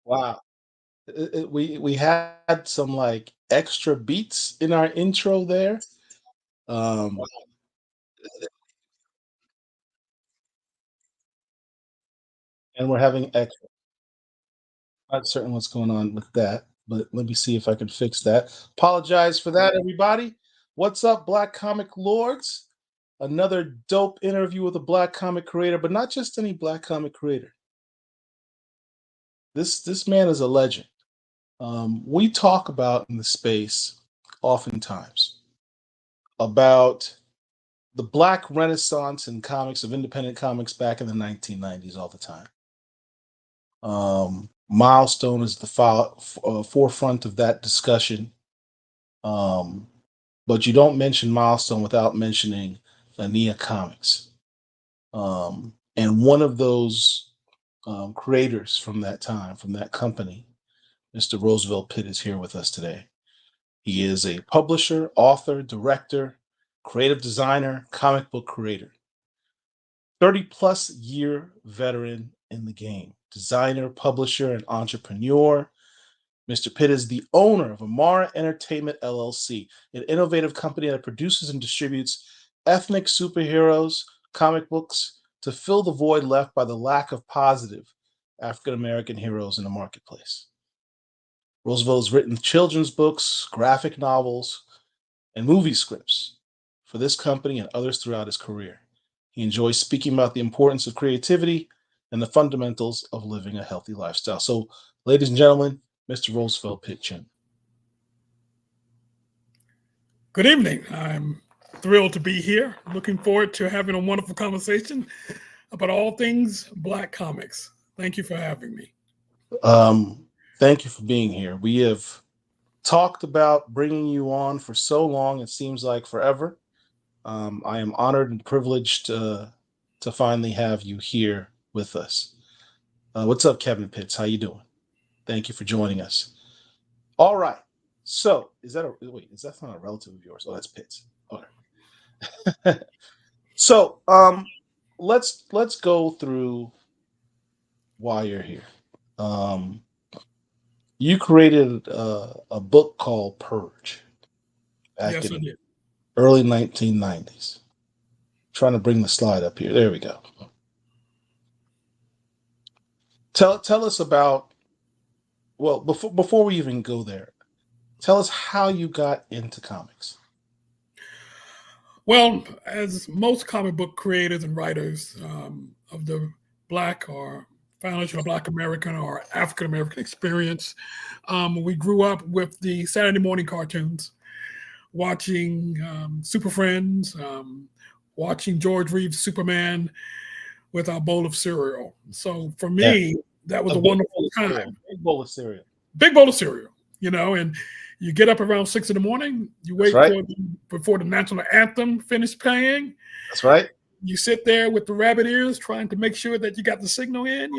Wow. We had some like extra beats in our intro there. Um, and we're having extra. Not certain what's going on with that, but let me see if I can fix that. Apologize for that, everybody. What's up, Black Comic Lords? Another dope interview with a Black comic creator, but not just any Black comic creator. This man is a legend. We talk about in the space oftentimes about the Black Renaissance in comics of independent comics back in the 1990s all the time. Milestone is the forefront of that discussion. Um, but you don't mention Milestone without mentioning Ania Comics. And one of those creators from that time, from that company, Mr. Roosevelt Pitt, is here with us today. He is a publisher, author, director, creative designer, comic book creator. 30 plus year veteran in the game, designer, publisher, and entrepreneur. Mr. Pitt is the owner of Amara Entertainment LLC, an innovative company that produces and distributes ethnic superheroes, comic books to fill the void left by the lack of positive African American heroes in the marketplace. Roosevelt has written children's books, graphic novels, and movie scripts for this company and others throughout his career. He enjoys speaking about the importance of creativity and the fundamentals of living a healthy lifestyle. So, ladies and gentlemen, Mr. Roosevelt Pitt. Good evening. I'm thrilled to be here. Looking forward to having a wonderful conversation about all things Black comics. Thank you for having me. Thank you for being here. We have talked about bringing you on for so long, it seems like forever. I am honored and privileged to finally have you here with us. What's up, Kevin Pitts? How you doing? Thank you for joining us. All right. So, is that a wait? Is that not a relative of yours? Oh, that's Pitts. Okay. So, let's go through why you're here. Um, you created a book called Purge back Yes, I in did. early 1990s. Trying to bring the slide up here. There we go. Tell us about, well, before we even go there, tell us how you got into comics. Well, as most comic book creators and writers of the Black or foundational Black American or African American experience, we grew up with the Saturday morning cartoons, watching Super Friends, watching George Reeves' Superman with our bowl of cereal. So for Yeah, me, that was a a big wonderful bowl of cereal. time. Big bowl of cereal. Big bowl of cereal, and you get up around 6 in the morning, you That's wait right. for before the national anthem finished playing. That's right. You sit there with the rabbit ears trying to make sure that you got the signal in,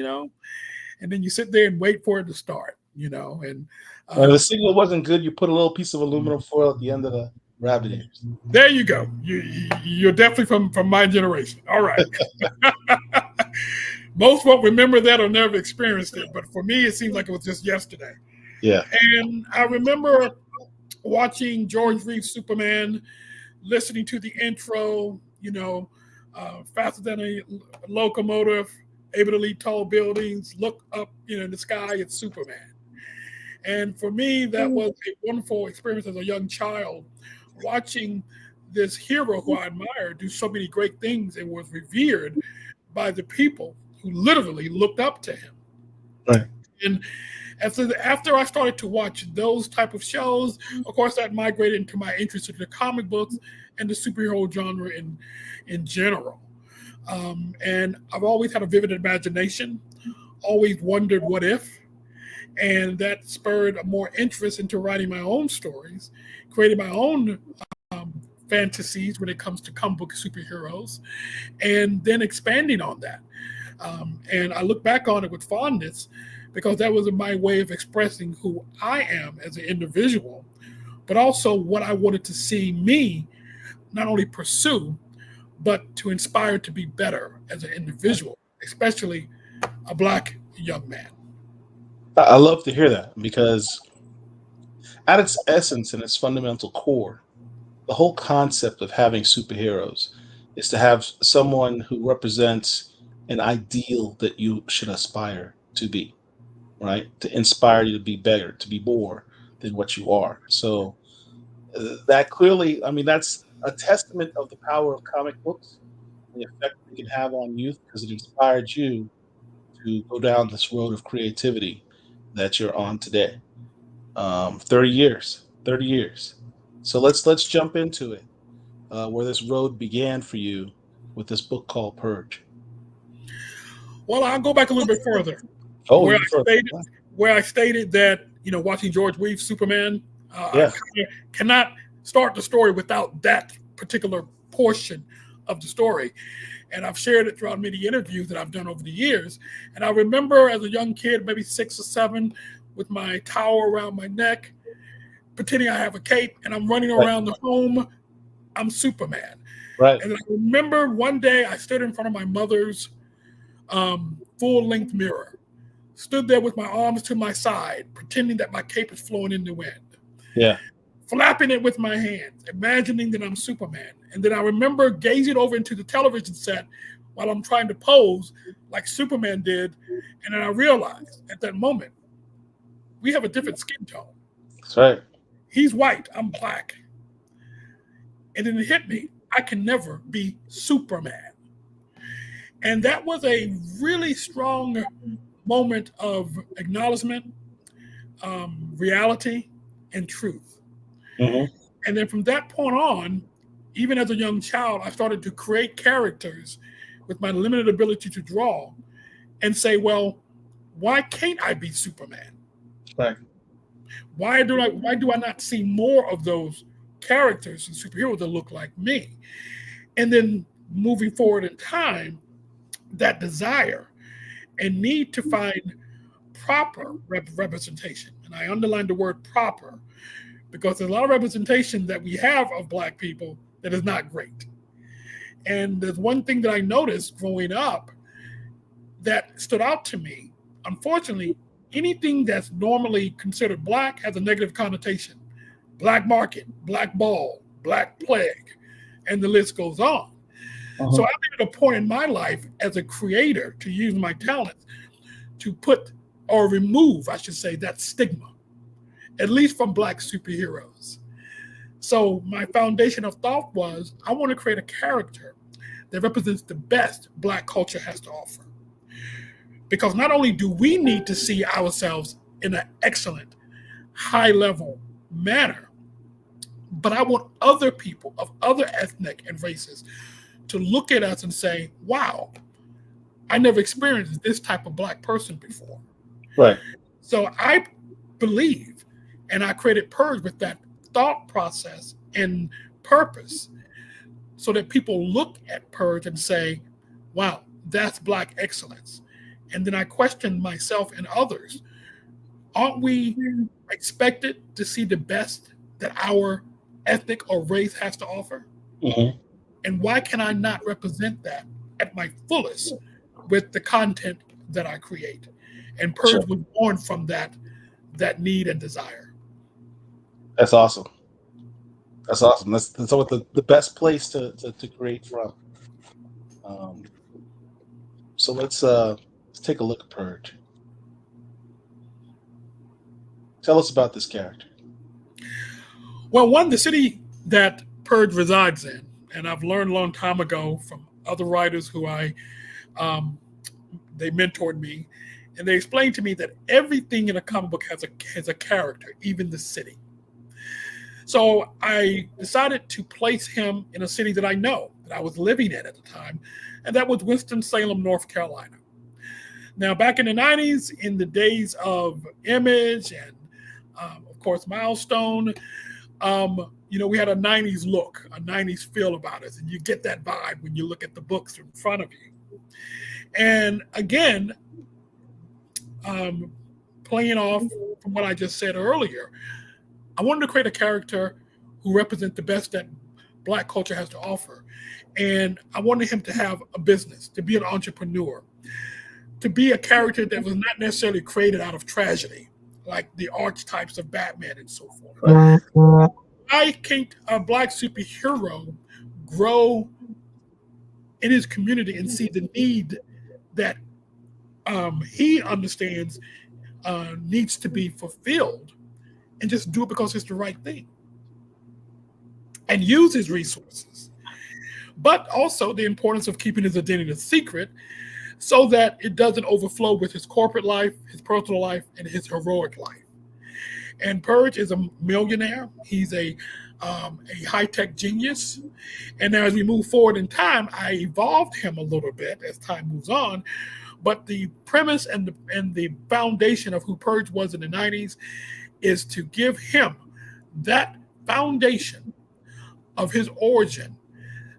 and then you sit there and wait for it to start, and And if the um, signal wasn't good, you put a little piece of aluminum foil at the end of the rabbit ears. there you go. You're definitely from my generation. All right. Most won't remember that or never experienced it, but for me, it seems like it was just yesterday. Yeah. And I remember watching George Reeves' Superman, listening to the intro, faster than a locomotive, able to leap tall buildings, look up, in the sky, it's Superman. And for me, that was a wonderful experience as a young child, watching this hero who I admired do so many great things and was revered by the people who literally looked up to him. Right. And after I started to watch those type of shows, of course, that migrated into my interest in the comic books and the superhero genre in general. And I've always had a vivid imagination, always wondered what if, and that spurred a more interest into writing my own stories, creating my own fantasies when it comes to comic book superheroes, and then expanding on that. And I look back on it with fondness because that was my way of expressing who I am as an individual, but also what I wanted to see me not only pursue, but to inspire to be better as an individual, especially a Black young man. I love to hear that because at its essence and its fundamental core, the whole concept of having superheroes is to have someone who represents an ideal that you should aspire to be, right? To inspire you to be better, to be more than what you are. So that clearly, I mean, that's a testament of the power of comic books, the effect they can have on youth because it inspired you to go down this road of creativity that you're on today. 30 years, 30 years. So let's jump into it. Where this road began for you with this book called Purge. Well, I'll go back a little bit further, Oh, where even I further. stated where I stated that watching George Weave's Superman, I Yeah, kinda cannot start the story without that particular portion of the story. And I've shared it throughout many interviews that I've done over the years. And I remember as a young kid, maybe 6 or 7, with my towel around my neck, pretending I have a cape, and I'm running right, around the home. I'm Superman. right, And I remember one day I stood in front of my mother's full length mirror, stood there with my arms to my side, pretending that my cape is flowing in the wind, yeah, flapping it with my hands, imagining that I'm Superman. And then I remember gazing over into the television set while I'm trying to pose like Superman did. And then I realized at that moment, we have a different skin tone. that's right. He's white, I'm black. And then it hit me, I can never be Superman. And that was a really strong moment of acknowledgement, reality, and truth. Hmm. And then from that point on, even as a young child, I started to create characters with my limited ability to draw and say, well, why can't I be Superman? Right. Why do I not see more of those characters and superheroes that look like me? And then moving forward in time, that desire and need to find proper representation. And I underline the word proper because there's a lot of representation that we have of Black people that is not great. And there's one thing that I noticed growing up that stood out to me. Unfortunately, anything that's normally considered Black has a negative connotation. Black market, Black ball, Black plague, and the list goes on. So Hmm. I made it a point in my life as a creator to use my talents to put or remove, I should say, that stigma, at least from Black superheroes. So my foundation of thought was I want to create a character that represents the best Black culture has to offer. Because not only do we need to see ourselves in an excellent, high level manner, but I want other people of other ethnic and races to look at us and say, wow, I never experienced this type of Black person before. Right. So I believe, and I created Purge with that thought process and purpose so that people look at Purge and say, wow, that's Black excellence. And then I question myself and others, aren't we expected to see the best that our ethnic or race has to offer? Hmm. And why can I not represent that at my fullest with the content that I create? And Purge Sure. was born from that need and desire. That's awesome. That's awesome. That's what the best place to create from. Um, so let's take a look at Purge. Tell us about this character. Well, one, the city that Purge resides in, and I've learned a long time ago from other writers who um, they mentored me, and they explained to me that everything in a comic book has a character, even the city. So I decided to place him in a city that I know, that I was living in at the time, and that was Winston-Salem, North Carolina. Now, back in the 90s, in the days of Image and, of course, Milestone, we had a 90s look, a 90s feel about us, and you get that vibe when you look at the books in front of you. And again, um, playing off from what I just said earlier, I wanted to create a character who represents the best that Black culture has to offer. And I wanted him to have a business, to be an entrepreneur, to be a character that was not necessarily created out of tragedy, like the archetypes of Batman and so forth. Why can't a black superhero grow in his community and see the need that he understands needs to be fulfilled, and just do it because it's the right thing and use his resources? But also the importance of keeping his identity a secret so that it doesn't overflow with his corporate life, his personal life, and his heroic life. And Purge is a millionaire. He's a high-tech genius. And now as we move forward in time, I evolved him a little bit as time moves on. But the premise and the foundation of who Purge was in the 90s is to give him that foundation of his origin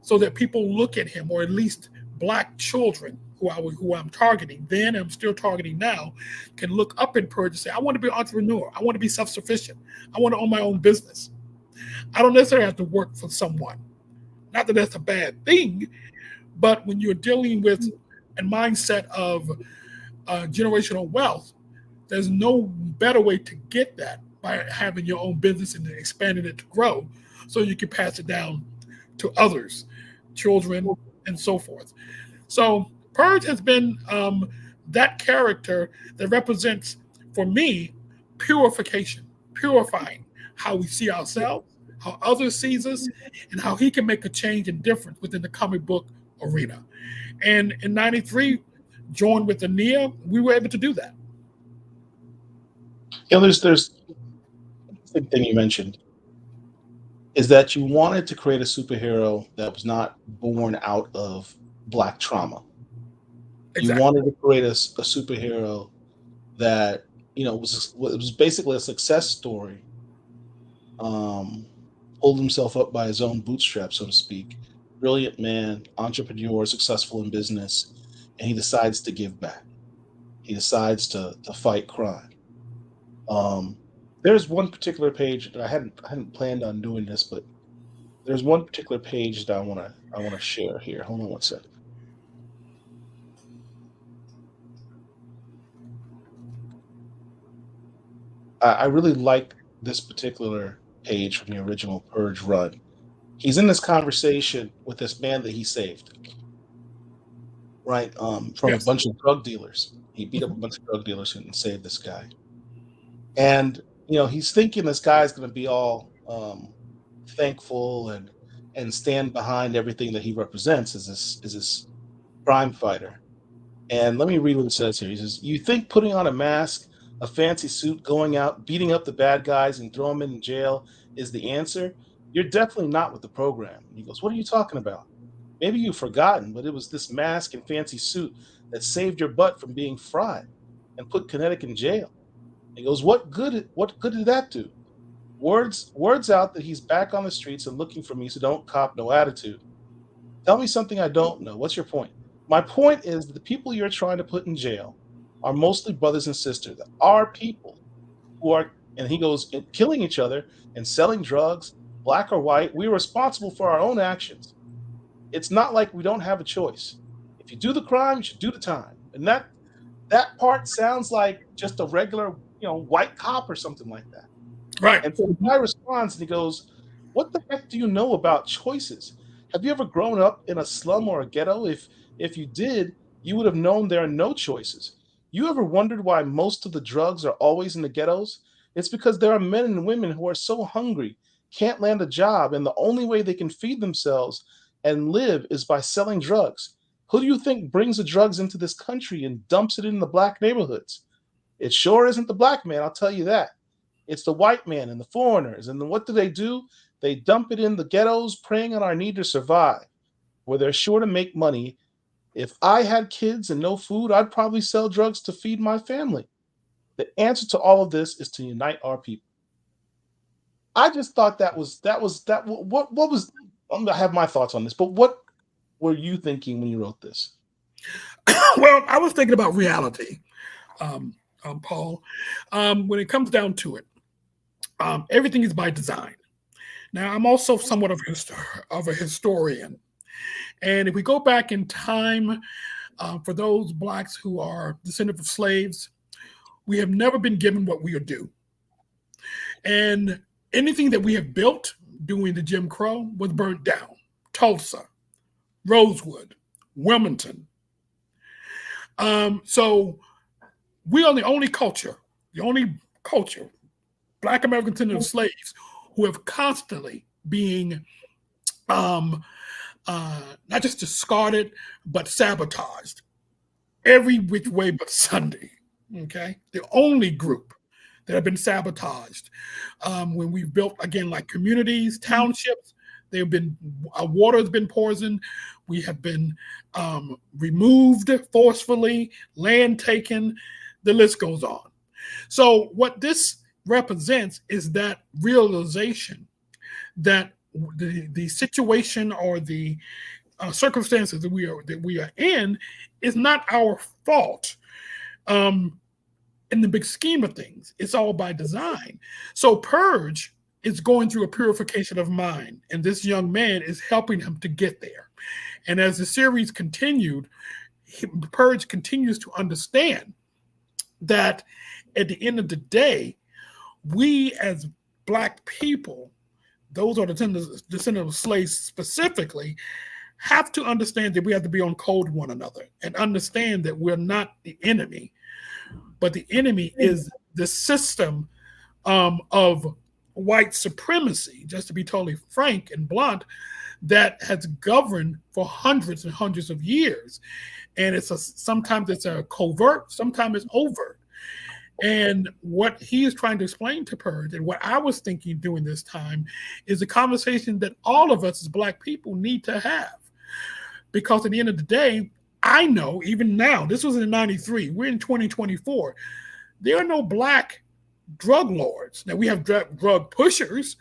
so that people look at him, or at least black children who I'm targeting then, and I'm still targeting now, can look up in Purge and say, I want to be an entrepreneur. I want to be self-sufficient. I want to own my own business. I don't necessarily have to work for someone. Not that that's a bad thing, but when you're dealing with a mindset of generational wealth, there's no better way to get that by having your own business and expanding it to grow so you can pass it down to others, children, and so forth. So Purge has been that character that represents, for me, purification, purifying how we see ourselves, how others sees us, and how he can make a change and difference within the comic book arena. And in 93, joined with Ania, we were able to do that. There's the thing you mentioned is that you wanted to create a superhero that was not born out of black trauma. Exactly. You wanted to create a superhero that was basically a success story. Pulled himself up by his own bootstraps, so to speak. Brilliant man, entrepreneur, successful in business, and he decides to give back. He decides to fight crime. There's one particular page that I hadn't planned on doing this, but there's one particular page that I wanna share here. Hold on one second. I really like this particular page from the original Purge run. He's in this conversation with this man that he saved, right? From a bunch of drug dealers. He beat up a bunch of drug dealers and saved this guy. And he's thinking this guy's going to be all thankful and stand behind everything that he represents as this crime fighter. And let me read what it says here. He says, "You think putting on a mask, a fancy suit, going out, beating up the bad guys and throw them in jail is the answer? You're definitely not with the program." And he goes, "What are you talking about? Maybe you've forgotten, but it was this mask and fancy suit that saved your butt from being fried and put Kinetic in jail." And he goes, What good did that do? Words out that he's back on the streets and looking for me, so don't cop no attitude. Tell me something I don't know. What's your point? My point is that the people you're trying to put in jail are mostly brothers and sisters. Our people who are, and he goes, killing each other and selling drugs, black or white. We're responsible for our own actions. It's not like we don't have a choice. If you do the crime, you should do the time. And that part sounds like just a regular, white cop or something like that. Right. And so the guy responds and he goes, "What the heck do you know about choices? Have you ever grown up in a slum or a ghetto? If you did, you would have known there are no choices. You ever wondered why most of the drugs are always in the ghettos? It's because there are men and women who are so hungry, can't land a job, and the only way they can feed themselves and live is by selling drugs. Who do you think brings the drugs into this country and dumps it in the black neighborhoods? It sure isn't the black man, I'll tell you that. It's the white man and the foreigners. And then what do? They dump it in the ghettos, preying on our need to survive, where they're sure to make money. If I had kids and no food, I'd probably sell drugs to feed my family. The answer to all of this is to unite our people." I just thought that was what was. I'm gonna have my thoughts on this, but what were you thinking when you wrote this? Well, I was thinking about reality, Paul. When it comes down to it, everything is by design. Now, I'm also somewhat of a historian. And if we go back in time, For those blacks who are descendants of slaves, we have never been given what we are due. And anything that we have built during the Jim Crow was burnt down. Tulsa, Rosewood, Wilmington. So we are the only culture, Black American descendants of slaves, who have constantly being not just discarded, but sabotaged every which way but Sunday. Okay, the only group that have been sabotaged when we've built again like communities, townships. They've been water has been poisoned. We have been removed forcefully, land taken. The list goes on. So what this represents is that realization that the situation or the circumstances that we are in is not our fault. In the big scheme of things, it's all by design. So Purge is going through a purification of mind, and this young man is helping him to get there. And as the series continued, Purge continues to understand that at the end of the day, we as Black people, those are descendants of slaves specifically, have to understand that we have to be on code with one another and understand that we're not the enemy, but the enemy is the system of white supremacy, just to be totally frank and blunt, that has governed for hundreds and hundreds of years. And sometimes it's a covert, sometimes it's overt. And what he is trying to explain to Purge, and what I was thinking during this time, is a conversation that all of us as Black people need to have. Because at the end of the day, I know, even now, this was in '93, we're in 2024, there are no Black drug lords. Now, we have drug pushers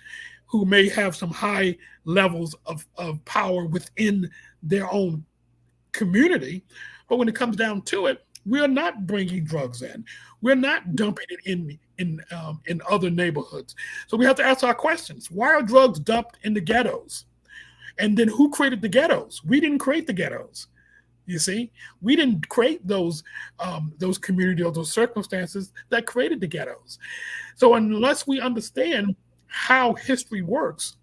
who may have some high levels of power within their own community. But when it comes down to it, we're not bringing drugs in. We're not dumping it in other neighborhoods. So we have to ask our questions. Why are drugs dumped in the ghettos? And then who created the ghettos? We didn't create the ghettos. You see, we didn't create those communities or those circumstances that created the ghettos. So unless we understand how history works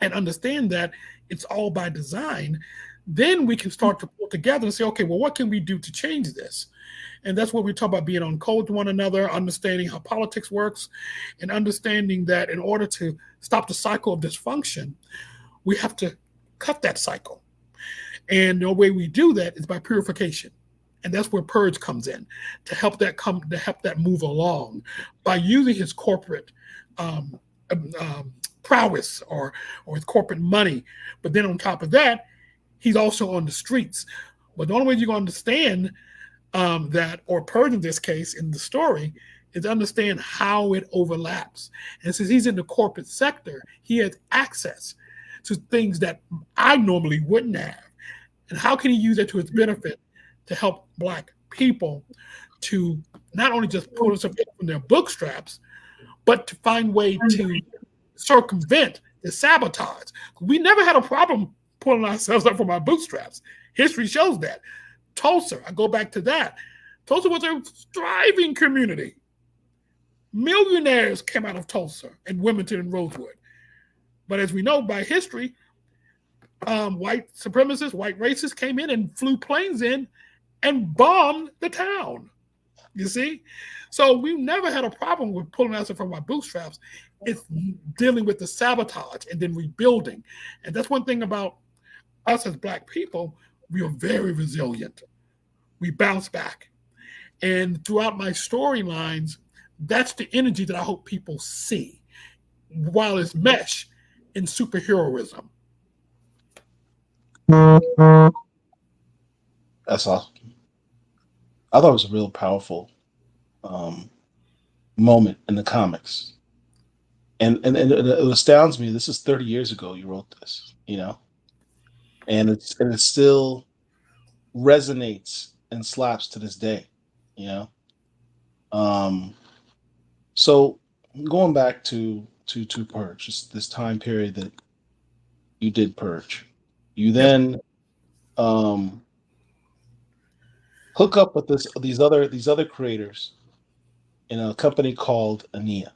and understand that it's all by design, then we can start to pull together and say, okay, well, what can we do to change this? And that's what we talk about, being on code to one another, understanding how politics works, and understanding that in order to stop the cycle of dysfunction, we have to cut that cycle. And the way we do that is by purification. And that's where Purge comes in to help that move along by using his corporate prowess or his corporate money. But then on top of that, he's also on the streets. But the only way you're going to understand that, or Purge in this case in the story, is to understand how it overlaps. And since he's in the corporate sector, he has access to things that I normally wouldn't have. And how can he use that to his benefit to help Black people to not only just pull us up from their bootstraps, but to find way to circumvent the sabotage? We never had a problem pulling ourselves up from our bootstraps. History shows that. Tulsa, I go back to that. Tulsa was a thriving community. Millionaires came out of Tulsa and Wilmington and Rosewood. But as we know by history, white supremacists, white racists came in and flew planes in and bombed the town. You see? So we've never had a problem with pulling ourselves from our bootstraps. It's dealing with the sabotage and then rebuilding. And that's one thing about us as Black people. We are very resilient. We bounce back. And throughout my storylines, that's the energy that I hope people see while it's meshed in superheroism. That's awesome. I thought it was a real powerful moment in the comics. And it astounds me. This is 30 years ago you wrote this, and it still resonates and slaps to this day, So going back to Purge, this time period that you did Purge, you then Hook up with these other creators in a company called Ania,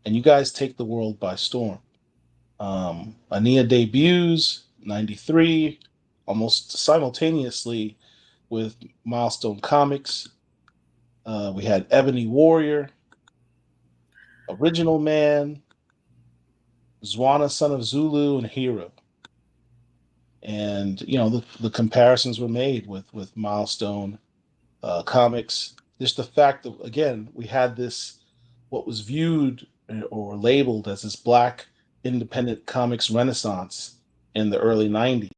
and you guys take the world by storm. Ania debuts '93, almost simultaneously with Milestone Comics. We had Ebony Warrior, Original Man, Zwana Son of Zulu, and Hero. And the comparisons were made with Milestone Comics. Just the fact that, again, we had this, what was viewed or labeled as this black independent comics renaissance in the early '90s.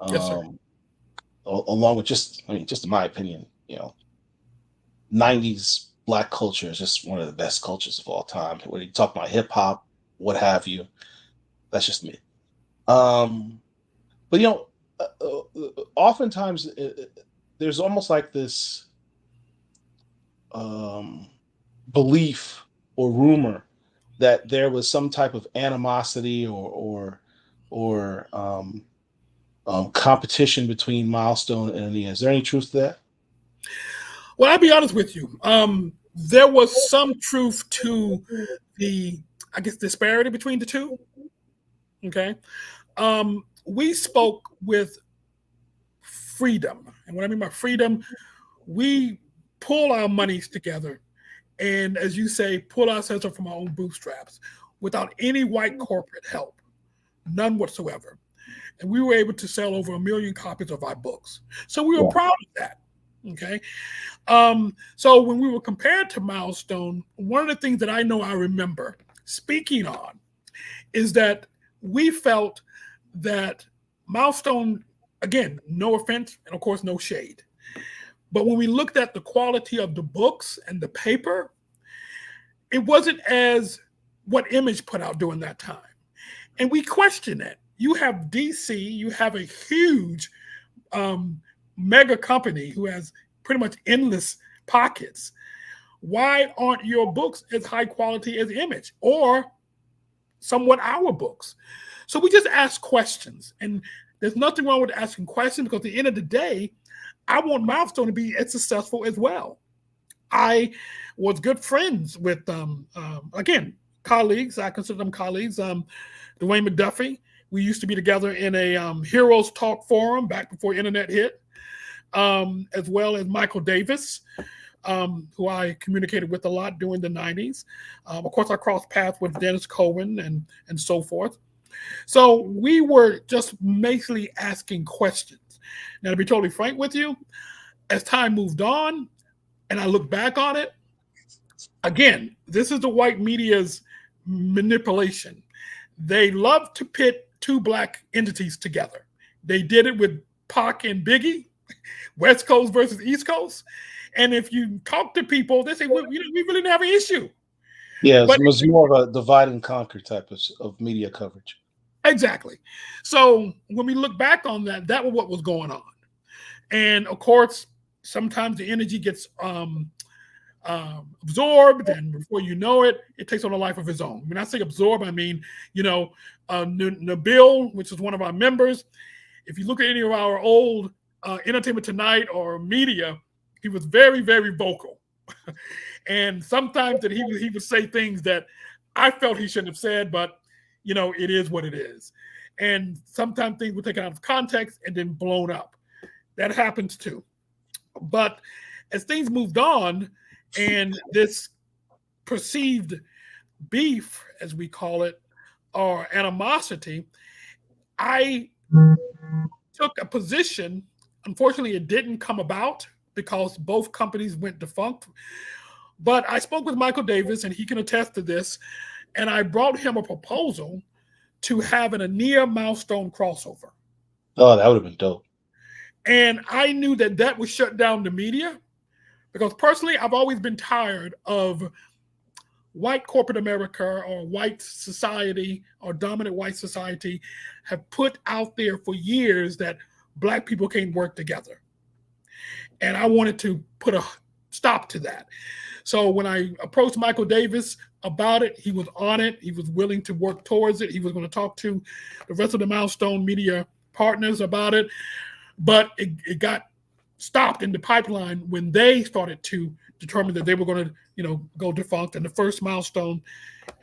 Yes, sir. Along with, just in my opinion, '90s black culture is just one of the best cultures of all time. When you talk about hip hop, what have you, that's just me. But oftentimes there's almost like this belief or rumor that there was some type of animosity or competition between Milestone and Ania. Is there any truth to that? Well, I'll be honest with you. There was some truth to the, I guess, disparity between the two. Okay. We spoke with freedom. And what I mean by freedom, we pull our monies together and, as you say, pull ourselves up from our own bootstraps without any white corporate help, none whatsoever. And we were able to sell over 1 million copies of our books. So we were proud of that. Okay. So when we were compared to Milestone, one of the things that I know I remember speaking on is that we felt that Milestone, again, no offense, and of course, no shade. But when we looked at the quality of the books and the paper, it wasn't as what Image put out during that time. And we questioned it. You have DC, you have a huge mega company who has pretty much endless pockets. Why aren't your books as high quality as Image or somewhat our books? So we just ask questions, and there's nothing wrong with asking questions, because at the end of the day, I want Milestone to be as successful as well. I was good friends with, again, colleagues. I consider them colleagues. Dwayne McDuffie. We used to be together in a Heroes Talk forum back before internet hit, as well as Michael Davis, who I communicated with a lot during the '90s. Of course, I crossed paths with Dennis Cohen and so forth. So we were just basically asking questions. Now, to be totally frank with you, as time moved on and I look back on it, again, this is the white media's manipulation. They love to pit two black entities together. They did it with Pac and Biggie, West Coast versus East Coast. And if you talk to people, they say, well, we really didn't have an issue. Yeah, it was more of a divide and conquer type of media coverage. Exactly. So when we look back on that, that was what was going on. And of course, sometimes the energy gets absorbed, and before you know it, it takes on a life of its own. When I say absorb, I mean, Nabil, which is one of our members, if you look at any of our old Entertainment Tonight or media, he was very, very vocal. And sometimes that he would say things that I felt he shouldn't have said, but it is what it is. And sometimes things were taken out of context and then blown up. That happens too. But as things moved on, and this perceived beef, as we call it, or animosity, I took a position. Unfortunately, it didn't come about because both companies went defunct. But I spoke with Michael Davis, and he can attest to this. And I brought him a proposal to have an Ania Milestone crossover. Oh, that would have been dope. And I knew that would shut down the media, because personally, I've always been tired of white corporate America or white society or dominant white society have put out there for years that black people can't work together. And I wanted to put a stop to that. So when I approached Michael Davis about it, he was on it. He was willing to work towards it. He was going to talk to the rest of the Milestone media partners about it. But it got stopped in the pipeline when they started to determine that they were going to, go defunct. And the first Milestone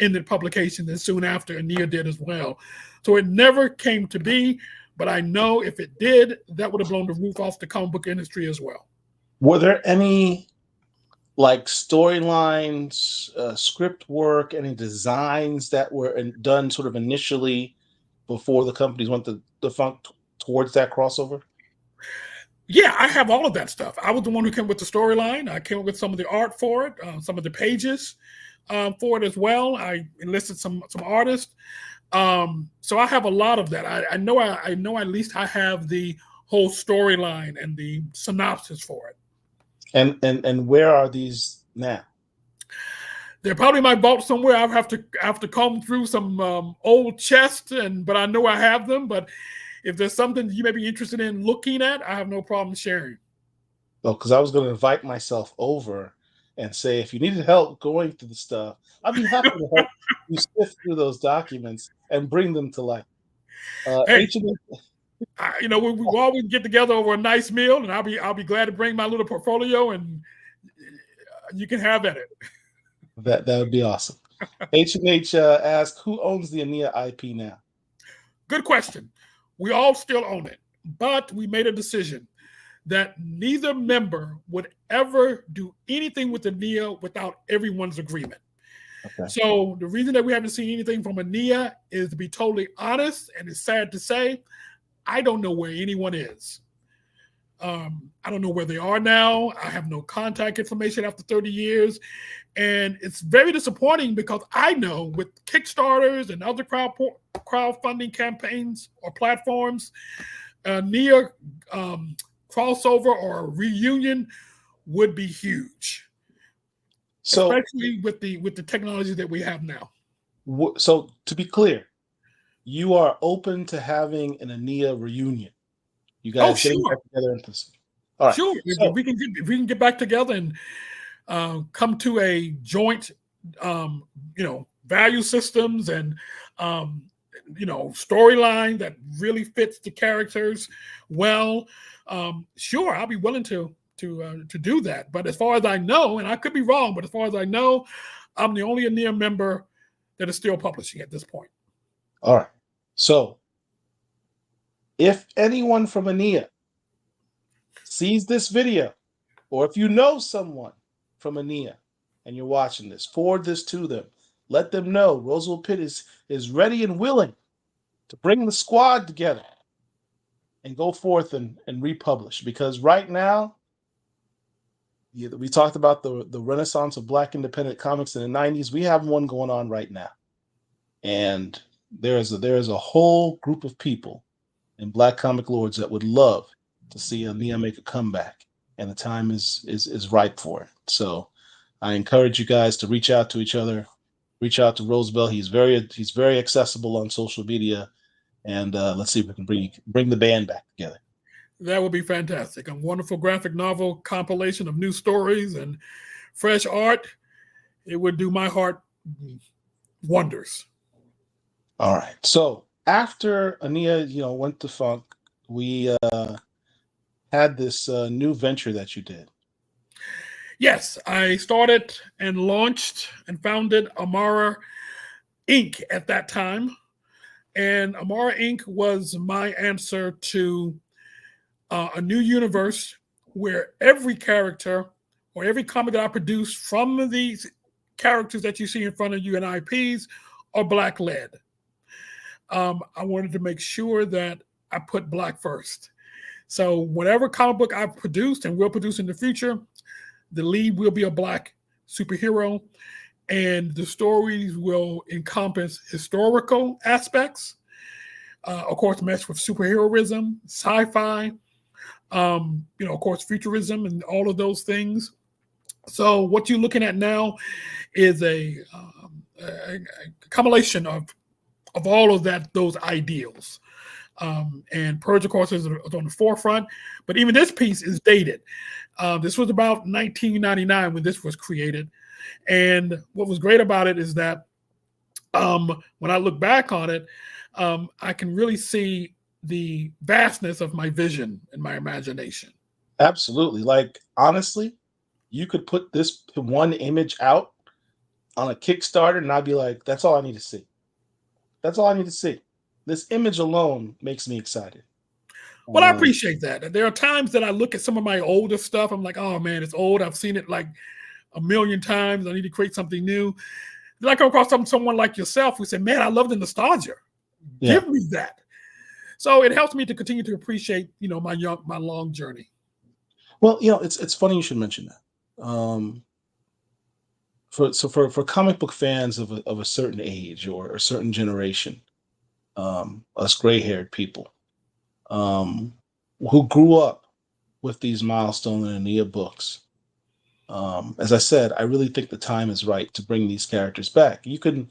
ended publication, and soon after, Ania did as well. So it never came to be, but I know if it did, that would have blown the roof off the comic book industry as well. Were there any like storylines, script work, any designs that were done sort of initially before the companies went to defunct towards that crossover? Yeah, I have all of that stuff. I was the one who came with the storyline. I came up with some of the art for it, some of the pages for it as well. I enlisted some artists. So I have a lot of that. I know at least I have the whole storyline and the synopsis for it. And where are these now? They're probably in my vault somewhere. I have to comb through some old chests, but I know I have them. But if there's something you may be interested in looking at, I have no problem sharing. Well, because I was going to invite myself over and say, if you needed help going through the stuff, I'd be happy to help you sift through those documents and bring them to life. Hey, we always get together over a nice meal, and I'll be glad to bring my little portfolio, and you can have at it. That would be awesome. H&H asked, who owns the Ania IP now? Good question. We all still own it, but we made a decision that neither member would ever do anything with Ania without everyone's agreement. Okay. So the reason that we haven't seen anything from Ania is, to be totally honest, and it's sad to say, I don't know where anyone is. I don't know where they are now. I have no contact information after 30 years. And it's very disappointing because I know with Kickstarters and other crowdfunding campaigns or platforms, Ania crossover or reunion would be huge. So, especially with the technology that we have now. So to be clear, you are open to having an Ania reunion. You guys getting back together in person. All right. Sure. So, if we can get back together and come to a joint, value systems and storyline that really fits the characters well. Sure, I'll be willing to do that. But as far as I know, and I could be wrong, but as far as I know, I'm the only Ania member that is still publishing at this point. All right. So if anyone from Ania sees this video, or if you know someone from Ania and you're watching this, forward this to them. Let them know Roosevelt Pitt is ready and willing to bring the squad together and go forth and republish. Because right now, we talked about the renaissance of Black independent comics in the 90s. We have one going on right now. And there is a whole group of people in Black comic lords that would love to see Ania make a comeback. And the time is ripe for it. So I encourage you guys to reach out to each other, reach out to Roosevelt. He's very accessible on social media, and let's see if we can bring the band back together. That would be fantastic. A wonderful graphic novel compilation of new stories and fresh art. It would do my heart wonders. All right. So after Ania, went defunct, we had this new venture that you did. Yes, I started and launched and founded Amara Inc. at that time. And Amara Inc. was my answer to a new universe where every character or every comic that I produce from these characters that you see in front of you and IPs are Black-led. I wanted to make sure that I put Black first. So whatever comic book I've produced and will produce in the future, the lead will be a Black superhero, and the stories will encompass historical aspects, of course, mesh with superheroism, sci-fi, of course, futurism, and all of those things. So what you're looking at now is a compilation of all of those ideals. And Purge, of course, is on the forefront. But even this piece is dated. This was about 1999 when this was created. And what was great about it is that when I look back on it, I can really see the vastness of my vision and my imagination. Absolutely. Like, honestly, you could put this one image out on a Kickstarter, and I'd be like, that's all I need to see. That's all I need to see. This image alone makes me excited. Well, I Um, appreciate that. There are times that I look at some of my older stuff. I'm like, oh man, it's old. I've seen it like a million times. I need to create something new. Then I come across someone like yourself who said, man, I love the nostalgia. yeah. Give me that. So it helps me to continue to appreciate, my long journey. Well, it's funny you should mention that. For comic book fans of a certain age or a certain generation, us gray haired people, um, who grew up with these Milestone and Ania books. As I said, I really think the time is right to bring these characters back. You can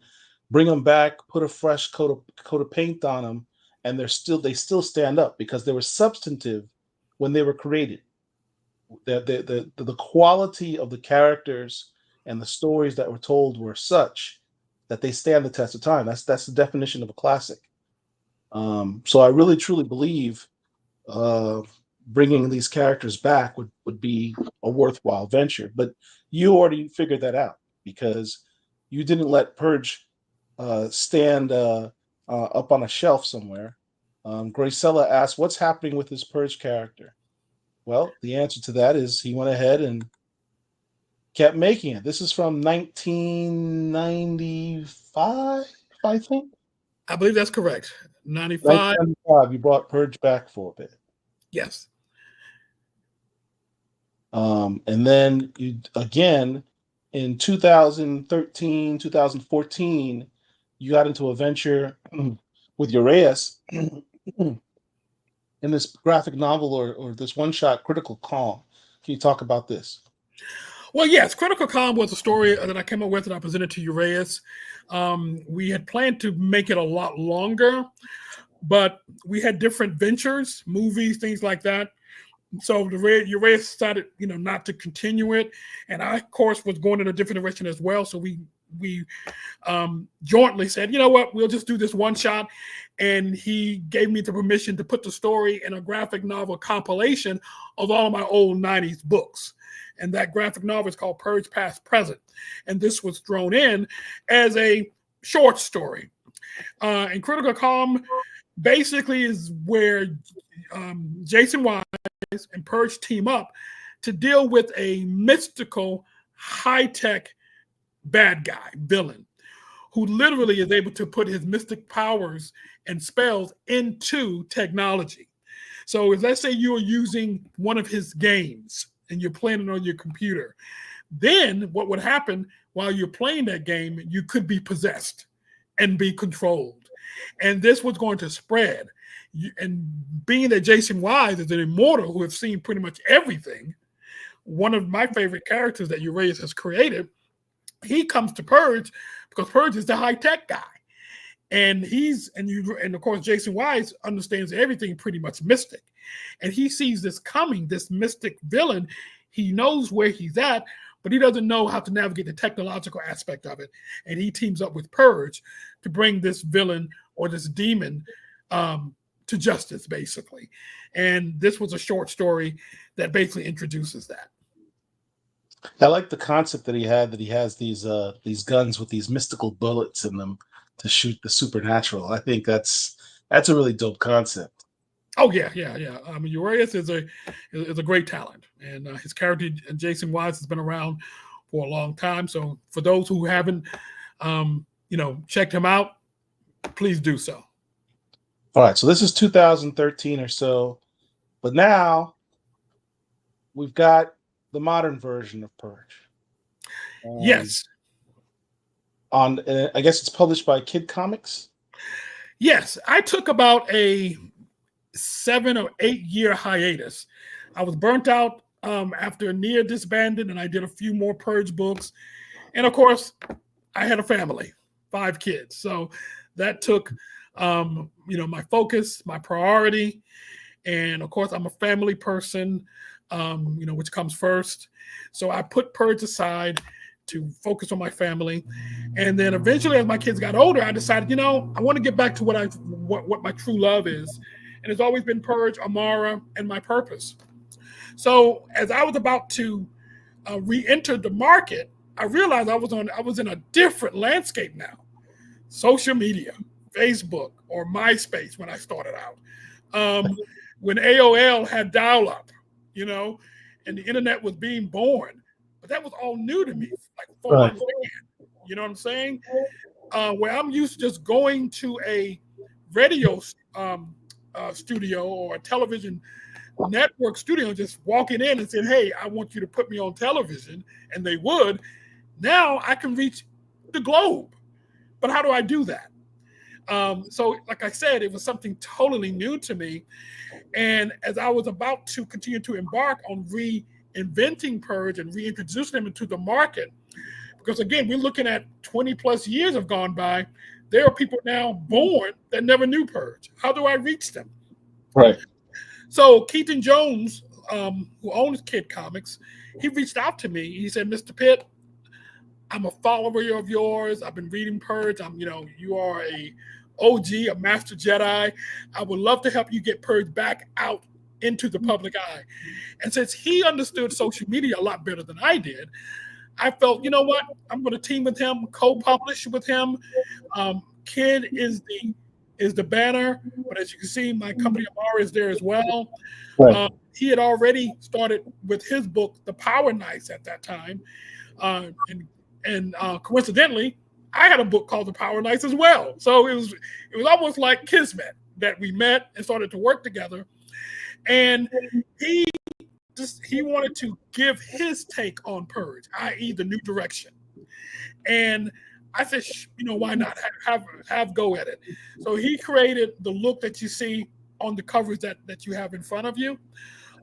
bring them back, put a fresh coat of paint on them, and they still stand up because they were substantive when they were created. The quality of the characters and the stories that were told were such that they stand the test of time. That's the definition of a classic. So I really truly believe uh, bringing these characters back would be a worthwhile venture. But you already figured that out because you didn't let Purge stand up on a shelf somewhere. Gracella asked, "What's happening with this Purge character?" Well, the answer to that is he went ahead and kept making it. This is from 1995, I think. I believe that's correct. 95. 1995, you brought Purge back for a bit. Yes. And then you again in 2013, 2014, you got into a venture with Uraeus in this graphic novel or this one shot, Critical Calm. Can you talk about this? Well, yes, Critical Calm was a story that I came up with and I presented to Uraeus. We had planned to make it a lot longer, but we had different ventures, movies, things like that. So Uraeus decided, not to continue it, and I, of course, was going in a different direction as well. So we jointly said, you know what, we'll just do this one shot, and he gave me the permission to put the story in a graphic novel compilation of all of my old '90s books. And that graphic novel is called Purge Past Present, and this was thrown in as a short story. And Critical Calm basically is where Jason Wise and Purge team up to deal with a mystical, high-tech bad guy, villain, who literally is able to put his mystic powers and spells into technology. So if let's say you are using one of his games and you're playing it on your computer, then what would happen while you're playing that game, you could be possessed and be controlled. And this was going to spread. And being that Jason Wise is an immortal who has seen pretty much everything, one of my favorite characters that Uraeus has created, he comes to Purge because Purge is the high-tech guy. And and of course, Jason Wise understands everything pretty much mystic. And he sees this coming, this mystic villain. He knows where he's at, but he doesn't know how to navigate the technological aspect of it. And he teams up with Purge to bring this villain or this demon to justice, basically. And this was a short story that basically introduces that. I like the concept that he had that he has these guns with these mystical bullets in them to shoot the supernatural. I think that's a really dope concept. Oh yeah. I mean, Uraeus is a great talent, and his character Jason Wise has been around for a long time. So for those who haven't, checked him out, please do so. All right, so this is 2013 or so, but now we've got the modern version of Purge. Yes. On I guess it's published by Kid Comics. Yes, I took about a 7 or 8 year hiatus. I was burnt out after Ania disbanded, and I did a few more Purge books. And of course, I had a family, 5 kids. So that took, my focus, my priority. And of course, I'm a family person, which comes first. So I put Purge aside to focus on my family. And then eventually, as my kids got older, I decided, I want to get back to what my true love is. And it's always been Purge, Amara, and my purpose. So as I was about to re-enter the market, I realized I was in a different landscape now. Social media, Facebook or MySpace when I started out. When AOL had dial-up, you know, and the internet was being born. But that was all new to me, like Right. foreign land. You know what I'm saying? Where I'm used to just going to a radio studio or a television network studio, just walking in and saying, "Hey, I want you to put me on television," and they would. Now I can reach the globe, but how do I do that? So, like I said, it was something totally new to me. And as I was about to continue to embark on reinventing Purge and reintroducing them into the market, because again, we're looking at 20 plus years have gone by. There are people now born that never knew Purge. How do I reach them? Right. So Keaton Jones, who owns Kid Comics, he reached out to me. He said, "Mr. Pitt, I'm a follower of yours. I've been reading Purge. You are a OG, a master Jedi. I would love to help you get Purge back out into the public eye." And since he understood social media a lot better than I did, I felt, you know what? I'm going to team with him, co-publish with him. Kid is the banner, but as you can see, my company Amara is there as well. Right. He had already started with his book, The Power Knights, at that time, and coincidentally, I had a book called The Power Knights as well. So it was almost like kismet that we met and started to work together. And he wanted to give his take on Purge, i.e., the new direction. And I said, why not have go at it? So he created the look that you see on the covers that you have in front of you,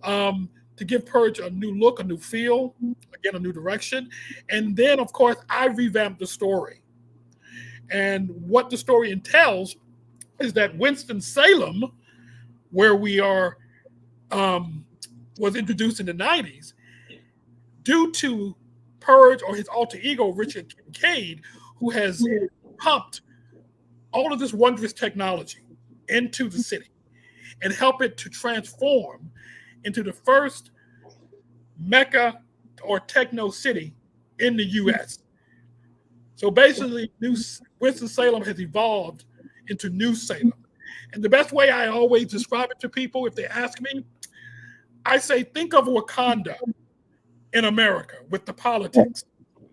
to give Purge a new look, a new feel, again, a new direction. And then, of course, I revamped the story. And what the story entails is that Winston-Salem, where we are, was introduced in the 90s, due to Purge or his alter ego, Richard Kincaid, who has pumped all of this wondrous technology into the city and help it to transform into the first mecca or techno city in the U.S. So basically, Winston-Salem has evolved into New Salem. And the best way I always describe it to people, if they ask me, I say, think of Wakanda in America with the politics,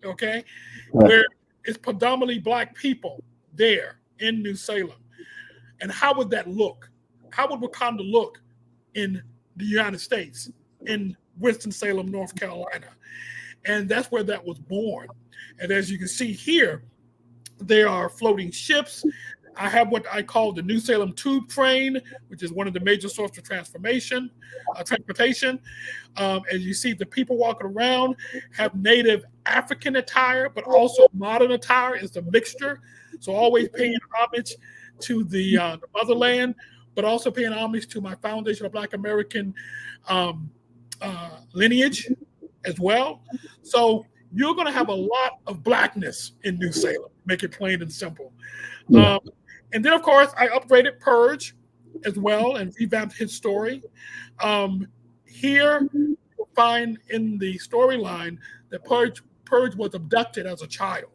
okay? Where it's predominantly Black people there in New Salem. And how would that look? How would Wakanda look in the United States, in Winston-Salem, North Carolina? And that's where that was born. And as you can see here, there are floating ships. I have what I call the New Salem Tube Train, which is one of the major sources of transportation. As you see, the people walking around have native African attire, but also modern attire is the mixture. So always paying homage to the motherland, but also paying homage to my foundation of Black American lineage as well. So you're going to have a lot of Blackness in New Salem, make it plain and simple. Yeah. And then, of course, I upgraded Purge as well and revamped his story. Here, you'll find in the storyline that Purge was abducted as a child.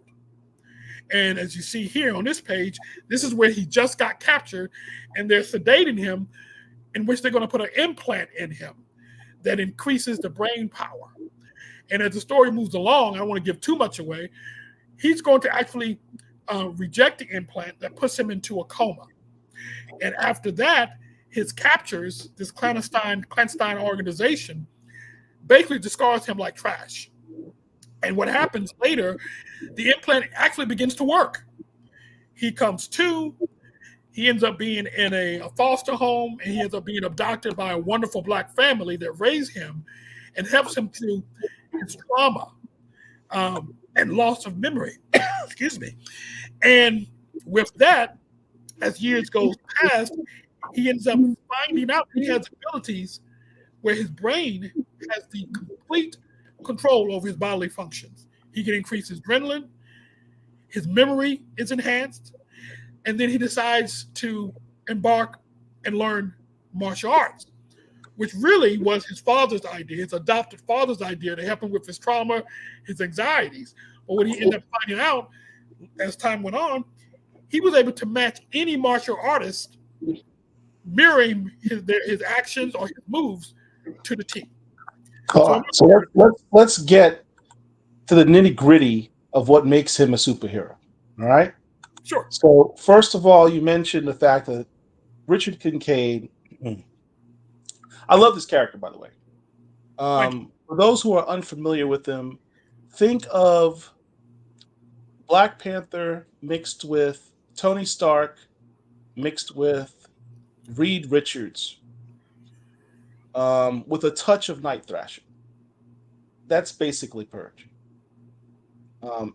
And as you see here on this page, this is where he just got captured, and they're sedating him, in which they're going to put an implant in him that increases the brain power. And as the story moves along, I don't want to give too much away, he's going to actually reject the implant that puts him into a coma. And after that, his captors, this clandestine organization, basically discards him like trash. And what happens later, the implant actually begins to work. He comes to, he ends up being in a foster home, and he ends up being abducted by a wonderful Black family that raised him and helps him through his trauma and loss of memory. Excuse me. And with that, as years goes past, he ends up finding out he has abilities where his brain has the complete control over his bodily functions. He can increase his adrenaline, his memory is enhanced, and then he decides to embark and learn martial arts. which really was his father's idea, his adopted father's idea to help him with his trauma, his anxieties. But what he ended up finding out as time went on, he was able to match any martial artist, mirroring his actions or his moves to the T. So let's get to the nitty gritty of what makes him a superhero. All right. Sure. So first of all, you mentioned the fact that Richard Kincaid. I love this character, by the way. For those who are unfamiliar with him, think of Black Panther mixed with Tony Stark, mixed with Reed Richards, with a touch of Night Thrasher. That's basically Purge.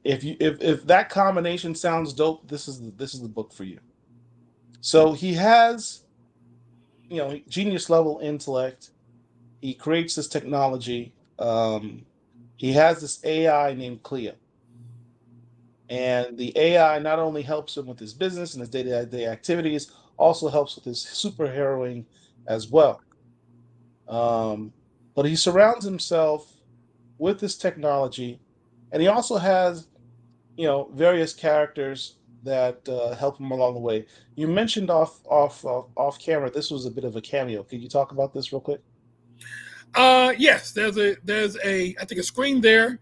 If that combination sounds dope, this is the book for you. So he has, genius level intellect. He creates this technology. He has this AI named Clea, and the AI not only helps him with his business and his day-to-day activities, also helps with his superheroing as well. But he surrounds himself with this technology, and he also has, various characters that help him along the way. You mentioned off camera, this was a bit of a cameo. Can you talk about this real quick? Yes, there's a I think a screen there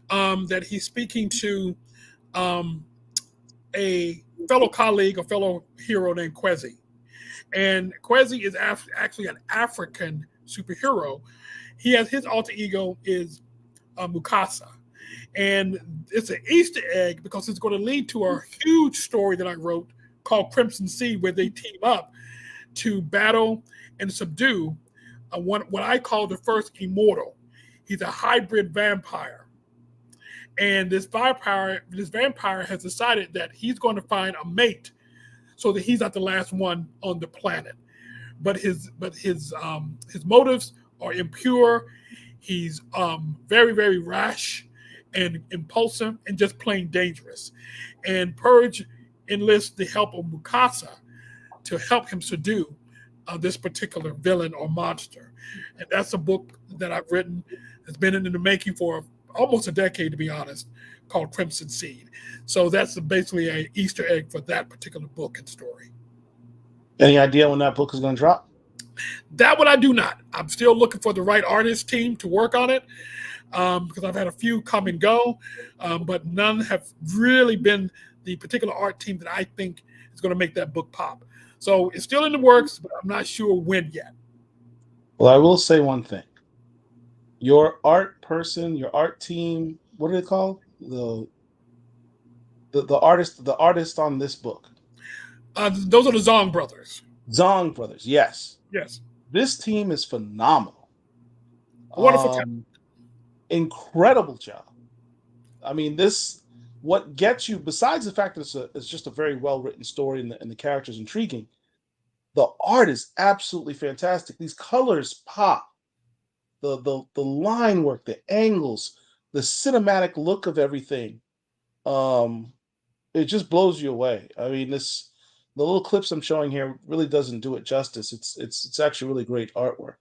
that he's speaking to a fellow colleague, a fellow hero named Kwezi. And Kwezi is actually an African superhero. He has his alter ego is Mukasa. And it's an Easter egg because it's going to lead to a huge story that I wrote called Crimson Sea, where they team up to battle and subdue what I call the first immortal. He's a hybrid vampire. And this vampire has decided that he's going to find a mate so that he's not the last one on the planet. But his motives are impure. He's very, very rash and impulsive and just plain dangerous. And Purge enlists the help of Mukasa to help him subdue this particular villain or monster. And that's a book that I've written. It's been in the making for almost a decade, to be honest, called Crimson Seed. So that's basically an Easter egg for that particular book and story. Any idea when that book is going to drop? That one I do not. I'm still looking for the right artist team to work on it because I've had a few come and go, but none have really been the particular art team that I think is going to make that book pop. So it's still in the works, but I'm not sure when yet. Well, I will say one thing. Your art person, your art team, what are they called? The artist on this book. Those are the Zong brothers. Zong brothers, yes. Yes. This team is phenomenal. Wonderful. Incredible job. I mean, what gets you, besides the fact that it's just a very well-written story and the character's intriguing, the art is absolutely fantastic. These colors pop. The line work, the angles, the cinematic look of everything. It just blows you away. I mean, the little clips I'm showing here really doesn't do it justice. It's actually really great artwork.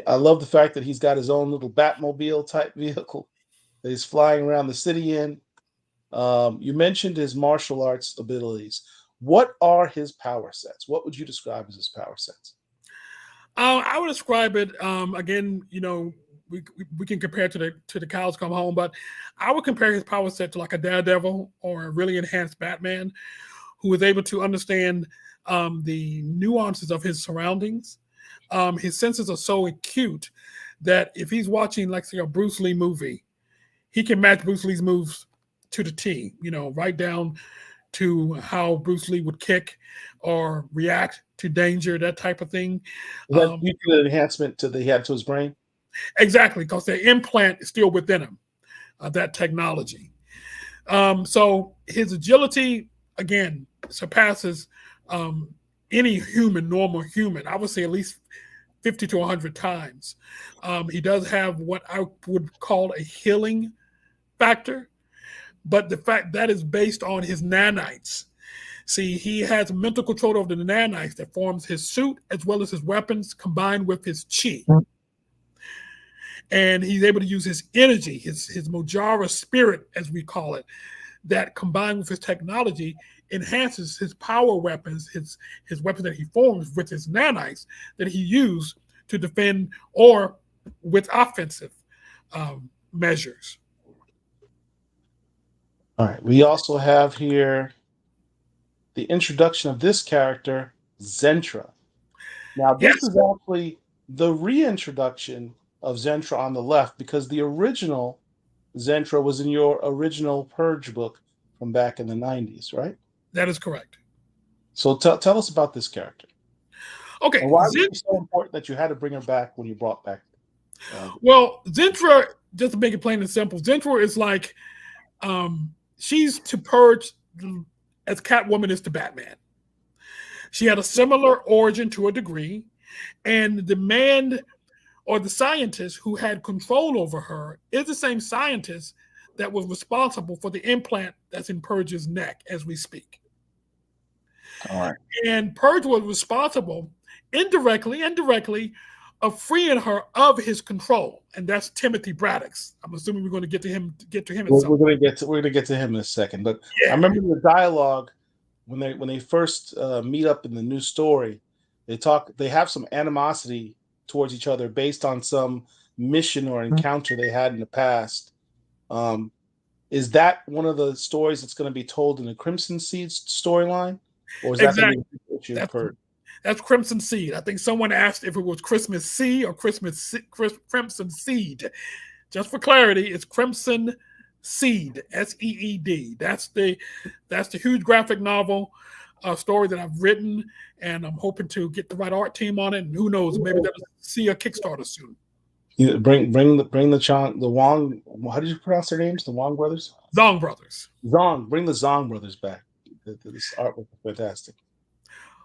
I love the fact that he's got his own little Batmobile type vehicle that he's flying around the city in. You mentioned his martial arts abilities. What are his power sets? What would you describe as his power sets? I would describe it again. We can compare to the cows come home, but I would compare his power set to like a Daredevil or a really enhanced Batman, who is able to understand the nuances of his surroundings. His senses are so acute that if he's watching, like, say, a Bruce Lee movie, he can match Bruce Lee's moves to the T, right down to how Bruce Lee would kick or react to danger, that type of thing. Due to the enhancement he had to his brain? Exactly, because the implant is still within him, that technology. So his agility, again, surpasses any normal human. I would say at least 50 to 100 times. He does have what I would call a healing factor, but the fact that is based on his nanites. See, he has mental control over the nanites that forms his suit as well as his weapons combined with his chi. And he's able to use his energy, his Mojara spirit, as we call it, that combined with his technology enhances his power weapons, his weapons that he forms with his nanites that he used to defend or with offensive measures. All right. We also have here the introduction of this character, Zentra. Now, this Yes, is actually the reintroduction of Zentra on the left, because the original Zentra was in your original Purge book from back in the 90s, right? that is correct. So tell us about this character. Okay, And why was it so important that you had to bring her back when you brought back? Well, Zentra, just to make it plain and simple, Zentra is like she's to Purge as Catwoman is to Batman. She had a similar origin to a degree, and the man or the scientist who had control over her is the same scientist that was responsible for the implant that's in Purge's neck as we speak. All right. And Purge was responsible indirectly of freeing her of his control, and that's Timothy Braddock's. I'm assuming we're going to get to him. We're going to get to him in a second. But yeah. I remember the dialogue when they first meet up in the new story. They have some animosity towards each other based on some mission or encounter they had in the past. Is that one of the stories that's going to be told in the Crimson Seeds storyline, or is that going to be Purge? That's Crimson Seed. I think someone asked if it was Christmas Seed or Crimson Seed. Just for clarity, it's Crimson Seed, SEED. That's the huge graphic novel story that I've written, and I'm hoping to get the right art team on it. And who knows, maybe they'll see a Kickstarter soon. You bring the Wong. How did you pronounce their names? The Wong brothers. Zong brothers. Bring the Zong brothers back. This artwork is fantastic.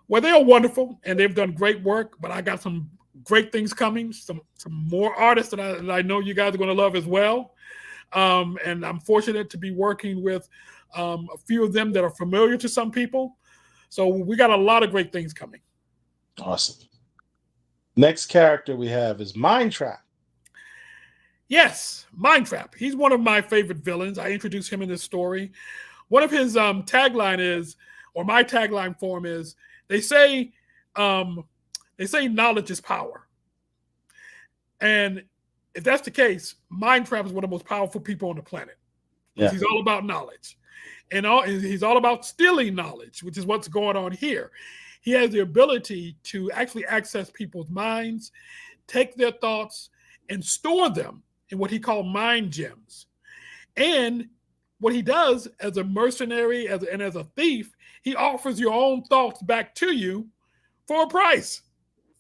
Well, they are wonderful, and they've done great work, but I got some great things coming, some more artists that I know you guys are going to love as well. And I'm fortunate to be working with a few of them that are familiar to some people. So we got a lot of great things coming. Awesome. Next character we have is Mindtrap. Yes, Mindtrap. He's one of my favorite villains. I introduced him in this story. One of his tagline is, or my tagline for him is, they say knowledge is power. And if that's the case, Mindtrap is one of the most powerful people on the planet. Yeah. He's all about knowledge. And he's all about stealing knowledge, which is what's going on here. He has the ability to actually access people's minds, take their thoughts, and store them in what he called mind gems. And what he does as a mercenary and as a thief, he offers your own thoughts back to you for a price.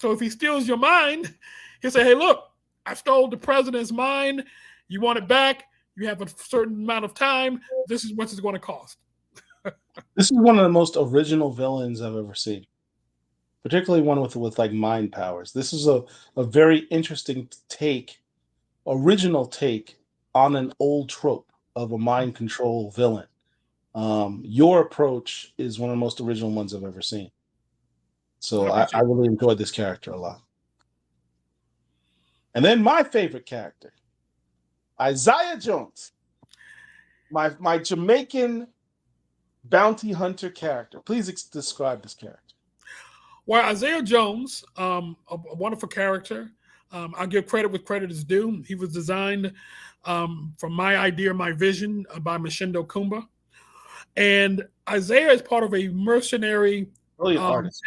So if he steals your mind, he'll say, hey, look, I stole the president's mind. You want it back? You have a certain amount of time. This is what it's going to cost. This is one of the most original villains I've ever seen, particularly one with like mind powers. This is a very interesting original take on an old trope of a mind control villain. Your approach is one of the most original ones I've ever seen. So I really enjoyed this character a lot. And then my favorite character, Isaiah Jones, my Jamaican bounty hunter character. Please describe this character. Well, Isaiah Jones, a wonderful character. I'll give credit where credit is due. He was designed from my idea, my vision by Mashindo Kumba. And Isaiah is part of a mercenary. Brilliant artist.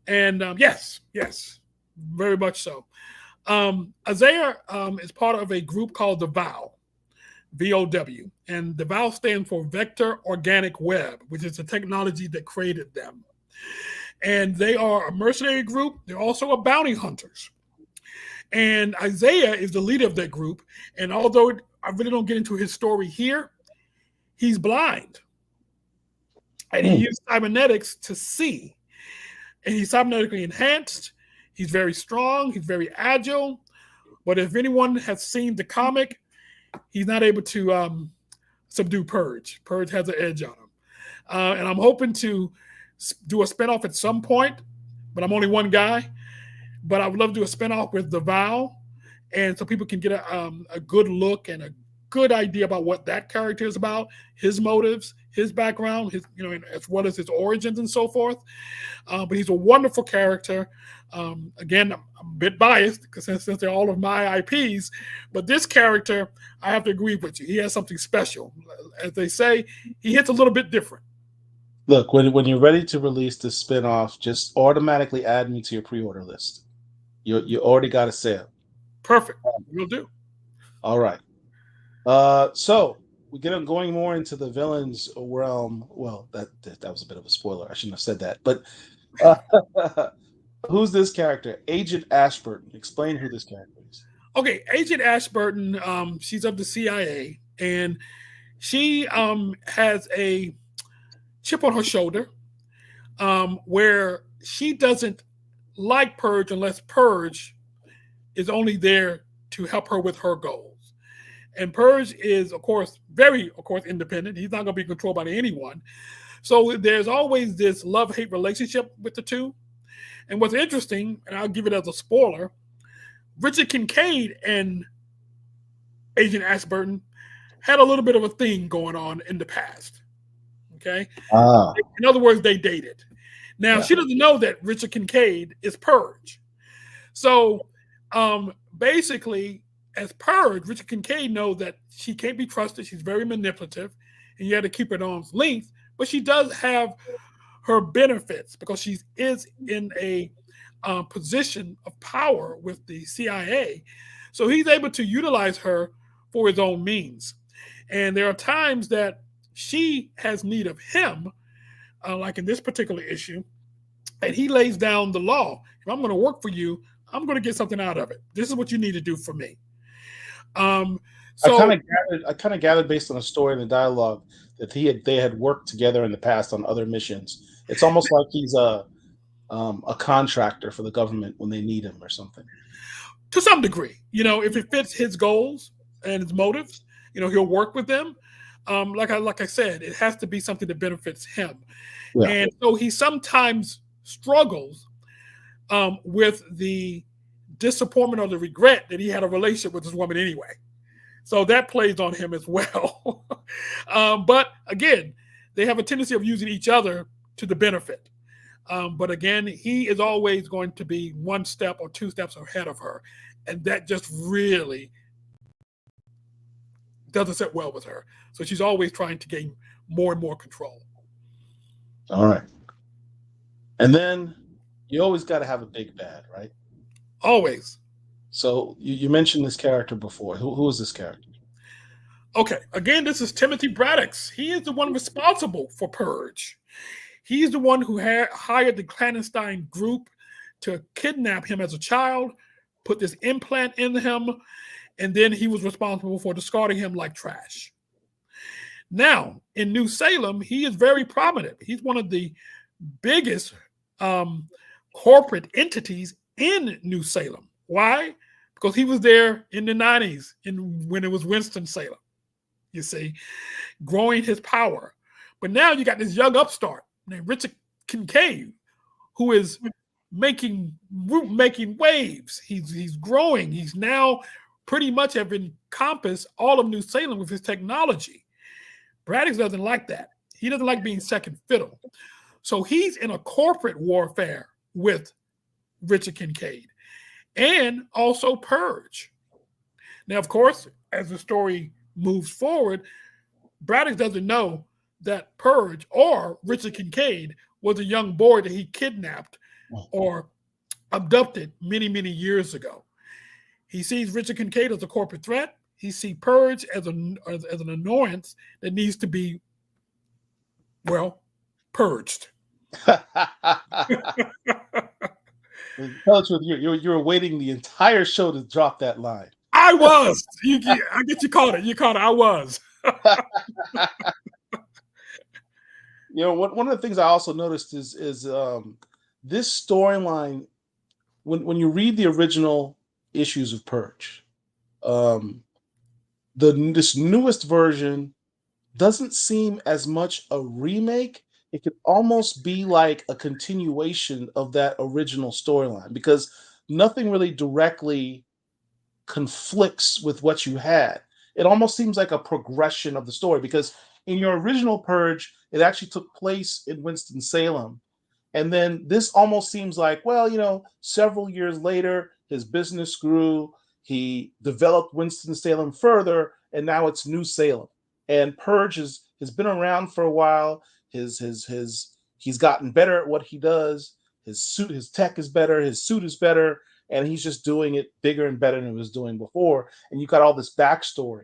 And yes, very much so. Isaiah is part of a group called the VOW, VOW. And the VOW stands for Vector Organic Web, which is the technology that created them. And they are a mercenary group. They're also a bounty hunters. And Isaiah is the leader of that group. And although I really don't get into his story here, he's blind. And he used cybernetics to see. And he's cybernetically enhanced. He's very strong. He's very agile. But if anyone has seen the comic, he's not able to subdue Purge. Purge has an edge on and I'm hoping to do a spinoff at some point. But I'm only one guy. But I would love to do a spinoff with the Vow, and so people can get a good look and a good idea about what that character is about, his motives, his background, his as well as his origins and so forth. But he's a wonderful character. Again, I'm a bit biased because since they're all of my IPs, but this character, I have to agree with you. He has something special. As they say, he hits a little bit different. Look, when you're ready to release the spinoff, just automatically add me to your pre-order list. You already got a sale. Perfect. We'll do. All right. So we get going more into the villains realm. Well, that was a bit of a spoiler. I shouldn't have said that. But who's this character? Agent Ashburton. Explain who this character is. Okay, Agent Ashburton. She's of the CIA, and she has a chip on her shoulder, where she doesn't like Purge unless Purge is only there to help her with her goals. And Purge is, of course, very independent. He's not going to be controlled by anyone. So there's always this love-hate relationship with the two. And what's interesting, and I'll give it as a spoiler, Richard Kincaid and Agent Ashburton had a little bit of a thing going on in the past. Okay? In other words, they dated. Now, she doesn't know that Richard Kincaid is Purge. So basically, as Purge, Richard Kincaid knows that she can't be trusted. She's very manipulative, and you have to keep her at arm's length. But she does have her benefits because she is in a position of power with the CIA. So he's able to utilize her for his own means. And there are times that she has need of him, like in this particular issue, and he lays down the law. If I'm going to work for you, I'm going to get something out of it. This is what you need to do for me. So I kind of gathered based on the story and the dialogue that they had worked together in the past on other missions. It's almost like he's a contractor for the government when they need him or something. To some degree, if it fits his goals and his motives, he'll work with them. Like I said, it has to be something that benefits him. Yeah. And so he sometimes struggles with the disappointment or the regret that he had a relationship with this woman anyway. So that plays on him as well. But again, they have a tendency of using each other to the benefit. But again, he is always going to be one step or two steps ahead of her. And that just really doesn't sit well with her. So she's always trying to gain more and more control. All right. And then you always got to have a big bad, right? Always. So you mentioned this character before. Who is this character? Okay. Again, this is Timothy Braddox. He is the one responsible for Purge. He's the one who hired the clandestine group to kidnap him as a child, put this implant in him, and then he was responsible for discarding him like trash. Now, in New Salem, he is very prominent. He's one of the biggest corporate entities in New Salem. Why? Because he was there in the 90s when it was Winston-Salem, you see, growing his power. But now you got this young upstart named Richard Kincaid, who is making waves. He's growing. He's now pretty much have encompassed all of New Salem with his technology. Braddock doesn't like that. He doesn't like being second fiddle. So he's in a corporate warfare with Richard Kincaid and also Purge. Now, of course, as the story moves forward, Braddock doesn't know that Purge or Richard Kincaid was a young boy that he kidnapped or abducted many, many years ago. He sees Richard Kincaid as a corporate threat. He sees Purge as an annoyance that needs to be, well, purged. Tell us with you were waiting the entire show to drop that line. I was. I get you caught it. You caught it. I was. One of the things I also noticed is this storyline. When you read the original issues of Purge, this newest version doesn't seem as much a remake. It could almost be like a continuation of that original storyline because nothing really directly conflicts with what you had. It almost seems like a progression of the story because in your original Purge, it actually took place in Winston-Salem. And then this almost seems like, well, several years later, his business grew. He developed Winston-Salem further, and now it's New Salem. And Purge has been around for a while. His he's gotten better at what he does. His tech is better. His suit is better, and he's just doing it bigger and better than he was doing before. And you got all this backstory.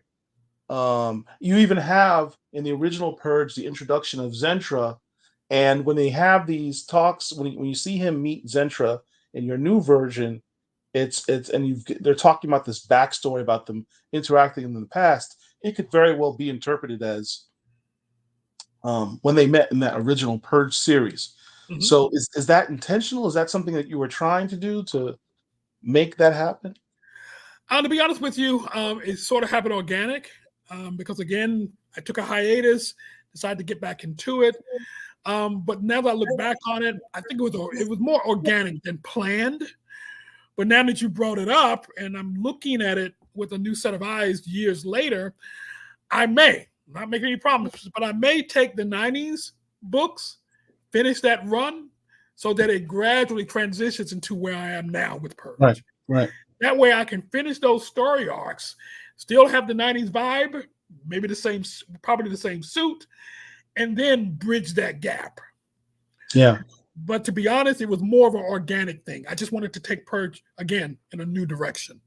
You even have in the original Purge the introduction of Zentra, and when they have these talks, when you see him meet Zentra in your new version, they're talking about this backstory about them interacting in the past. It could very well be interpreted as when they met in that original Purge series. Mm-hmm. So is that intentional? Is that something that you were trying to do to make that happen? To be honest with you, it sort of happened organic because, again, I took a hiatus, decided to get back into it. But now that I look back on it, I think it was more organic than planned. But now that you brought it up and I'm looking at it with a new set of eyes years later, I'm not making any promises, but I may take the 90s books, finish that run so that it gradually transitions into where I am now with Purge. Right. That way I can finish those story arcs, still have the 90s vibe, maybe probably the same suit, and then bridge that gap. Yeah. But to be honest, it was more of an organic thing. I just wanted to take Purge again in a new direction.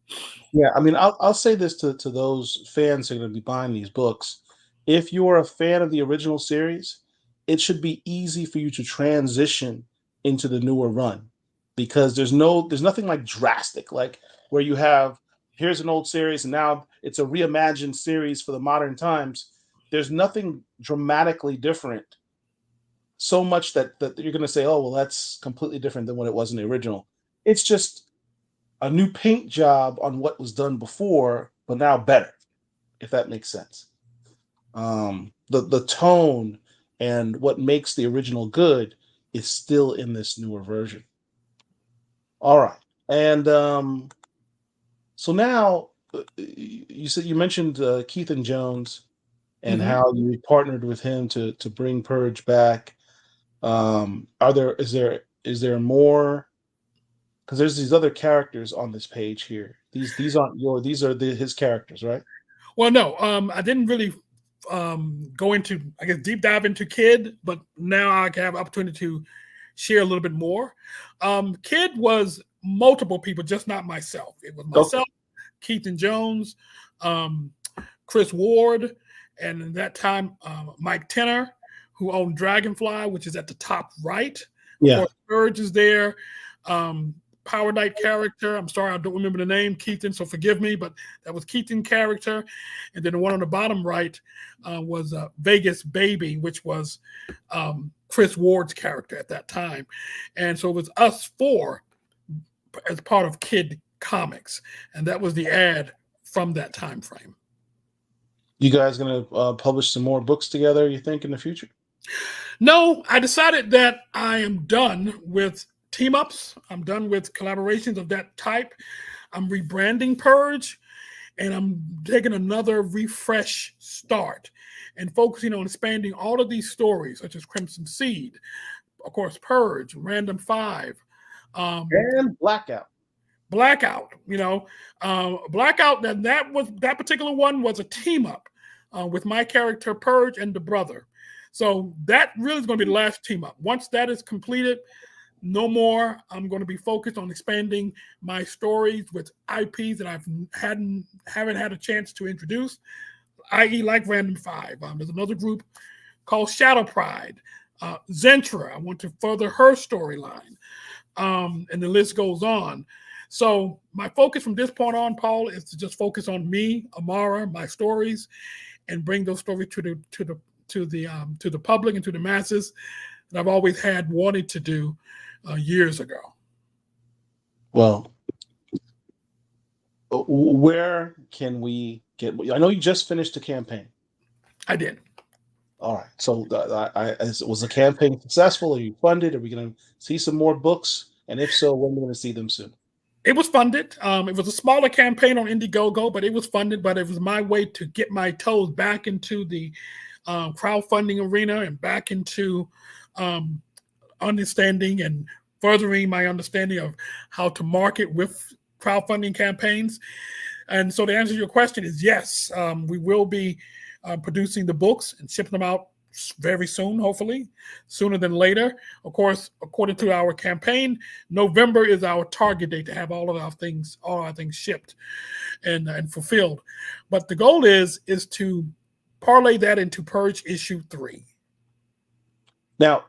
Yeah, I mean, I'll say this to those fans who are going to be buying these books. If you're a fan of the original series, it should be easy for you to transition into the newer run because there's nothing like drastic, like where you have here's an old series and now it's a reimagined series for the modern times. There's nothing dramatically different so much that you're going to say, oh, well, that's completely different than what it was in the original. It's just a new paint job on what was done before, but now better, if that makes sense. The tone and what makes the original good is still in this newer version. All right, and so now you mentioned Keith and Jones and how you partnered with him to bring Purge back. Is there more? Because there's these other characters on this page here. These aren't these are his characters, right? Well, no, I didn't really go into, I guess, deep dive into Kid, but now I have opportunity to share a little bit more. Kid was multiple people, just not myself. It was myself, Keith and Jones, Chris Ward, and at that time, Mike Tenner, who owned Dragonfly, which is at the top right. Yeah. Of course, Purge is there. Power Knight character. I'm sorry, I don't remember the name, Keaton, so forgive me, but that was Keaton character. And then the one on the bottom right was Vegas Baby, which was Chris Ward's character at that time. And so it was us four as part of Kid Comics. And that was the ad from that time frame. You guys going to publish some more books together, you think, in the future? No, I decided that I am done with team-ups. I'm done with collaborations of that type. I'm rebranding Purge, and I'm taking another refresh start and focusing on expanding all of these stories, such as Crimson Seed, of course, Purge, Random 5. And Blackout. Blackout, Blackout, that particular one was a team-up with my character, Purge, and the brother. So that really is going to be the last team-up. Once that is completed, no more. I'm going to be focused on expanding my stories with IPs that I haven't had a chance to introduce, i.e. like Random 5. There's another group called Shadow Pride. Zentra, I want to further her storyline. And the list goes on. So my focus from this point on, Paul, is to just focus on me, Amara, my stories, and bring those stories to the public and to the masses that I've always wanted to do years ago. Well, where can we get? I know you just finished the campaign. I did. All right. So, was the campaign successful? Are you funded? Are we going to see some more books? And if so, when are we going to see them soon? It was funded. It was a smaller campaign on Indiegogo, but it was funded. But it was my way to get my toes back into the crowdfunding arena and back into understanding and furthering my understanding of how to market with crowdfunding campaigns. And so the answer to your question is yes, we will be producing the books and shipping them out very soon, hopefully, sooner than later. Of course, according to our campaign, November is our target date to have all our things shipped and fulfilled. But the goal is to parlay that into Purge issue 3. Now,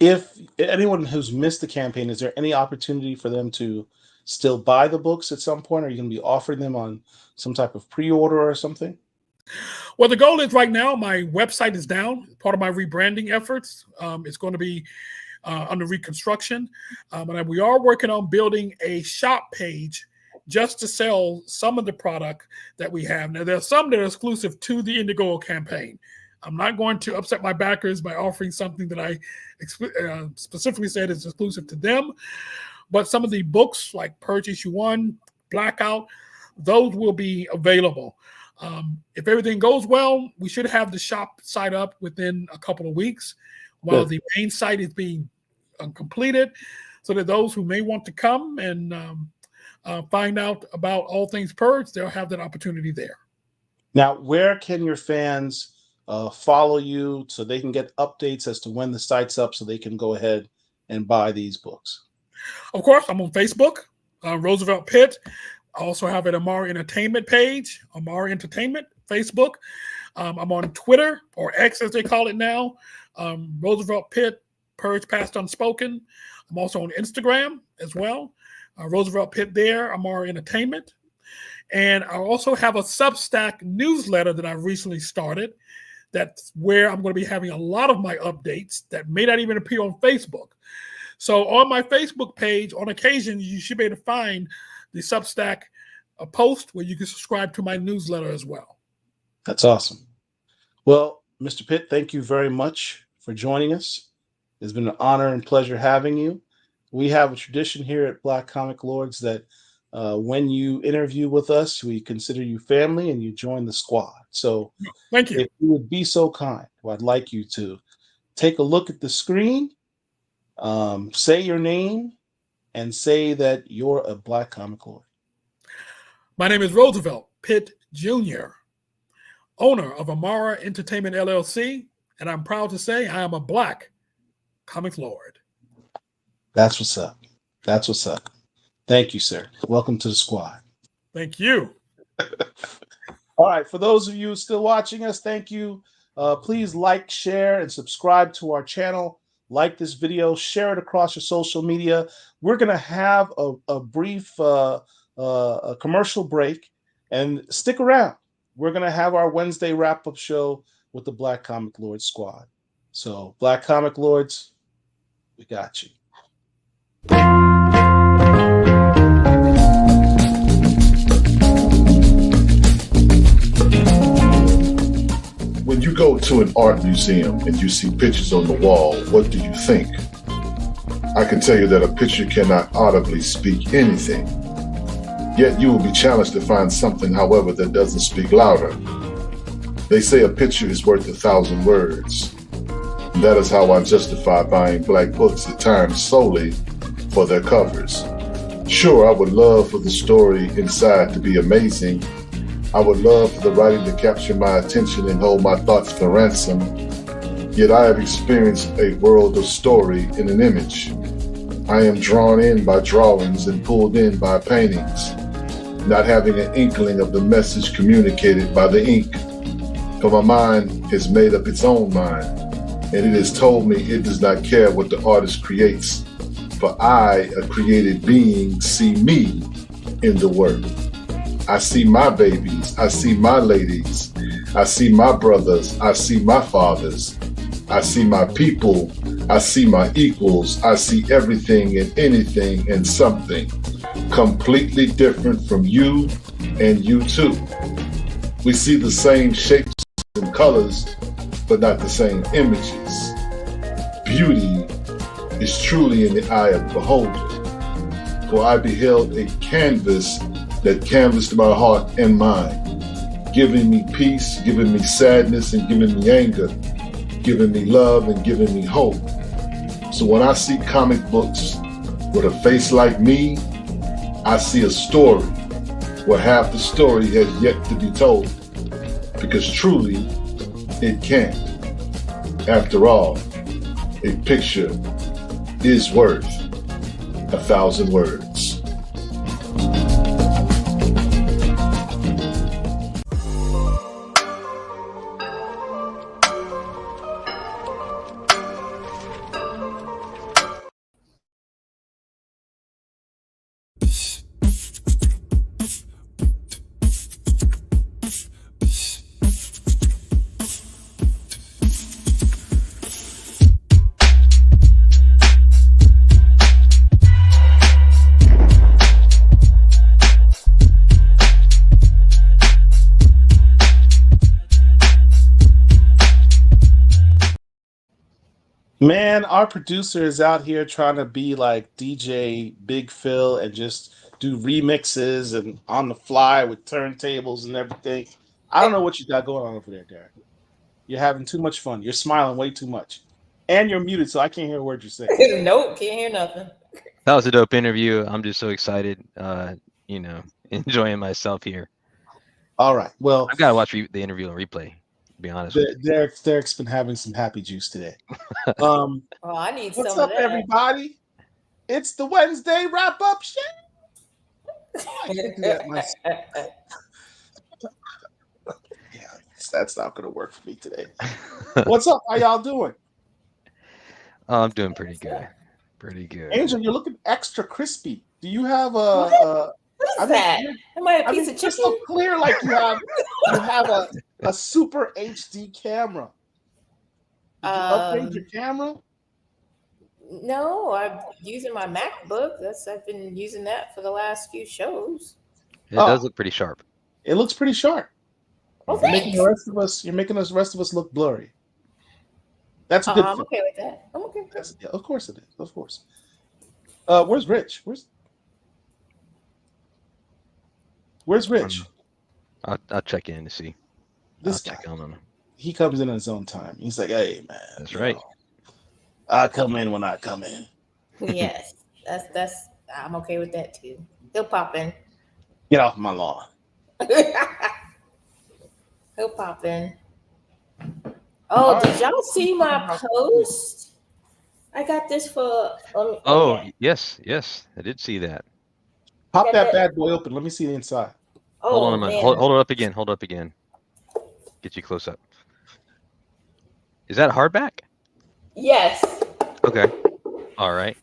if anyone who's missed the campaign, is there any opportunity for them to still buy the books at some point? Are you going to be offering them on some type of pre-order or something? Well, the goal is right now, my website is down. Part of my rebranding efforts. It's going to be under reconstruction. And we are working on building a shop page just to sell some of the product that we have. Now, there are some that are exclusive to the Indiegogo campaign. I'm not going to upset my backers by offering something that I specifically said is exclusive to them. But some of the books like Purge Issue 1, Blackout, those will be available. If everything goes well, we should have the shop site up within a couple of weeks while the main site is being completed, so that those who may want to come and find out about all things Purge, they'll have that opportunity there. Now, where can your fans follow you so they can get updates as to when the site's up so they can go ahead and buy these books? Of course, I'm on Facebook, Roosevelt Pitt. I also have an Amari Entertainment page, Amari Entertainment, Facebook. I'm on Twitter, or X as they call it now, Roosevelt Pitt, Purge Past Unspoken. I'm also on Instagram as well, Roosevelt Pitt there, Amari Entertainment. And I also have a Substack newsletter that I recently started. That's where I'm going to be having a lot of my updates that may not even appear on Facebook. So on my Facebook page, on occasion, you should be able to find the Substack post where you can subscribe to my newsletter as well. That's awesome. Well, Mr. Pitt, thank you very much for joining us. It's been an honor and pleasure having you. We have a tradition here at Black Comic Lords that when you interview with us, we consider you family and you join the squad. So thank you. If you would be so kind, I'd like you to take a look at the screen, say your name, and say that you're a Black Comic Lord. My name is Roosevelt Pitt Jr., owner of Amara Entertainment LLC, and I'm proud to say I am a Black Comic Lord. That's what's up. That's what's up. Thank you, sir. Welcome to the squad. Thank you. All right. For those of you still watching us, thank you. Please like, share, and subscribe to our channel. Like this video, share it across your social media. We're going to have a brief commercial break, and stick around. We're going to have our Wednesday wrap-up show with the Black Comic Lords squad. So, Black Comic Lords, we got you. When you go to an art museum and you see pictures on the wall, what do you think? I can tell you that a picture cannot audibly speak anything. Yet you will be challenged to find something, however, that doesn't speak louder. They say a picture is worth 1,000 words. And that is how I justify buying Black books at times solely for their covers. Sure, I would love for the story inside to be amazing. I would love for the writing to capture my attention and hold my thoughts for ransom. Yet I have experienced a world of story in an image. I am drawn in by drawings and pulled in by paintings, not having an inkling of the message communicated by the ink. For my mind has made up its own mind, and it has told me it does not care what the artist creates, for I, a created being, see me in the work. I see my babies, I see my ladies, I see my brothers, I see my fathers, I see my people, I see my equals, I see everything and anything and something completely different from you and you too. We see the same shapes and colors, but not the same images. Beauty is truly in the eye of the beholder. For I beheld a canvas that canvassed my heart and mind, giving me peace, giving me sadness, and giving me anger, giving me love, and giving me hope. So when I see comic books with a face like me, I see a story where half the story has yet to be told, because truly it can't. After all, a picture is worth 1,000 words. Man, our producer is out here trying to be like DJ Big Phil and just do remixes and on the fly with turntables and everything. I don't know what you got going on over there, Derek. You're having too much fun. You're smiling way too much. And you're muted, so I can't hear a word you're saying. Nope, can't hear nothing. That was a dope interview. I'm just so excited, enjoying myself here. All right. Well, I've got to watch the interview on replay, to be honest with you. Derek's been having some happy juice today. Oh, I need What's some up, of that. everybody? It's the Wednesday wrap-up show. I can't do that myself. Yeah, that's not going to work for me today. What's up? How y'all doing? I'm doing pretty good. Pretty good. Angel, you're looking extra crispy. Do you have What is that? Am I a piece of crystal chicken? clear like you have a super HD camera. Did you upgrade your camera? No, I'm using my MacBook. I've been using that for the last few shows. It does look pretty sharp. It looks pretty sharp. Oh, You're thanks. making the rest of us look blurry. That's a good I'm thing. okay with that. I'm okay. Yeah, of course it is. Of course. Where's Rich? Where's Rich? I'll check in to see. This guy. Check on him. He comes in his own time. He's like, "Hey, man." That's right. I come in when I come in. Yes, that's. I'm okay with that too. He'll pop in. Get off my lawn. He'll pop in. Oh, did y'all see my post? I got this for. Yes, I did see that. Pop Yeah, that bad boy open. Let me see the inside. Oh, Hold on a minute. man. Hold it up again. Hold it up again. Get you close up. Is that a hardback? Yes. Okay. All right.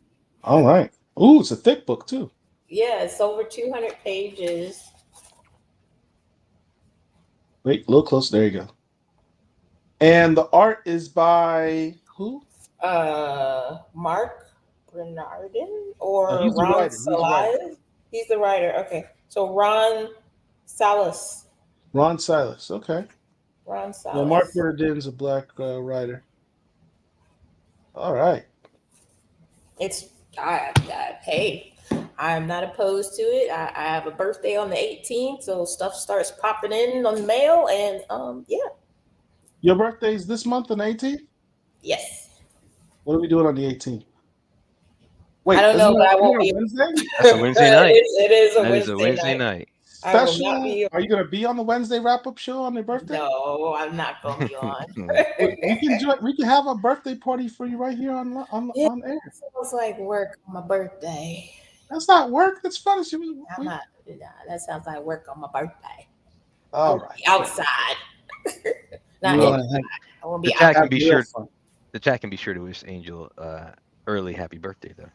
All right. Ooh, it's a thick book too. Yeah, it's over 200 pages. Wait, a little closer. There you go. And the art is by who? Mark Bernardin or He's the Ron writer. Salas? He's the writer. Okay. So Ron Salas. Ron Silas. Okay. Ron Salas. Yeah, Mark Bernardin's a black writer. All right. Hey, I'm not opposed to it. I have a birthday on the 18th, so stuff starts popping in on the mail, and yeah. Your birthday's this month on the 18th? Yes. What are we doing on the 18th? Wait, I don't know, but I won't be. Wednesday? That's a Wednesday night. It is a That is Wednesday a Wednesday night. I will Special? not be. Are you going to be on the Wednesday wrap-up show on your birthday? No, I'm not going to be on. We can have a birthday party for you right here on air. It sounds like work on my birthday. That's not work. That's fun. That sounds like work on my birthday. All right. Outside. Not You wanna inside. hang- I won't be The chat outside. can be Real sure. fun. The chat can be sure to wish Angel early happy birthday though.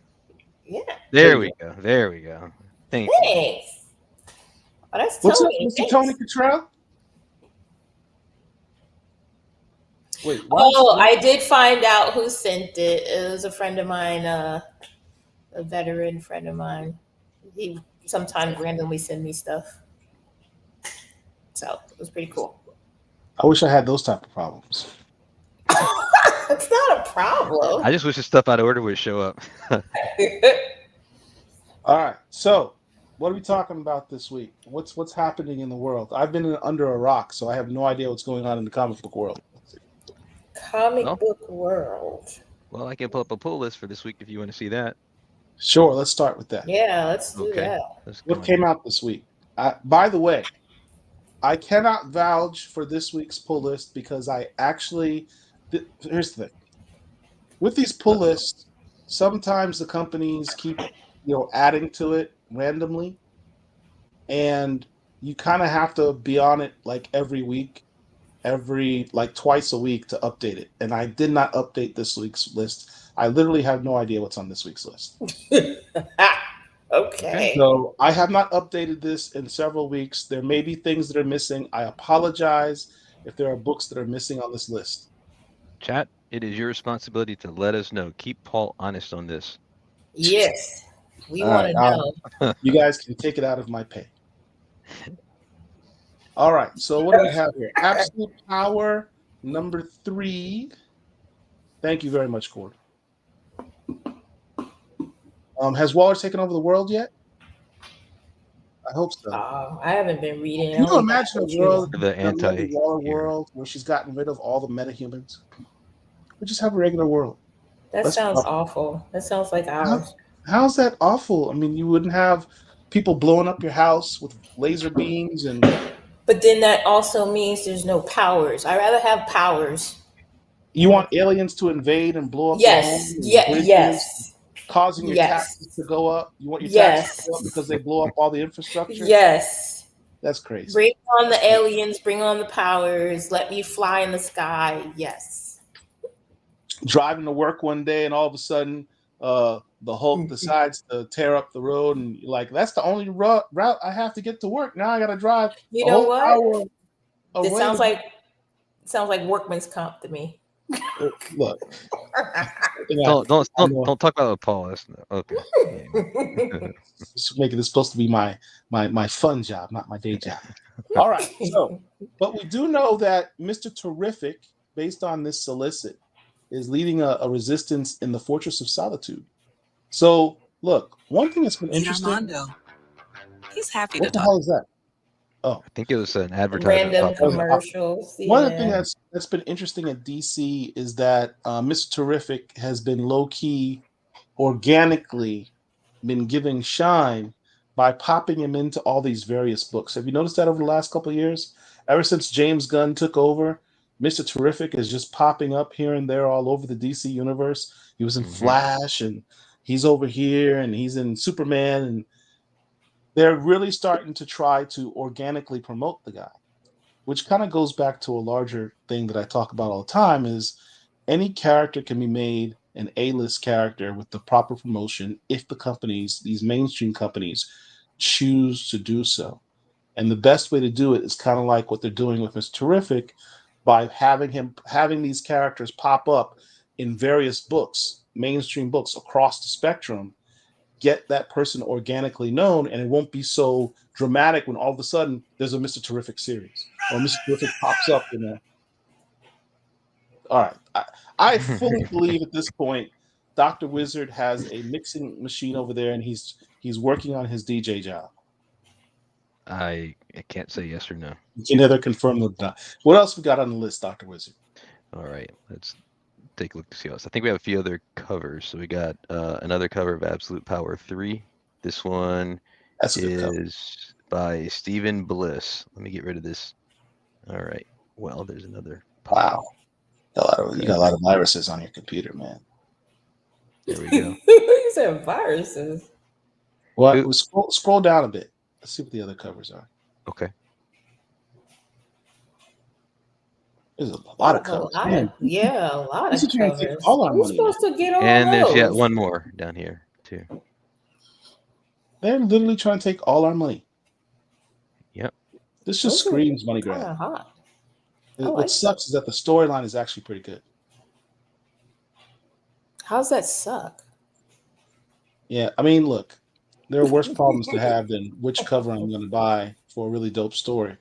Yeah. There we go. There we go. Thank you. Thanks. Oh, that's What's up, Tony. Mr. Thanks. Tony Cottrell? Wait. I did find out who sent it. It was a friend of mine, a veteran friend of mine. He sometimes randomly send me stuff. So it was pretty cool. I wish I had those type of problems. It's not a problem. I just wish the stuff out of order would show up. All right. So, what are we talking about this week? What's happening in the world? I've been under a rock, so I have no idea what's going on in the comic book world. Comic Well. book world. Well, I can pull up a pull list for this week if you want to see that. Sure. Let's start with that. Yeah, let's do Okay. that. Let's go What in came here. out this week? By the way, I cannot vouch for this week's pull list because I actually. Here's the thing. With these pull lists, sometimes the companies keep, adding to it randomly, and you kind of have to be on it like every week, like twice a week to update it. And I did not update this week's list. I literally have no idea what's on this week's list. Okay. So I have not updated this in several weeks. There may be things that are missing. I apologize if there are books that are missing on this list. Chat, it is your responsibility to let us know. Keep Paul honest on this. Yes. We All want to right, know. You guys can take it out of my pay. All right. So what do we have here? Absolute Power number 3. Thank you very much, Cord. Has Waller taken over the world yet? I hope so. I haven't been reading. Can you imagine a world, The Waller anti-hero. world, where she's gotten rid of all the metahumans? We just have a regular world. That sounds awful. That sounds like ours. How's that awful? I mean, you wouldn't have people blowing up your house with laser beams and. But then that also means there's no powers. I'd rather have powers. You want aliens to invade and blow up Yes. your home? Yes. Causing your taxes to go up. You want your taxes to go up because they blow up all the infrastructure? Yes. That's crazy. Bring on the aliens. Bring on the powers. Let me fly in the sky. Yes. Driving to work one day and all of a sudden the Hulk decides to tear up the road and you're like, that's the only route I have to get to work. Now I got to drive. You know what? It sounds like workman's comp to me. Look. Don't talk about Paul. That's okay. Just making this supposed to be my fun job, not my day job. All right. So, but we do know that Mr. Terrific, based on this solicit, is leading a resistance in the Fortress of Solitude. So, look, one thing that's been interesting. Armando. He's happy to What the talk. hell is that? Oh, I think it was an advertisement. Random commercials. One of the things that's been interesting at DC is that Mr. Terrific has been low-key, organically been giving shine by popping him into all these various books. Have you noticed that over the last couple of years? Ever since James Gunn took over, Mr. Terrific is just popping up here and there all over the DC universe. He was in Flash, and he's over here, and he's in Superman, and they're really starting to try to organically promote the guy, which kind of goes back to a larger thing that I talk about all the time is any character can be made an A-list character with the proper promotion if the companies, these mainstream companies, choose to do so. And the best way to do it is kind of like what they're doing with Mr. Terrific by having these characters pop up in various books, mainstream books across the spectrum, get that person organically known, and it won't be so dramatic when all of a sudden there's a Mr. Terrific series or Mr. Terrific pops up in a. All right, I fully believe at this point, Dr. Wizard has a mixing machine over there, and he's working on his DJ job. I can't say yes or no. You can neither confirm nor deny. What else we got on the list, Dr. Wizard? All right, let's take a look to see else. I think we have a few other covers. So we got another cover of Absolute Power 3. This one is by Stephen Bliss. Let me get rid of this. All right. Well, there's another. Wow. You got a lot of viruses on your computer, man. There we go. You said viruses. Well, scroll down a bit. Let's see what the other covers are. Okay. There's a lot of covers. A lot of covers. All our Who's money, supposed to get all and those? there's yet one more down here too. They're literally trying to take all our money. Yep. This just screams money grab. Hot. What sucks is that the storyline is actually pretty good. How's that suck? Yeah, I mean, look, there are worse problems to have than which cover I'm going to buy for a really dope story.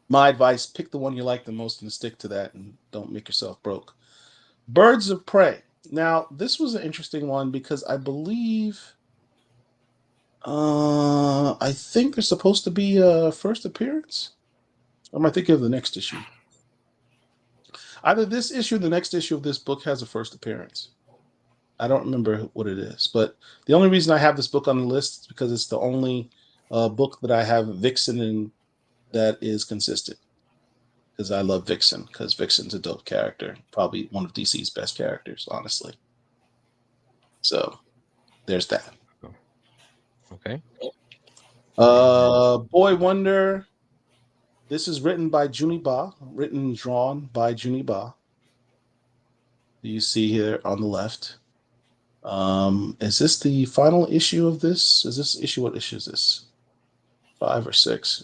My advice: pick the one you like the most and stick to that, and don't make yourself broke. Birds of Prey. Now, this was an interesting one because I believe, I think there's supposed to be a first appearance. Or am I thinking of the next issue? Either this issue or the next issue of this book has a first appearance. I don't remember what it is, but the only reason I have this book on the list is because it's the only book that I have Vixen in that is consistent. Because I love Vixen, because Vixen's a dope character. Probably one of DC's best characters, honestly. So, there's that. Okay. Boy Wonder. This is written by Juni Ba, written and drawn by Juni Ba. You see here on the left. Is this the final issue of this? Is this issue? What issue is this? 5 or 6?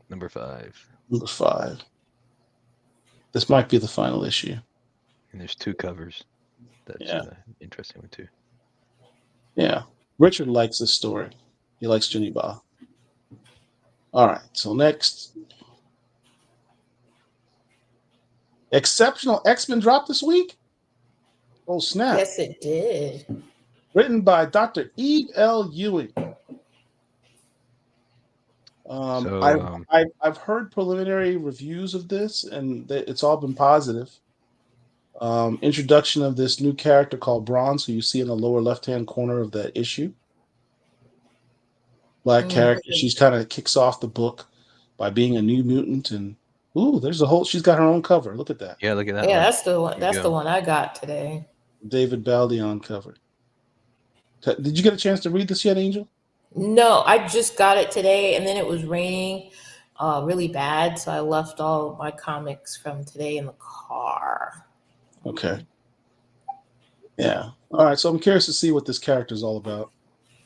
Number 5. Number 5. This might be the final issue. And there's 2 covers. That's interesting one too. Yeah. Richard likes this story. He likes Juni Ba. All right. So next. Exceptional X-Men dropped this week? Oh, snap. Yes, it did. Written by Dr. Eve L. Ewing. I've heard preliminary reviews of this, and it's all been positive. Introduction of this new character called Bronze, who you see in the lower left-hand corner of that issue. Black character. She's kind of kicks off the book by being a new mutant, and there's a whole. She's got her own cover. Look at that. Yeah, look at that. Yeah, one. That's the one. That's the one I got today. David Baldion cover. Did you get a chance to read this yet, Angel? No, I just got it today, and then it was raining really bad, so I left all my comics from today in the car. Okay. Yeah. All right. So I'm curious to see what this character is all about.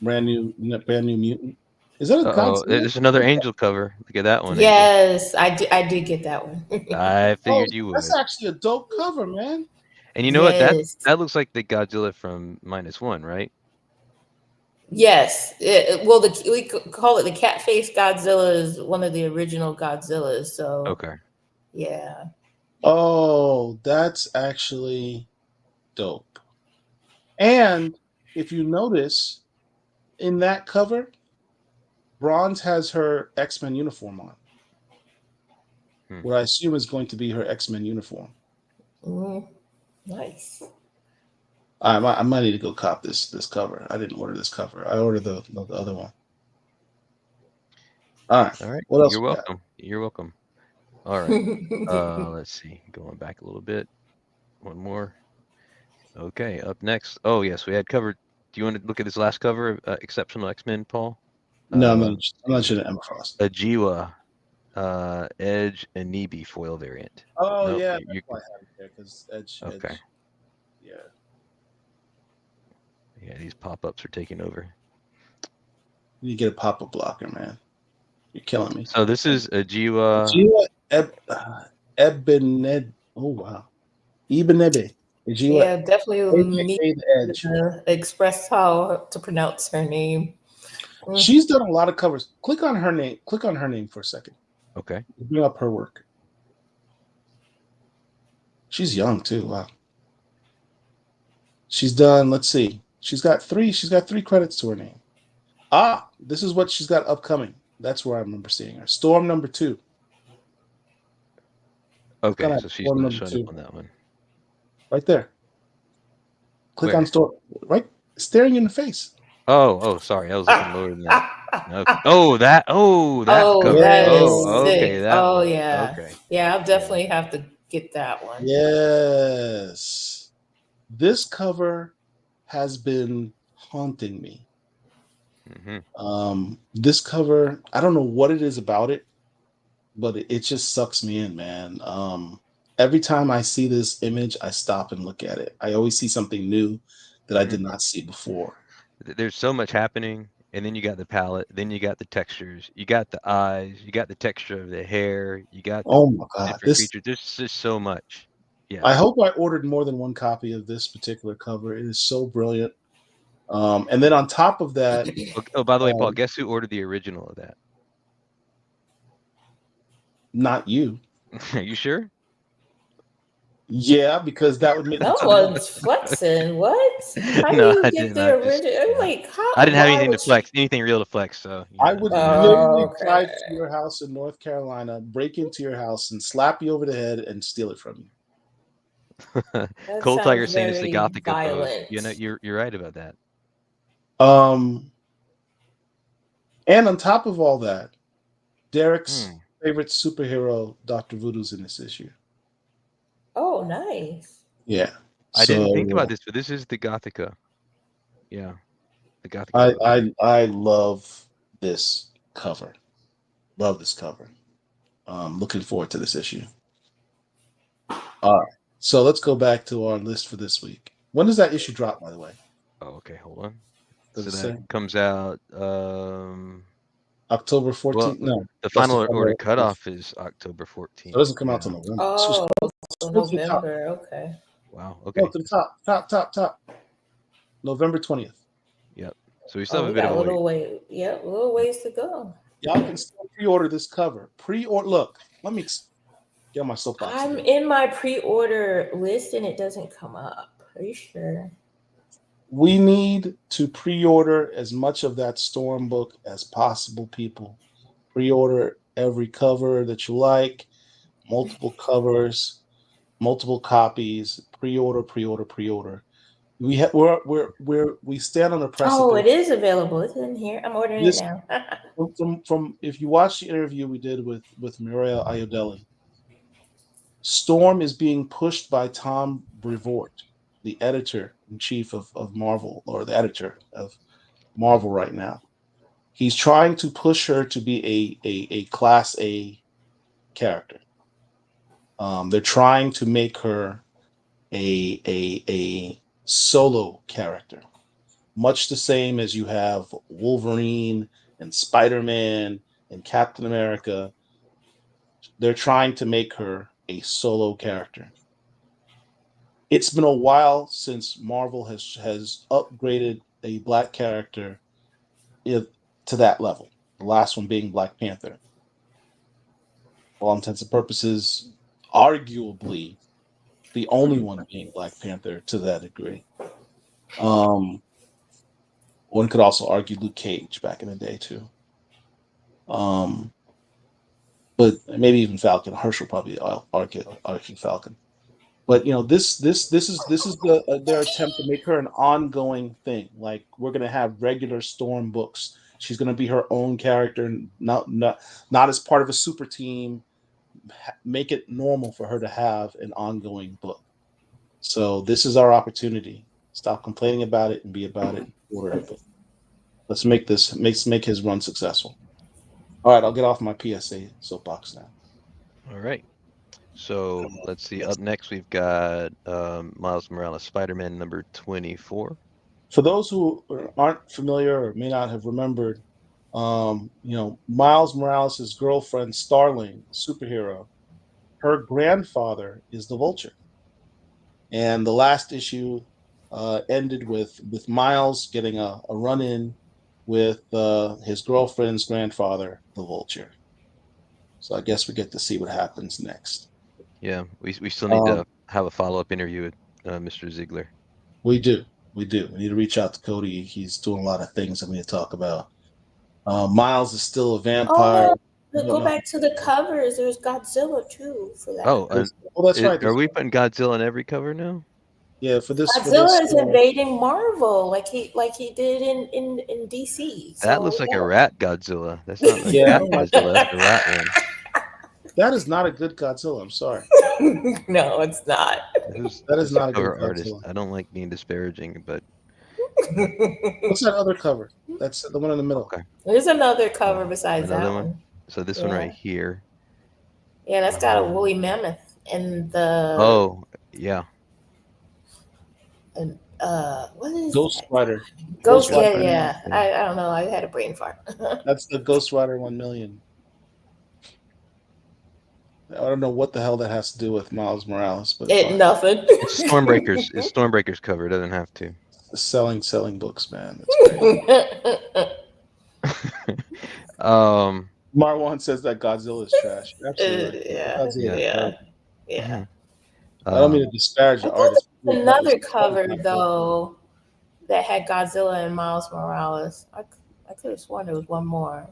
Brand new mutant. Is that a Godzilla? There's another Angel cover. Look at that one. Yes, Angel. I did get that one. I figured you would. That's actually a dope cover, man. And you know what? That looks like the Godzilla from -1, right? Yes. We call it the cat face Godzilla, is one of the original Godzillas. So okay. Yeah. Oh, that's actually dope. And if you notice, in that cover, Bronze has her X-Men uniform on. What I assume is going to be her X-Men uniform. Nice. I might need to go cop this cover. I didn't order this cover. I ordered the other one. All right. What else? You're welcome. You're welcome. All right. Let's see. Going back a little bit. One more. Okay. Up next. Oh yes, we had covered. Do you want to look at this last cover of Exceptional X-Men, Paul? No, I'm not sure. Emma Frost. Ajiwa, Edge, and Nebi foil variant. Oh nope, yeah, that's why I have it there because Edge. Okay. Edge. Yeah. Yeah, these pop-ups are taking over. You get a pop-up blocker, man. You're killing me. So this is Ajiwa. Ebened. Oh wow. Ebenebe. Yeah, definitely need to express how to pronounce her name. She's done a lot of covers. Click on her name. Click on her name for a second. Okay. Bring up her work. She's young too. Wow. She's done. Let's see. She's got 3 credits to her name. This is what she's got upcoming. That's where I remember seeing her. Storm number 2. Okay, so she's not showing up on that one. Right there. Click on Storm. Right, staring you in the face. Oh, sorry. I was looking lower than that. Okay. that cover. That is okay. sick. Yeah. Okay. Yeah, I'll definitely have to get that one. Yes. This cover has been haunting me. This cover, I don't know what it is about it, but it just sucks me in, man. Every time I see this image, I stop and look at it. I always see something new that I did not see before. There's so much happening, and then you got the palette, then you got the textures, you got the eyes, you got the texture of the hair, you got the different features. There's just so much. Yeah. I hope I ordered more than one copy of this particular cover. It is so brilliant. And then on top of that, by the way, Paul, guess who ordered the original of that? Not you. Are you sure? Yeah, because that would make No it too one's flexing. What? How do No, you I get didn't. the I just, original? yeah. Like, how? I didn't have why anything to would you- flex, anything real to flex. So you I know, would you know. literally Okay. drive to your house in North Carolina, break into your house, and slap you over the head and steal it from you. That Cold Tiger sounds saying it's the very Gothica pose. violent. You know, you're right about that. And on top of all that, Derek's favorite superhero, Dr. Voodoo's in this issue. Oh, nice. Yeah. I didn't think about this, but this is the Gothica. Yeah. The Gothica. I love this cover. Love this cover. Looking forward to this issue. All right. So let's go back to our list for this week. When does that issue drop, by the way? Oh, okay, hold on. Does So it that say? comes out October 14th? well, No. the that's final the order final- cutoff is October 14th. So it doesn't come out till November. Oh, so Scroll to the top. November. Okay. Wow. Go Okay. to the top. November 20th. Yep. So we still Oh, have we a bit got of a a wait. little way. Yep, a little ways to go. Y'all can still pre-order this cover. Pre-order. Look, let me get my soapbox. I'm in my pre-order list and it doesn't come up. Are you sure? We need to pre-order as much of that Storm book as possible, people. Pre-order every cover that you like, multiple covers, multiple copies. Pre-order. We stand on the precipice. Oh, it is available. It's in here. I'm ordering it now. from if you watch the interview we did with Mireille Ayodele, Storm is being pushed by Tom Brevoort, the editor-in-chief of Marvel, or the editor of Marvel right now. He's trying to push her to be a Class A character. They're trying to make her a solo character, much the same as you have Wolverine and Spider-Man and Captain America. They're trying to make her a solo character. It's been a while since Marvel has upgraded a black character to that level. The last one being Black Panther. For all intents and purposes, arguably the only one being Black Panther to that degree. One could also argue Luke Cage back in the day too. But maybe even Falcon. Herschel probably argue Falcon. But this is their attempt to make her an ongoing thing. Like, we're gonna have regular Storm books. She's gonna be her own character, not as part of a super team. Make it normal for her to have an ongoing book. So this is our opportunity. Stop complaining about it and be about it. Order it. Let's make his run successful. All right, I'll get off my PSA soapbox now. All right. So let's see. Up next, we've got Miles Morales, Spider-Man number 24. For those who aren't familiar or may not have remembered, Miles Morales' girlfriend, Starling, superhero, her grandfather is the Vulture. And the last issue ended with Miles getting a run-in with his girlfriend's grandfather, the Vulture. So I guess we get to see what happens next. Yeah, we still need to have a follow-up interview with Mr. Ziegler. We do. We need to reach out to Cody. He's doing a lot of things that we need to talk about. Miles is still a vampire. Go back to the covers. There's Godzilla too for that. Oh, that's right. Are we putting Godzilla on every cover now? Yeah, for this. Godzilla is invading Marvel like he did in DC. That looks like a rat Godzilla. That's not like Godzilla. That's a rat one. That is not a good Godzilla. I'm sorry. No, it's not. That is not a good artist. Godzilla. I don't like being disparaging, but what's that other cover? That's the one in the middle. Okay. There's another cover besides that one. So this one right here. Yeah, that's got a woolly mammoth and the. Oh yeah. And what is Ghost Rider? Ghost Rider. Yeah. I don't know. I had a brain fart. That's the Ghost Rider 1 million. I don't know what the hell that has to do with Miles Morales, but nothing. It's Stormbreakers. It's Stormbreakers cover. It doesn't have to. Selling books, man. Marwan says that Godzilla is trash. Absolutely right. Yeah, Godzilla is terrible. yeah. I don't mean to disparage I the thought artist. there was another cover though that had Godzilla and Miles Morales. I could have sworn there was one more.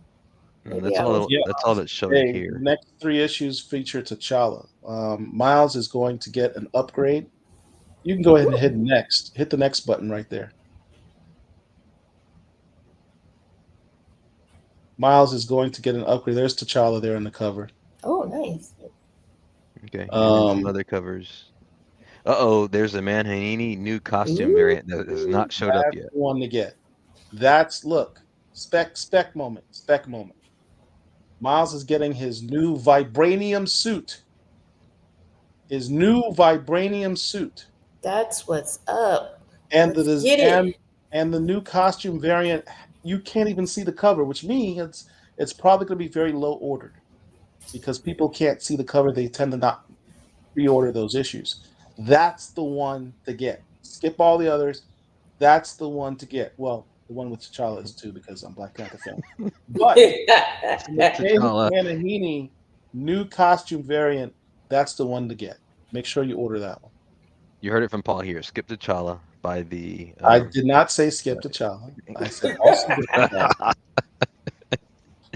Maybe That's all that's showing here. The next 3 issues feature T'Challa. Miles is going to get an upgrade. You can go ahead and hit next. Hit the next button right there. Miles is going to get an upgrade. There's T'Challa there on the cover. Oh, nice. Okay. Some other covers. There's a Manhanini new costume variant that has not showed up yet. That's the one to get. That's spec moment. Miles is getting his new vibranium suit. That's what's up. And the new costume variant, you can't even see the cover, which means it's probably going to be very low ordered because people can't see the cover. They tend to not pre-order those issues. That's the one to get. Skip all the others. That's the one to get. Well, the one with T'Challa is too because I'm Black Panther fan. But Manahini new costume variant, that's the one to get. Make sure you order that one. You heard it from Paul here. Skip T'Challa by the. I did not say skip T'Challa. I said also.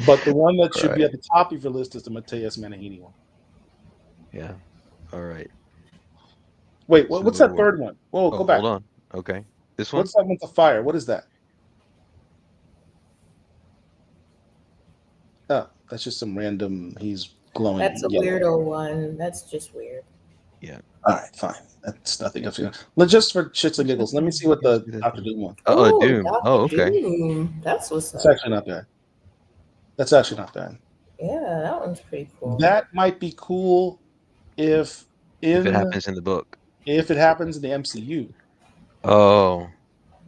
But the one that should be at the top of your list is the Mateus Manahini one. Yeah. All right. Wait, what's that third one? Whoa, go back. Hold on. Okay. This one? What's that one with the fire? What is that? Oh, that's just some random, he's glowing. That's a weirdo one. That's just weird. Yeah. All right, fine. That's nothing else. Just for shits and giggles, let me see what the Dr. Doom one. Doom. Dr. Okay. Doom. That's what's up. It's actually not bad. That's actually not bad. Yeah, that one's pretty cool. That might be cool if it happens in the book. If it happens in the MCU. Oh,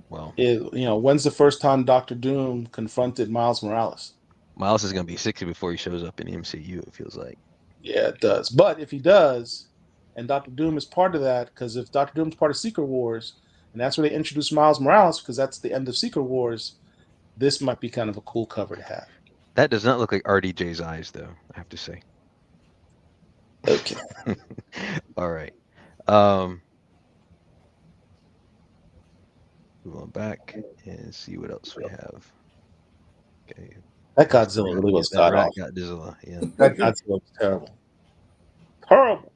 well. When's the first time Dr. Doom confronted Miles Morales? Miles is going to be 60 before he shows up in the MCU, it feels like. Yeah, it does. But if he does, and Dr. Doom is part of that, because if Dr. Doom's part of Secret Wars, and that's where they introduce Miles Morales, because that's the end of Secret Wars, this might be kind of a cool cover to have. That does not look like RDJ's eyes, though, I have to say. Okay. All right. Move on back and see what else we have. Okay. That Godzilla really was god awful. Godzilla, yeah. That Godzilla was terrible. Terrible.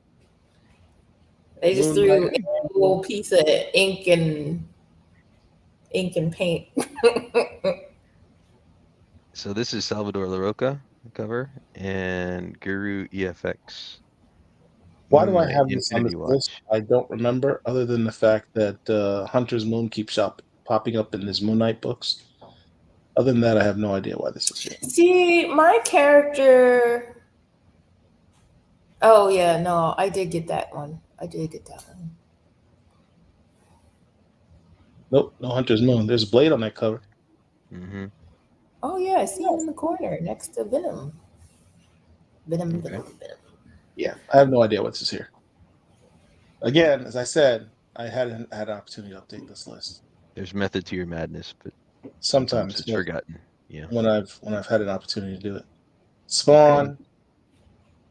They just threw a little piece of ink and paint. So this is Salvador LaRocca cover and Guru EFX. Why do I have this on this list? I don't remember, other than the fact that Hunter's Moon keeps popping up in his Moon Knight books. Other than that, I have no idea why this is here. See, my character. Oh yeah, no, I did get that one. Nope, no Hunter's Moon. There's Blade on that cover. Mm-hmm. Oh yeah, I see him in the corner next to Venom. Venom. Yeah, I have no idea what's here. Again, as I said, I hadn't had an opportunity to update this list. There's method to your madness, but sometimes it's forgotten. Yeah. When I've had an opportunity to do it. Spawn.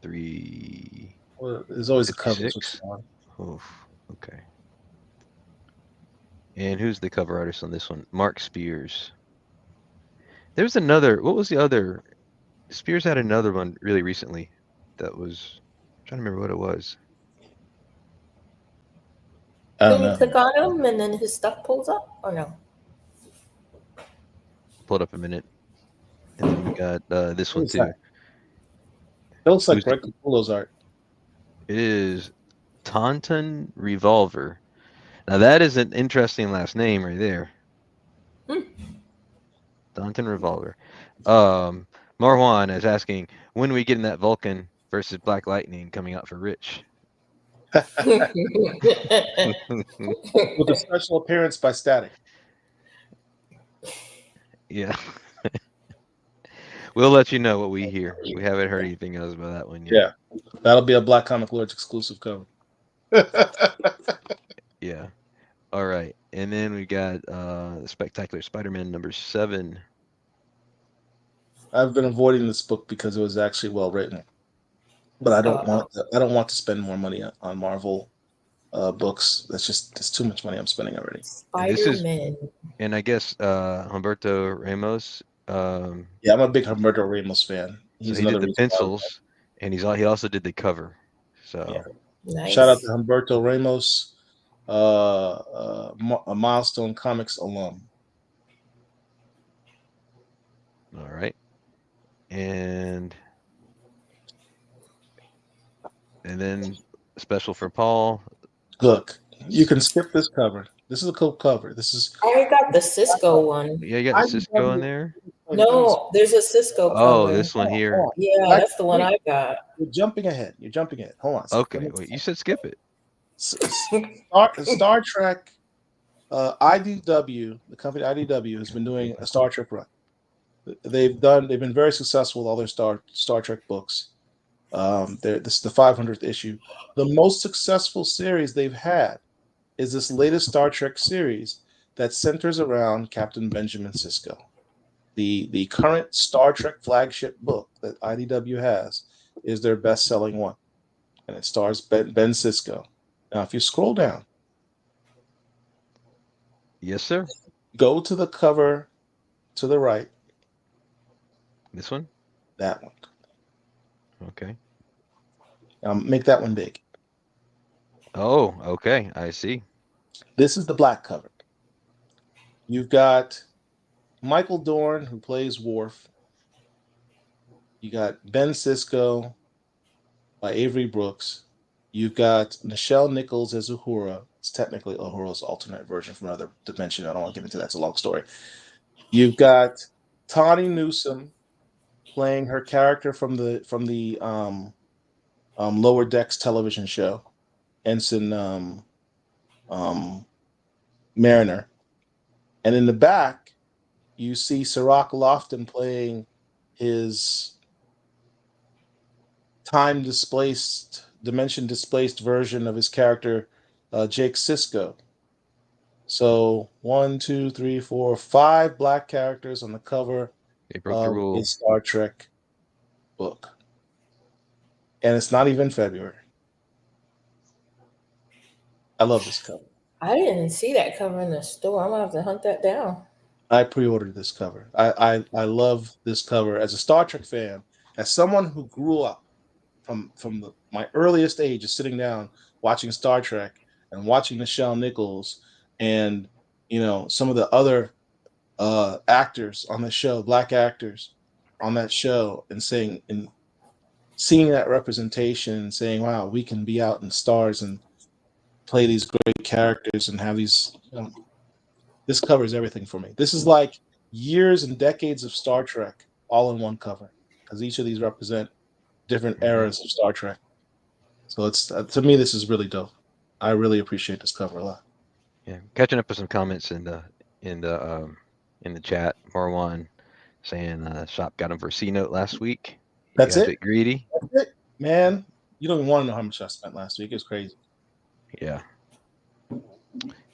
3. Well, there's always a cover with Spawn. Oof. Okay. And who's the cover artist on this one? Mark Spears. There's another. What was the other? Spears had another one really recently. That was. I'm trying to remember what it was. Can you click on him and then his stuff pulls up, or no? Pull it up a minute. And then we got this one too. That? It looks like Greg Capullo's art. It is Taunton Revolver. Now that is an interesting last name right there. Taunton Revolver. Marwan is asking, when are we getting that Vulcan versus Black Lightning coming out for Rich? With a special appearance by Static. Yeah. We'll let you know what we hear. We haven't heard anything else about that one yet. Yeah. That'll be a Black Comic Lords exclusive cover. Yeah. All right. And then we got Spectacular Spider-Man number 7. I've been avoiding this book because it was actually well written, but I don't want to spend more money on Marvel books. That's too much money I'm spending already. Spider-Man. And I guess Humberto Ramos. Yeah, I'm a big Humberto Ramos fan. So he did the pencils, and he also did the cover. So yeah. Nice. Shout out to Humberto Ramos, a Milestone Comics alum. All right, and then special for Paul. Look, you can skip this cover. This is a cool cover. This is. I got the Cisco one. Yeah, you got the Cisco in there. No, there's a Cisco cover. Oh, this one here. Yeah, that's the one I got. You're jumping ahead. Hold on. Okay, wait. You said skip it. Star Trek, IDW, the company IDW has been doing a Star Trek run. They've been very successful with all their Star Trek books. This is the 500th issue. The most successful series they've had is this latest Star Trek series that centers around Captain Benjamin Sisko. The current Star Trek flagship book that IDW has is their best-selling one, and it stars Ben Sisko. Now, if you scroll down, yes, sir. Go to the cover to the right. This one? That one. Okay. Make that one big. Oh, okay. I see. This is the black cover. You've got Michael Dorn, who plays Worf. You got Ben Sisko by Avery Brooks. You've got Nichelle Nichols as Uhura. It's technically Uhura's alternate version from another dimension. I don't want to get into that. It's a long story. You've got Tawny Newsome playing her character from the Lower Decks television show, Ensign Mariner. And in the back, you see Sirach Lofton playing his dimension displaced version of his character, Jake Sisko. So 1, 2, 3, 4, 5 black characters on the cover of a Star Trek book. And it's not even February. I love this cover. I didn't see that cover in the store. I'm gonna have to hunt that down. I pre-ordered this cover. I love this cover as a Star Trek fan, as someone who grew up from my earliest age of sitting down watching Star Trek and watching Nichelle Nichols and some of the other actors on the show, black actors on that show, and seeing that representation and saying, wow, we can be out in the stars and play these great characters and have these. This covers everything for me. This is like years and decades of Star Trek all in one cover, because each of these represent different eras of Star Trek. So it's to me, this is really dope. I really appreciate this cover a lot. Yeah, catching up with some comments in the chat. Marwan saying shop got him for a C note last week. That's it. A bit greedy. That's it, man. You don't even want to know how much I spent last week. It's crazy. Yeah.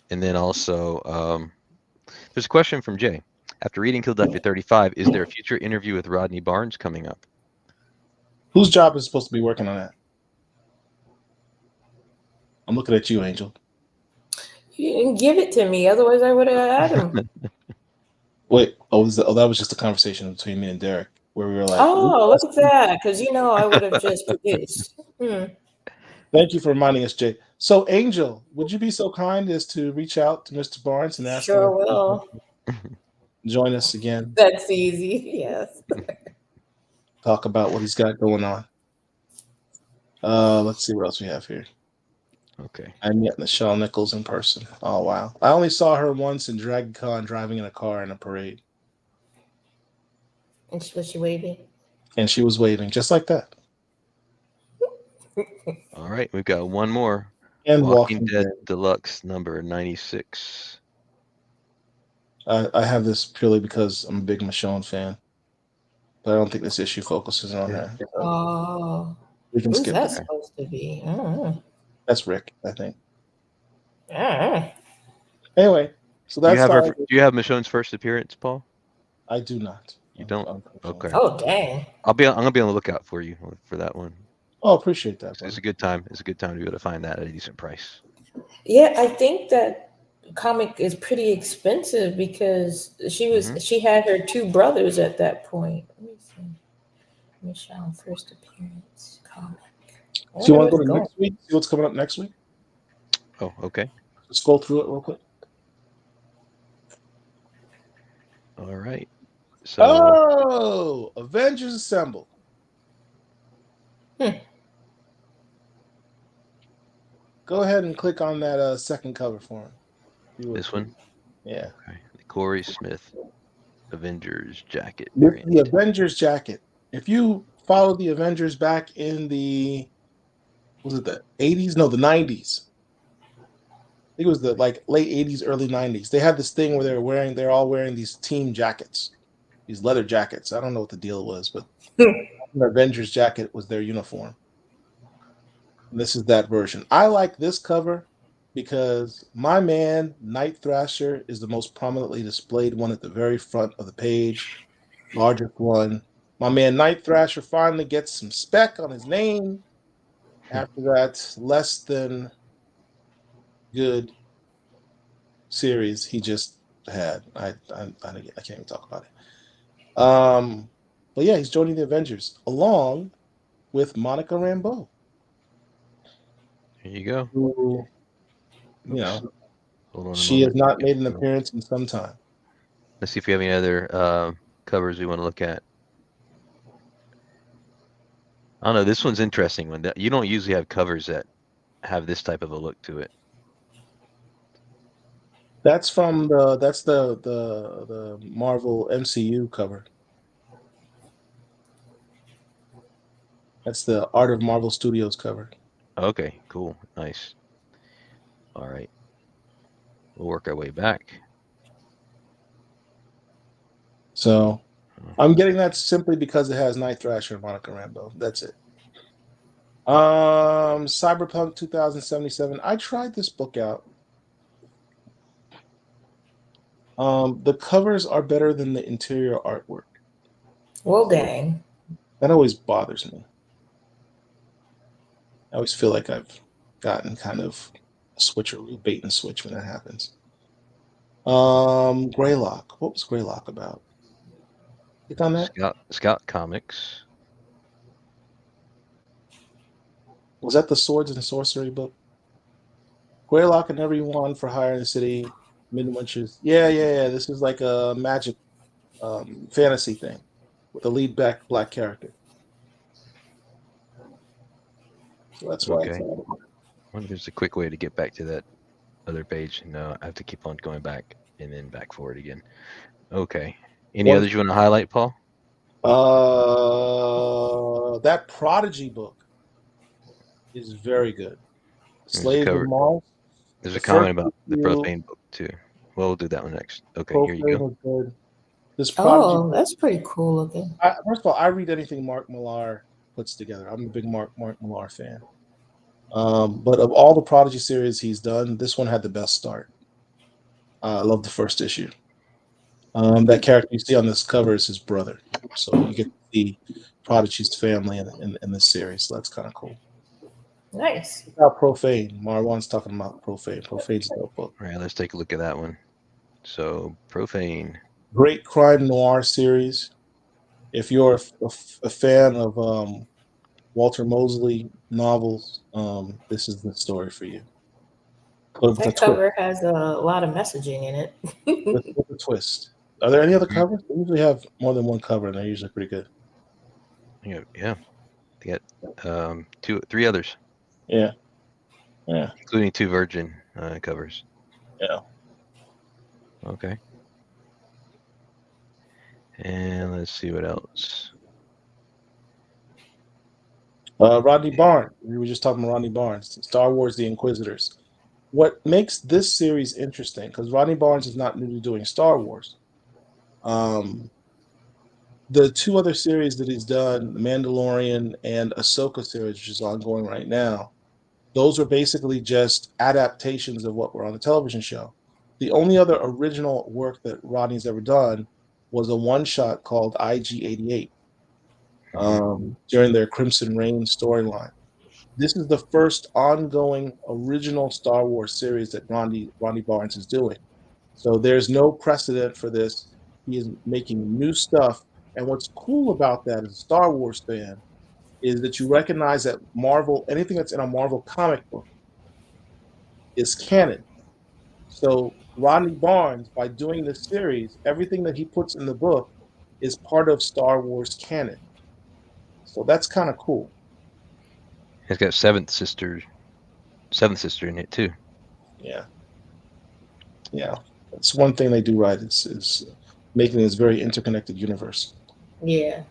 And then also, there's a question from Jay. After reading Philadelphia 35, is there a future interview with Rodney Barnes coming up? Whose job is supposed to be working on that? I'm looking at you, Angel. You didn't give it to me, otherwise I would have had him. Wait, that was just a conversation between me and Derek where we were like, oh, look at that, because I would have just produced. Thank you for reminding us, Jay. So, Angel, would you be so kind as to reach out to Mr. Barnes and ask Sure him will. Join us again? That's easy, yes. Talk about what he's got going on. Let's see what else we have here. Okay. I met Nichelle Nichols in person. Oh, wow. I only saw her once in Dragon Con driving in a car in a parade. And was she waving? And she was waving just like that. All right, we've got one more. And Walking Dead Deluxe number 96. I have this purely because I'm a big Michonne fan. But I don't think this issue focuses on her. Oh. We can skip that it. supposed to be? That's Rick, I think. Ah. Anyway, so that's do you have Michonne's first appearance, Paul? I do not. You don't? Okay. Oh, dang. I'm gonna be on the lookout for you for that one. Oh, appreciate that. It's a good time. It's a good time to be able to find that at a decent price. Yeah, I think that comic is pretty expensive because she had her two brothers at that point. Let me see. Michelle first appearance comic. So you want to go to next week? See what's coming up next week? Oh, okay. Let's go through it real quick. All right. So Avengers Assemble. Go ahead and click on that second cover for me. This one? Yeah. Okay. The Corey Smith Avengers jacket. The Avengers jacket. If you follow the Avengers back in the 80s? No, the 90s. I think it was the late 80s, early 90s. They had this thing where they're all wearing these team jackets, these leather jackets. I don't know what the deal was, but the Avengers jacket was their uniform. And this is that version. I like this cover because my man, Night Thrasher, is the most prominently displayed one at the very front of the page, largest one. My man, Night Thrasher, finally gets some spec on his name after that less than good series he just had. I can't even talk about it. But yeah, he's joining the Avengers along with Monica Rambeau. Here you go. Who, she has not made an appearance in some time. Let's see if we have any other covers we want to look at. I don't know. This one's interesting. You don't usually have covers that have this type of a look to it. That's from the Marvel MCU cover. That's the Art of Marvel Studios cover. Okay, cool, nice. All right, we'll work our way back. So I'm getting that simply because it has Night Thrasher and Monica Rambeau. That's it. Cyberpunk 2077. I tried this book out. The covers are better than the interior artwork. Well, dang. That always bothers me. I always feel like I've gotten kind of a switcheroo, bait and switch when that happens. Greylock. What was Greylock about? Click on that. Scout Comics. Was that the Swords and Sorcery book? Greylock and everyone for hire in the city. Midwinches. Yeah. This is like a magic fantasy thing with a lead black character. So that's why. Okay. I wonder if there's a quick way to get back to that other page. No, I have to keep on going back and then back forward again. Okay. Any others you want to highlight, Paul? That Prodigy book is very good. Slaves of Mars. There's a comment about the Profane book too. We'll do that one next. Okay, here you go. Good. This Prodigy, that's pretty cool looking. First of all, I read anything Mark Millar puts together. I'm a big Mark Millar fan. But of all the Prodigy series he's done, this one had the best start. I love the first issue. That character you see on this cover is his brother. So you get to see Prodigy's family in this series. So that's kind of cool. Nice. About Profane. Marwan's talking about Profane. Profane's a dope book. All right, let's take a look at that one. So Profane. Great crime noir series. If you're a fan of Walter Mosley novels, this is the story for you. That cover has a lot of messaging in it. with a twist. Are there any other covers? They usually have more than one cover, and they're usually pretty good. Yeah. They got 3 others. Yeah. Including 2 Virgin covers. Yeah. Okay. And let's see what else. Rodney Barnes. We were just talking about Rodney Barnes. Star Wars: The Inquisitors. What makes this series interesting, because Rodney Barnes is not new to doing Star Wars. The 2 other series that he's done, The Mandalorian and Ahsoka series, which is ongoing right now, those are basically just adaptations of what were on the television show. The only other original work that Rodney's ever done was a one-shot called IG-88 during their Crimson Reign storyline. This is the first ongoing original Star Wars series that Ronnie Barnes is doing. So there's no precedent for this. He is making new stuff. And what's cool about that as a Star Wars fan is that you recognize that Marvel, anything that's in a Marvel comic book is canon. So Rodney Barnes, by doing this series, everything that he puts in the book is part of Star Wars canon. So that's kind of cool. It's got seventh sister in it too. Yeah. That's one thing they do right is making this very interconnected universe. Yeah.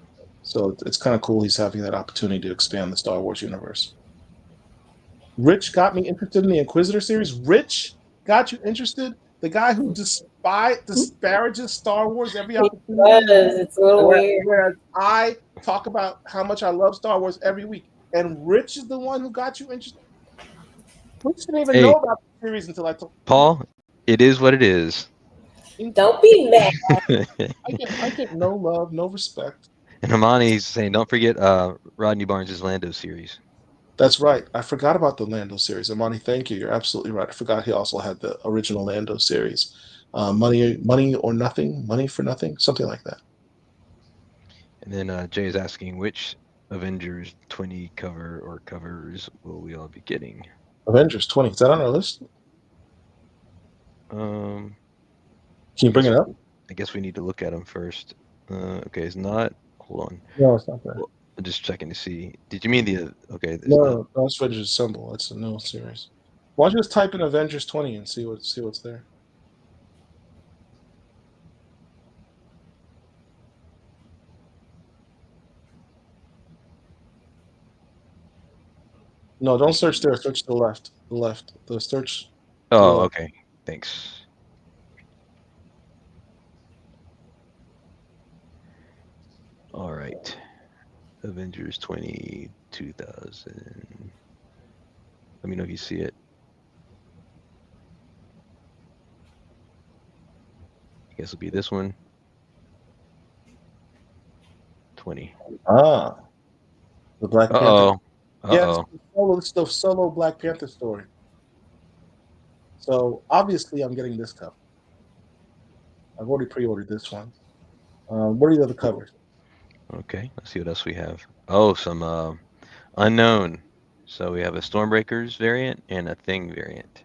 So it's kind of cool he's having that opportunity to expand the Star Wars universe. Rich got me interested in the Inquisitor series. Rich got you interested? The guy who disparages Star Wars every opportunity. It's a little weird. Whereas I talk about how much I love Star Wars every week. And Rich is the one who got you interested. Rich didn't even know about the series until I told Paul, it is what it is. Don't be mad. I get no love, no respect. And Hermione's saying, don't forget Rodney Barnes' Lando series. That's right. I forgot about the Lando series. Amani, thank you. You're absolutely right. I forgot he also had the original Lando series. Money or Nothing, Money for Nothing, something like that. And then Jay is asking, which Avengers 20 cover or covers will we all be getting? Avengers 20. Is that on our list? Can you bring it up? I guess we need to look at them first. Okay, it's not. Hold on. No, it's not there. Well, I'm just checking to see. Did you mean the? Okay. No, that's Avengers Assemble. That's a new series. Why don't you just type in Avengers 20 and see what's there? No, don't search there. Search to the left. The left. The search. Oh, okay. Thanks. All right. Avengers 20, 2000. Let me know if you see it. I guess it'll be this one. 20. Ah. The Black Panther. Uh-oh. Yeah, it's the solo Black Panther story. So obviously I'm getting this cover. I've already pre-ordered this one. What are the other covers? Okay, let's see what else we have. Oh, some unknown. So we have a Stormbreakers variant and a Thing variant.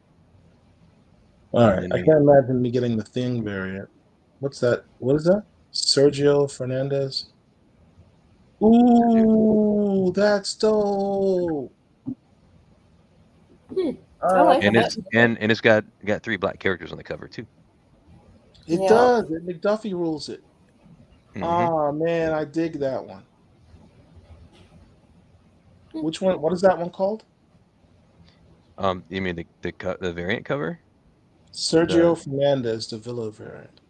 All right, I can't imagine me getting the Thing variant. What's that? What is that? Sergio Fernandez. Ooh, that's dope. I like and that. It's got 3 black characters on the cover too. It does. McDuffie rules it. Mm-hmm. Oh man, I dig that one. Which one? What is that one called? You mean the variant cover? Sergio Fernandez, the Villa variant.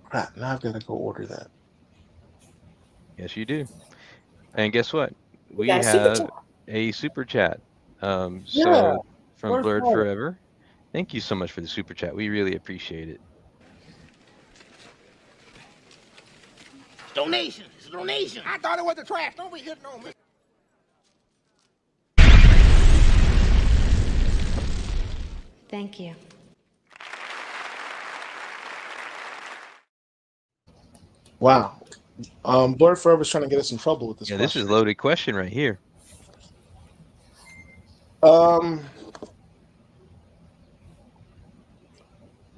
Crap! Now I've got to go order that. Yes, you do. And guess what? We have a super chat. So from Blurred Forever. Thank you so much for the super chat. We really appreciate it. Donation. It's a donation. I thought it was the trash. Don't be hitting on me. Thank you. Wow. Blurred Forever's trying to get us in trouble with this. Yeah, this is a loaded question right here.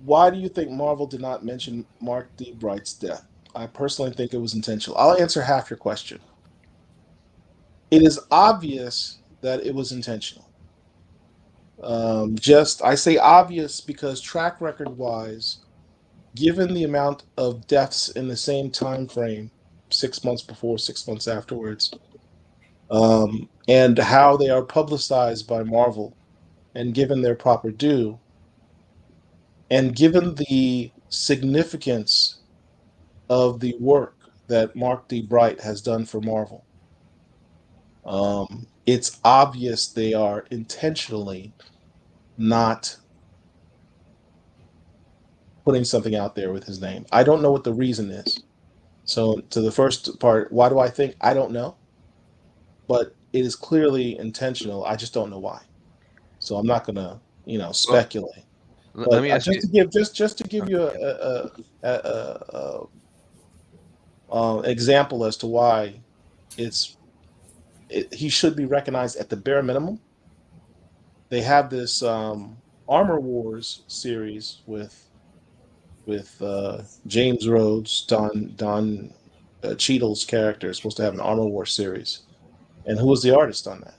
Why do you think Marvel did not mention Mark D. Bright's death? I personally think it was intentional. I'll answer half your question. It is obvious that it was intentional. I say obvious because track record wise, given the amount of deaths in the same time frame, 6 months before, 6 months afterwards, and how they are publicized by Marvel, and given their proper due, and given the significance of the work that Mark D. Bright has done for Marvel, it's obvious they are intentionally not putting something out there with his name. I don't know what the reason is. So to the first part, why do I think? I don't know, but it is clearly intentional. I just don't know why. So I'm not gonna, speculate. Let But me ask just you. to give you Okay. example as to why he should be recognized at the bare minimum. They have this Armor Wars series with James Rhodes, Don Cheadle's character is supposed to have an Armor Wars series, and who was the artist on that?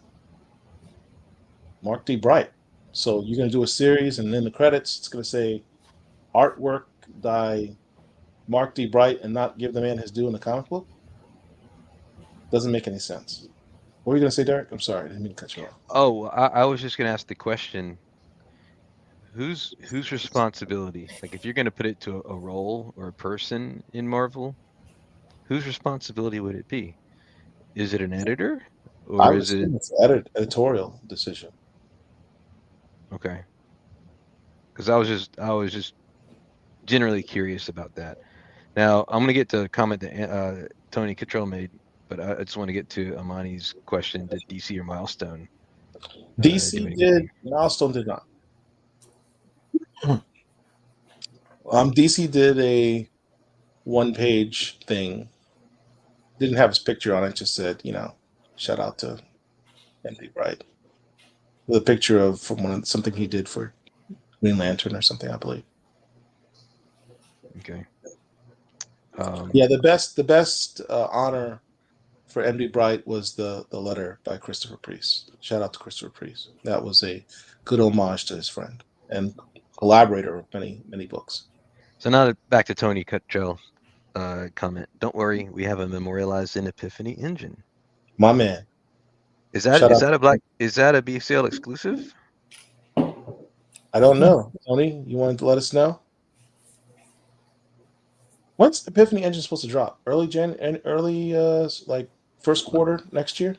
Mark D. Bright. So you're going to do a series, and in the credits, it's going to say artwork by Mark D. Bright and not give the man his due in the comic book? Doesn't make any sense. What were you going to say, Derek? I'm sorry, I didn't mean to cut you off. Oh, I was just gonna ask the question. Whose responsibility? Like, if you're gonna put it to a role or a person in Marvel, whose responsibility would it be? Is it an editor, I or would is it assume it's editorial decision. okay? Because I was just generally curious about that. Now I'm gonna get to a comment that Tony Cottrell made, but I just want to get to Amani's question: did DC or Milestone do DC anything? did, Milestone did not. DC did a one-page thing. Didn't have his picture on it. Just said, shout out to Andy Bright with a picture of something he did for Green Lantern or something, I believe. Okay. Yeah, the best honor for MD Bright was the letter by Christopher Priest. Shout out to Christopher Priest. That was a good homage to his friend and collaborator of many books. So now back to Tony Cuttrell comment. Don't worry, we have a memorialized in Epiphany engine. My man. Is that a BCL exclusive? I don't know. Tony, you wanted to let us know? When's Epiphany Engine supposed to drop? Early like first quarter next year?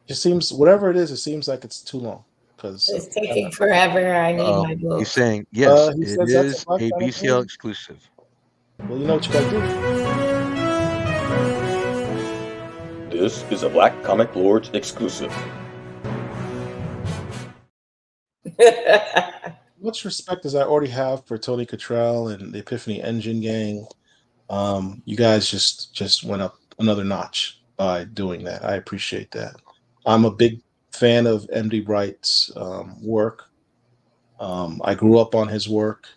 It seems whatever it seems like it's too long because It's taking forever. I need my book. He's saying yes, he it says that's is a BCL exclusive. Well, you know what you gotta do. This is a Black Comic Lords exclusive. Much respect as I already have for Tony Cottrell and the Epiphany Engine gang. You guys just went up another notch by doing that. I appreciate that. I'm a big fan of MD Bright's work. I grew up on his work.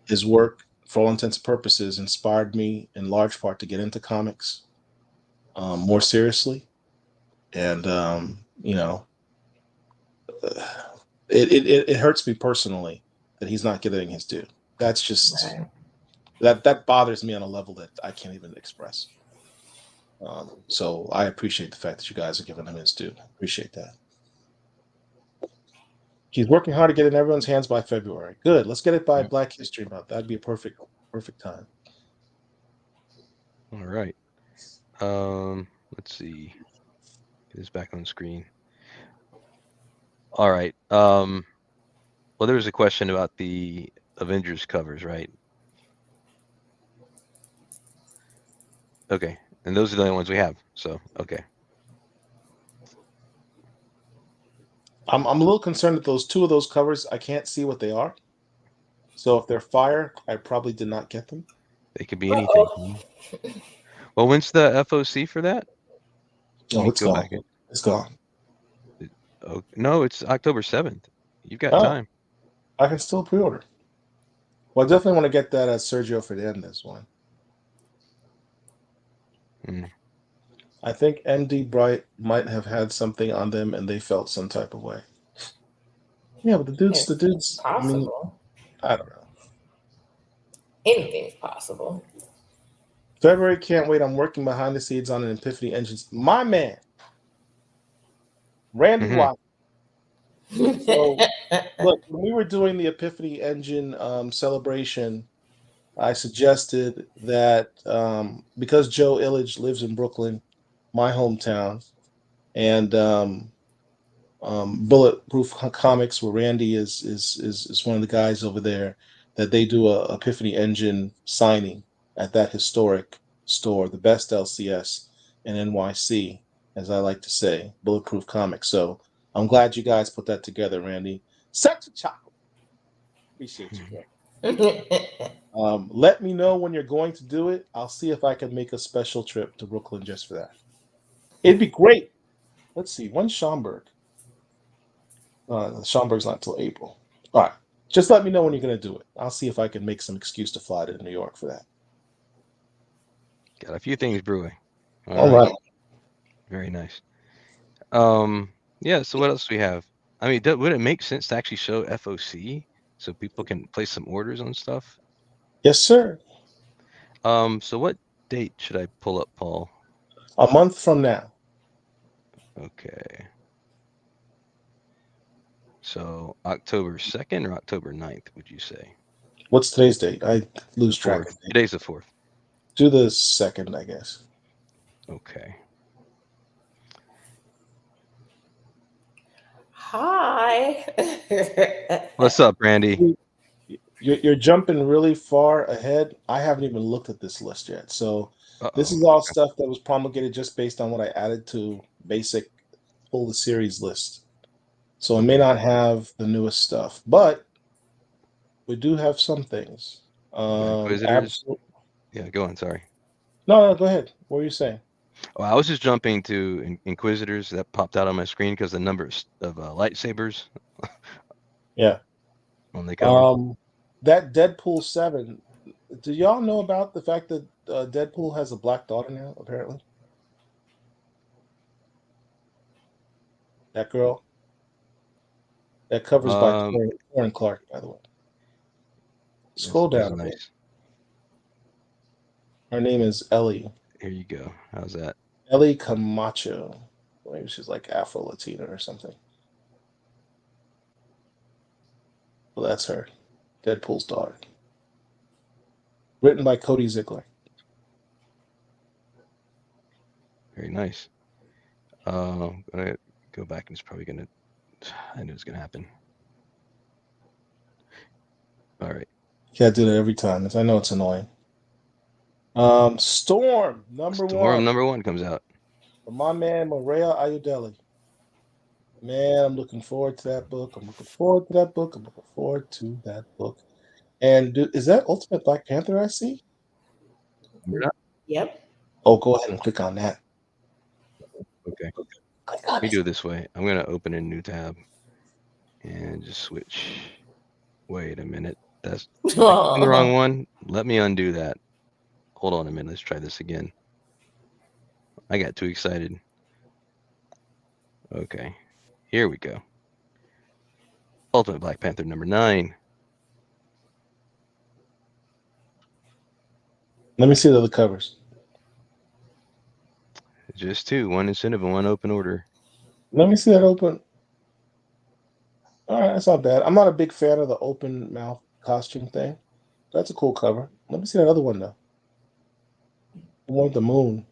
His work, for all intents and purposes, inspired me in large part to get into comics more seriously. And, it hurts me personally that he's not getting his due. That's just that bothers me on a level that I can't even express. So I appreciate the fact that you guys are giving him his due. Appreciate that. He's working hard to get it in everyone's hands by February. Good. Let's get it by Black History Month. That'd be a perfect time. All right. Let's see. Get this back on screen. All right. Well, there was a question about the Avengers covers, right? Okay. And those are the only ones we have. So, okay. I'm a little concerned that those two of those covers, I can't see what they are. So if they're fire, I probably did not get them. They could be anything. Well, when's the FOC for that? Oh, it's gone. It's gone. Oh, no, it's October 7th. You've got time. I can still pre-order. Well, I definitely want to get that Sergio Fernandez one. I think MD Bright might have had something on them and they felt some type of way. Yeah, but the dude's possible. I don't know. Anything's possible. February, can't wait. I'm working behind the scenes on an Epiphany Engines. My man, Randy Watt. So, look, when we were doing the Epiphany Engine celebration, I suggested that because Joe Illidge lives in Brooklyn, my hometown, and Bulletproof Comics, where Randy is one of the guys over there, that they do a Epiphany Engine signing at that historic store, the best LCS in NYC, as I like to say, Bulletproof Comics. So I'm glad you guys put that together, Randy. Such a chocolate. Appreciate you, bro. Let me know when you're going to do it. I'll see if I can make a special trip to Brooklyn just for that. It'd be great. Let's see. When's Schaumburg? Schaumburg's not till April. All right. Just let me know when you're going to do it. I'll see if I can make some excuse to fly to New York for that. Got a few things brewing. All right. Very nice. Yeah. So what else do we have? I mean, would it make sense to actually show FOC so people can place some orders on stuff? Yes, sir. So what date should I pull up, Paul? A month from now. Okay. So October 2nd or October 9th, would you say? What's today's date? I lose track of it. Today's the 4th. Do the 2nd, I guess. Okay. Hi. What's up, Randy? You're jumping really far ahead. I haven't even looked at this list yet. So this is all stuff that was promulgated just based on what I added to basic pull the series list. So it may not have the newest stuff, but we do have some things. Inquisitors? Yeah, go on. Sorry. No, go ahead. What were you saying? Oh, I was just jumping to Inquisitors that popped out on my screen because the number of lightsabers. Yeah. On the cover. That Deadpool 7. Do y'all know about the fact that Deadpool has a black daughter now? Apparently, that girl. That covers by Karen Clark, by the way. Scroll down a bit. Nice. Her name is Ellie. Here you go. How's that? Ellie Camacho. Maybe she's like Afro-Latina or something. Well, that's her. Deadpool's daughter. Written by Cody Ziegler. Very nice. I'm gonna go back and it's probably gonna. I knew it was gonna happen. All right. Yeah, I do that every time. I know it's annoying. Storm number one comes out. From my man Maria Ayudeli. Man, I'm looking forward to that book. I'm looking forward to that book. And is that Ultimate Black Panther I see? Yep. Oh, go ahead and click on that. Okay. Let me do it this way. I'm going to open a new tab and just switch. Wait a minute. That's the wrong one. Let me undo that. Hold on a minute. Let's try this again. I got too excited. Okay. Here we go. Ultimate Black Panther number 9. Let me see the other covers. Just 2. 1 incentive and 1 open order. Let me see that open. All right, that's not bad. I'm not a big fan of the open mouth costume thing. That's a cool cover. Let me see that other one, though. The one with the moon.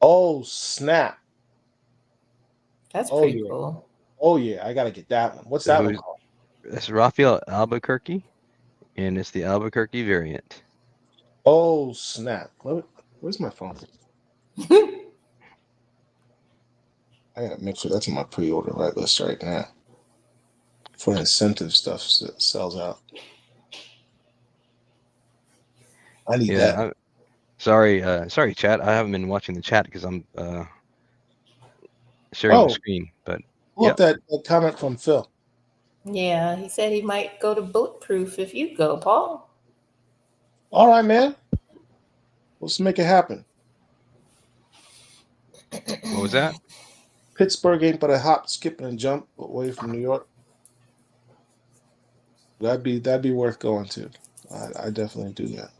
Oh, snap. That's pretty cool. Oh, yeah. I got to get that one. What's that one called? That's Raphael Albuquerque, and it's the Albuquerque variant. Oh, snap. Where's my phone? I got to make sure that's in my pre-order list right now. For incentive stuff that sells out. I need that. Sorry, chat. I haven't been watching the chat because I'm sharing the screen. But look, that comment from Phil. Yeah, he said he might go to Bulletproof if you go, Paul. All right, man. Let's make it happen. What was that? Pittsburgh ain't but a hop, skip, and a jump away from New York. That'd be worth going to. I definitely do that.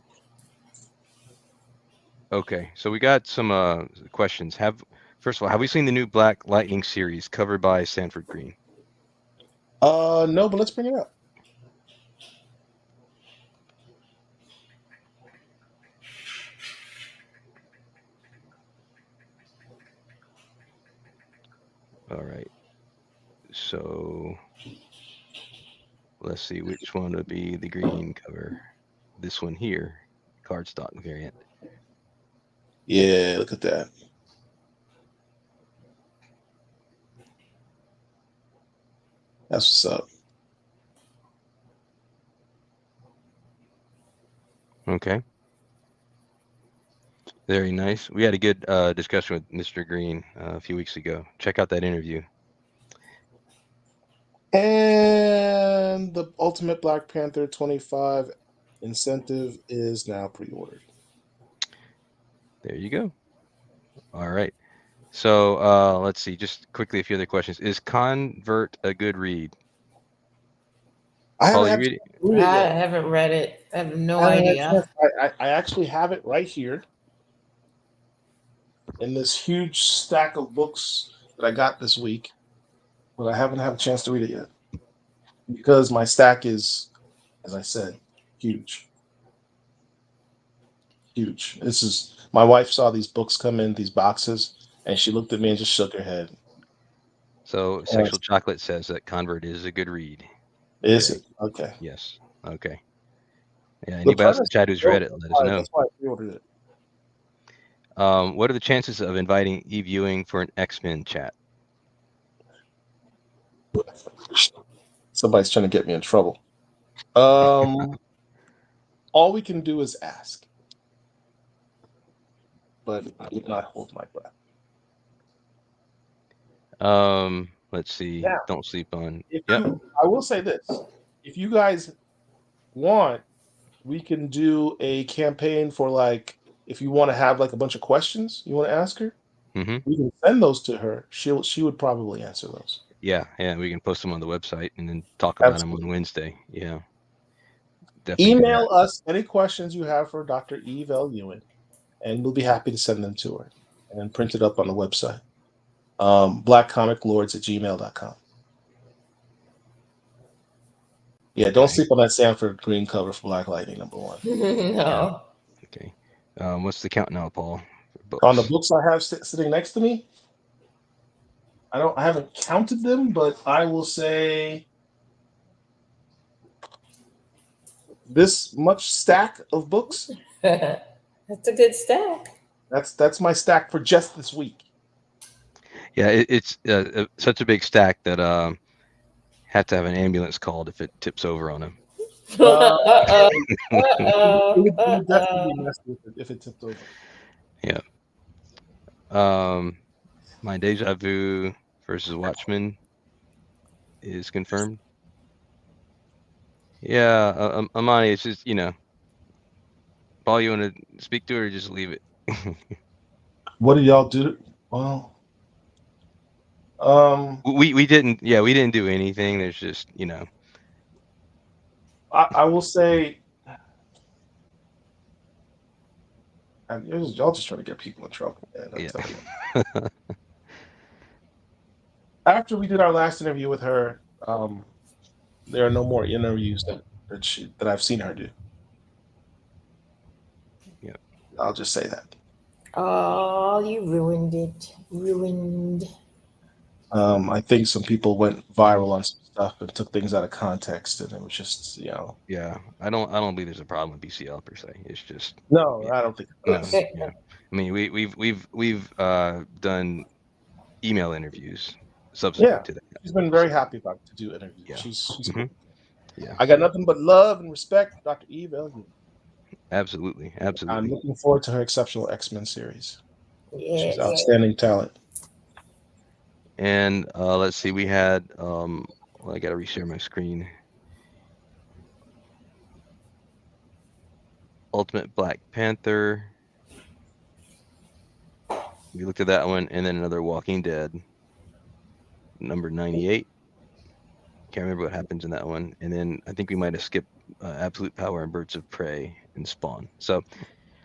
Okay, so we got some questions. First of all, have we seen the new Black Lightning series covered by Sanford Green? No, but let's bring it up. All right. So let's see which one would be the green cover. This one here, cardstock variant. Yeah, look at that. That's what's up. Okay. Very nice. We had a good discussion with Mr. Green a few weeks ago. Check out that interview. And the Ultimate Black Panther 25 incentive is now pre-ordered. There you go. All right. So let's see. Just quickly, a few other questions. Is Convert a good read? I Paul, haven't, you read it? read it I yet. haven't read it. I have no I haven't had a idea. chance. I actually have it right here in this huge stack of books that I got this week, but I haven't had a chance to read it yet because my stack is, as I said, huge. Huge. This is my wife saw these books come in these boxes, and she looked at me and just shook her head. So Sexual Chocolate says that Convert is a good read. Is it? Okay. Yes. Okay. Yeah. Anybody else in the chat who's read it, let us know. That's why I pre-ordered it. What are the chances of inviting e-viewing for an X-Men chat? Somebody's trying to get me in trouble. All we can do is ask, but I would not hold my breath. Let's see. Now, Don't sleep on. I will say this: if you guys want, we can do a campaign for like if you want to have like a bunch of questions you want to ask her. Mm-hmm. We can send those to her. She would probably answer those. Yeah. We can post them on the website and then talk about them on Wednesday. Yeah. Definitely. Email us any questions you have for Dr. Eve L. Ewing, and we'll be happy to send them to her and then print it up on the website. blackcomiclords@gmail.com. Yeah, don't sleep on that Sanford green cover for Black Lightning #1. No. Okay. What's the count now, Paul? On the books I have sitting next to me, I haven't counted them, but I will say this much stack of books. That's a good stack. That's my stack for just this week. Yeah, it's such a big stack that have to have an ambulance called if it tips over on him. It would definitely be messy if it tipped over. Yeah. My Deja Vu versus Watchmen is confirmed. Yeah, Amani, it's just, Paul, you want to speak to it or just leave it? What do y'all do? Well, we didn't do anything. There's just, I will say, y'all just trying to get people in trouble, man. I'm telling you. After we did our last interview with her, there are no more interviews that I've seen her do. Yeah, I'll just say that. Oh, you ruined it. Ruined. I think some people went viral on some stuff and took things out of context, and it was just, Yeah, I don't believe there's a problem with BCL per se. It's just no, I don't think. No, yeah. I mean, we've done email interviews subsequent to that. She's been very happy about to do interviews. Yeah. She's cool. Yeah. I got nothing but love and respect, Dr. Eve L. Ewing. Absolutely. I'm looking forward to her exceptional X-Men series. Yeah, she's outstanding talent. And let's see, we had I gotta reshare my screen. Ultimate Black Panther. We looked at that one, and then another Walking Dead, number 98. Can't remember what happens in that one. And then I think we might have skipped Absolute Power and Birds of Prey and Spawn. So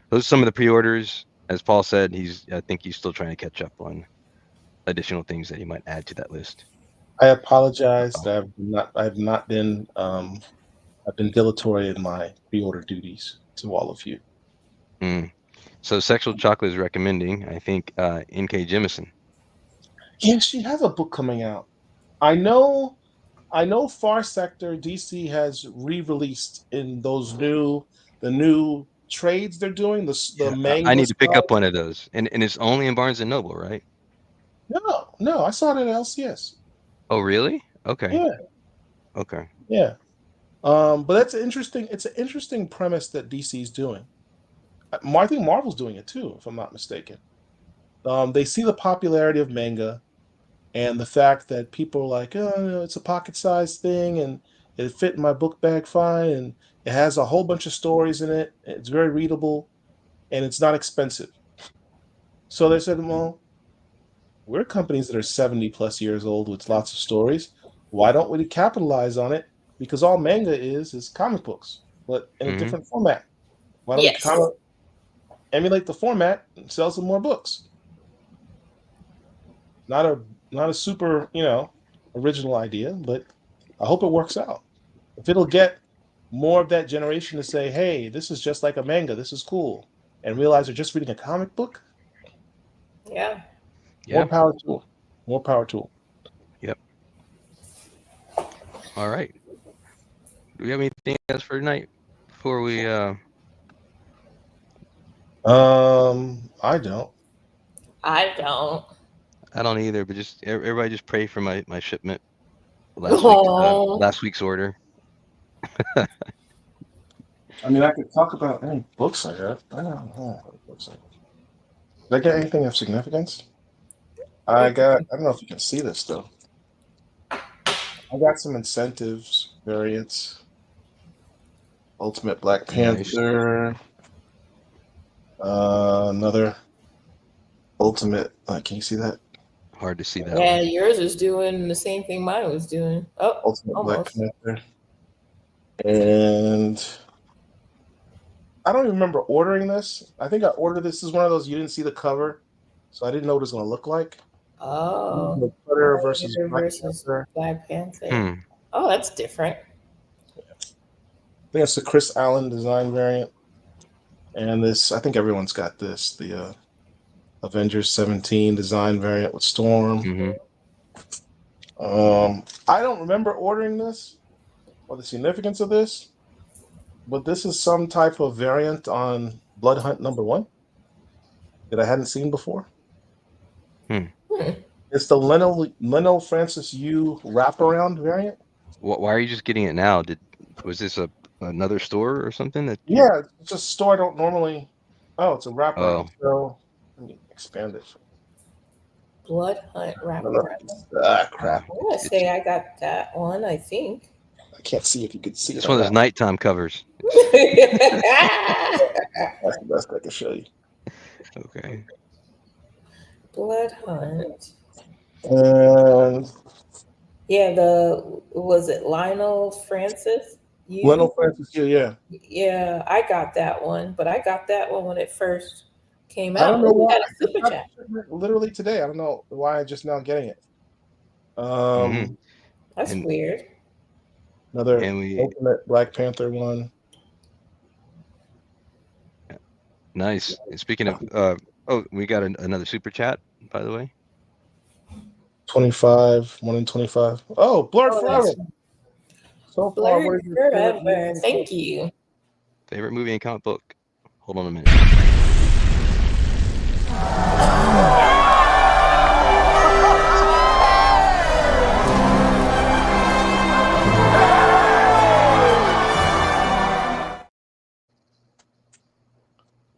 those are some of the pre-orders. As Paul said, I think he's still trying to catch up on additional things that he might add to that list. I apologize that I've not been I've been dilatory in my pre-order duties to all of you. So Sexual Chocolate is recommending, I think, N.K. Jemisin. Yeah, she has a book coming out. I know I know Far Sector DC has re-released in the new trades they're doing, the manga I need to pick stuff. up one of those, and it's only in Barnes and Noble, right? No, I saw it at LCS. Oh, really? Okay. Yeah, Okay. yeah. But that's interesting. It's an interesting premise that DC's doing. I think Marvel's doing it too, if I'm not mistaken. They see the popularity of manga and the fact that people are like, oh, it's a pocket-sized thing and it fit in my book bag fine and it has a whole bunch of stories in it. It's very readable and it's not expensive. So they said, well, we're companies that are 70 plus years old with lots of stories. Why don't we capitalize on it? Because all manga is comic books, but in a different format. Why don't we Yes. kind of emulate the format and sell some more books? Not a super, original idea, but I hope it works out. If it'll get more of that generation to say, hey, this is just like a manga, this is cool, and realize they're just reading a comic book, Yeah. more power to them. More power to them. Yep. All right. Do we have anything else for tonight before we I don't. I don't. I don't either, but just everybody just pray for my shipment. Oh. Last week's order. I mean, I could talk about any books I got. I don't know what books I got. Did I get anything of significance? I don't know if you can see this though. I got some incentives, variants, Ultimate Black Panther, another Ultimate. Can you see that? Hard to see that. Yeah, yours is doing the same thing mine was doing. Oh, Ultimate almost. Black Panther. And I don't even remember ordering this. I think I ordered this. This is one of those you didn't see the cover, so I didn't know what it was going to look like. Oh. Predator versus Black Panther. Oh, that's different. Yeah. I think it's the Chris Allen design variant. And this, I think everyone's got this, the Avengers 17 design variant with Storm. I don't remember ordering this or the significance of this, but this is some type of variant on Blood Hunt #1 that I hadn't seen before. It's the Leno Francis Yu wraparound variant. Why are you just getting it now? Was this another store or something? Yeah, it's a store I don't normally. Oh, it's a wraparound. So let me expand it. Blood Hunt wraparound. Crap. I want to say I got that one, I think. I can't see if you could see it. It's one of those nighttime covers. That's the best I can show you. Okay. Blood Hunt. And yeah, was it Lionel Francis? Lionel Francis, yeah. Yeah, I got that one, but I got that one when it first came out. I don't know why. Had a super chat. Literally today. I don't know why I'm just now getting it. That's weird. Another Ultimate Black Panther one. Nice. And speaking of, we got another super chat, by the way. 25, 1 in 25. Oh, Blurred Forever. So far, Blurred Forever. Thank you. Favorite movie and comic book? Hold on a minute.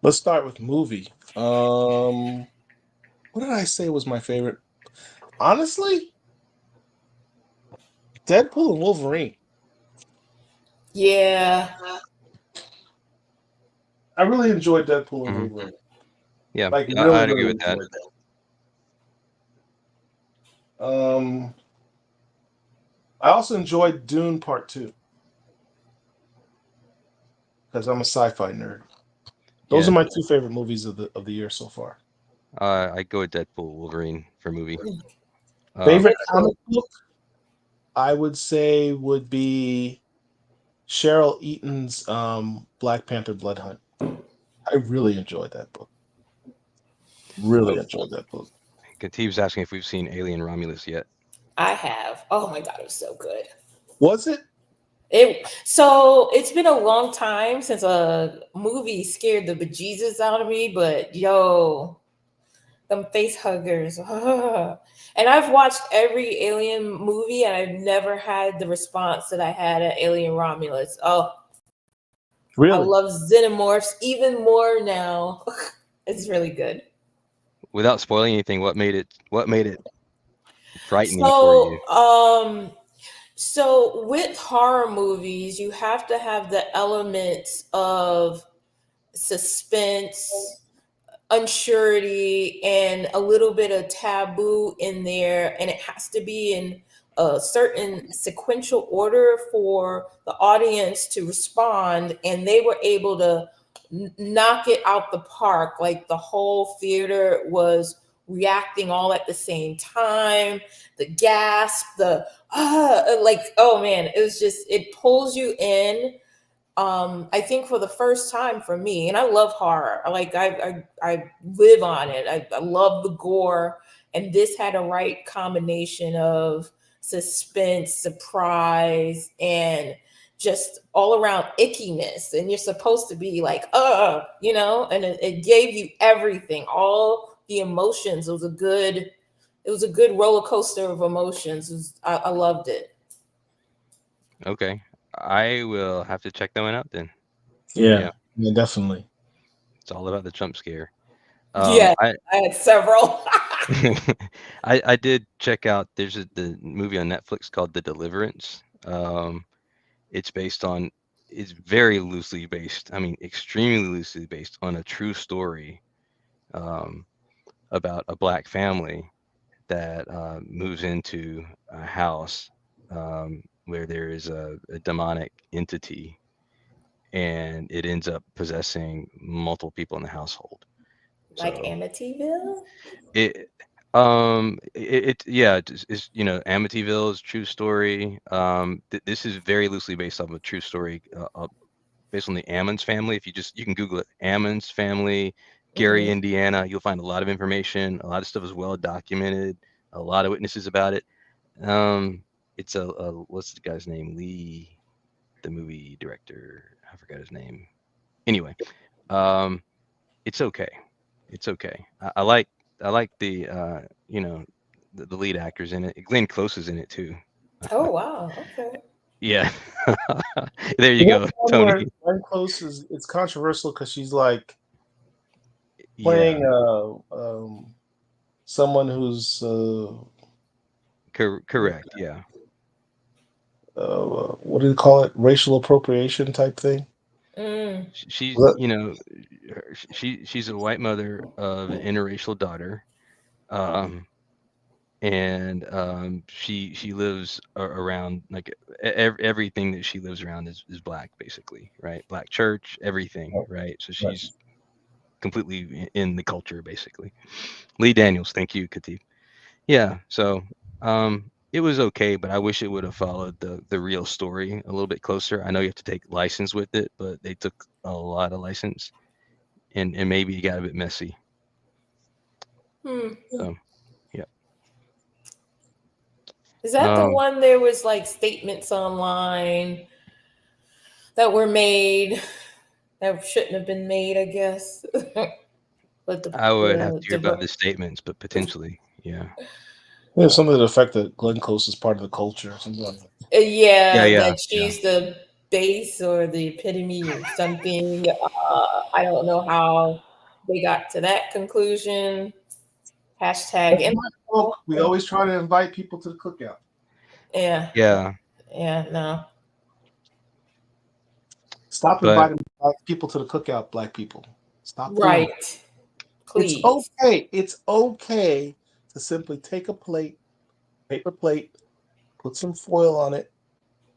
Let's start with movie. What did I say was my favorite? Honestly, Deadpool and Wolverine. Yeah. I really enjoyed Deadpool and Wolverine. Yeah, like I'd agree with that. I also enjoyed Dune Part 2 because I'm a sci-fi nerd. Those are my two favorite movies of the year so far. I go with Deadpool, Wolverine for movie. Favorite comic book, I would say, would be Cheryl Eaton's Black Panther Blood Hunt. I really enjoyed that book. Really enjoyed that book. Katiev's asking if we've seen Alien Romulus yet. I have. Oh my god, it was so good. Was it? So it's been a long time since a movie scared the bejesus out of me, but yo, them face huggers. And I've watched every Alien movie, and I've never had the response that I had at Alien Romulus. Oh, really? I love Xenomorphs even more now. It's really good. Without spoiling anything, what made it frightening for you? So with horror movies, you have to have the elements of suspense, unsurety, and a little bit of taboo in there, and it has to be in a certain sequential order for the audience to respond, and they were able to knock it out the park. Like the whole theater was reacting all at the same time, the gasp, the like, oh man, it was just, it pulls you in. I think for the first time for me, and I love horror. I live on it. I love the gore, and this had a right combination of suspense, surprise, and just all around ickiness. And you're supposed to be like, and it gave you everything, all the emotions. It was a good roller coaster of emotions. I loved it. Okay, I will have to check that one out then. Yeah, definitely. It's all about the jump scare. I had several. I did check out. There's the movie on Netflix called The Deliverance. It's very loosely based. I mean, extremely loosely based on a true story about a black family that moves into a house where there is a demonic entity, and it ends up possessing multiple people in the household. Like Amityville? It's Amityville is a true story. This is very loosely based off of a true story, based on the Ammons family. You can Google it, Ammons family, Gary, Indiana. You'll find a lot of information. A lot of stuff is well documented. A lot of witnesses about it. It's what's the guy's name? Lee, the movie director. I forgot his name. Anyway, it's okay. It's okay. I like the the lead actors in it. Glenn Close is in it too. Oh wow! Okay. Yeah. There you go, Tony. Glenn Close it's controversial because she's like playing someone who's correct. Yeah. What do you call it? Racial appropriation type thing. She's she's a white mother of an interracial daughter, and she lives around, like everything that she lives around is black, basically, right? Black church, everything, right? So she's completely in the culture, basically. Lee Daniels, thank you, Katif. Yeah, so it was okay, but I wish it would have followed the real story a little bit closer. I know you have to take license with it, but they took a lot of license, and maybe it got a bit messy. So, yeah. Is that the one there was like statements online that were made that shouldn't have been made, I guess? But I would have to hear about the statements, but potentially, yeah. Yeah, something to the effect that Glenn Close is part of the culture, something like that. That she's the base or the epitome or something. I don't know how they got to that conclusion. Hashtag. We always try to invite people to the cookout. Yeah. No. Stop inviting black people to the cookout, black people. Stop. Right. Please. It's okay to simply take a paper plate, put some foil on it,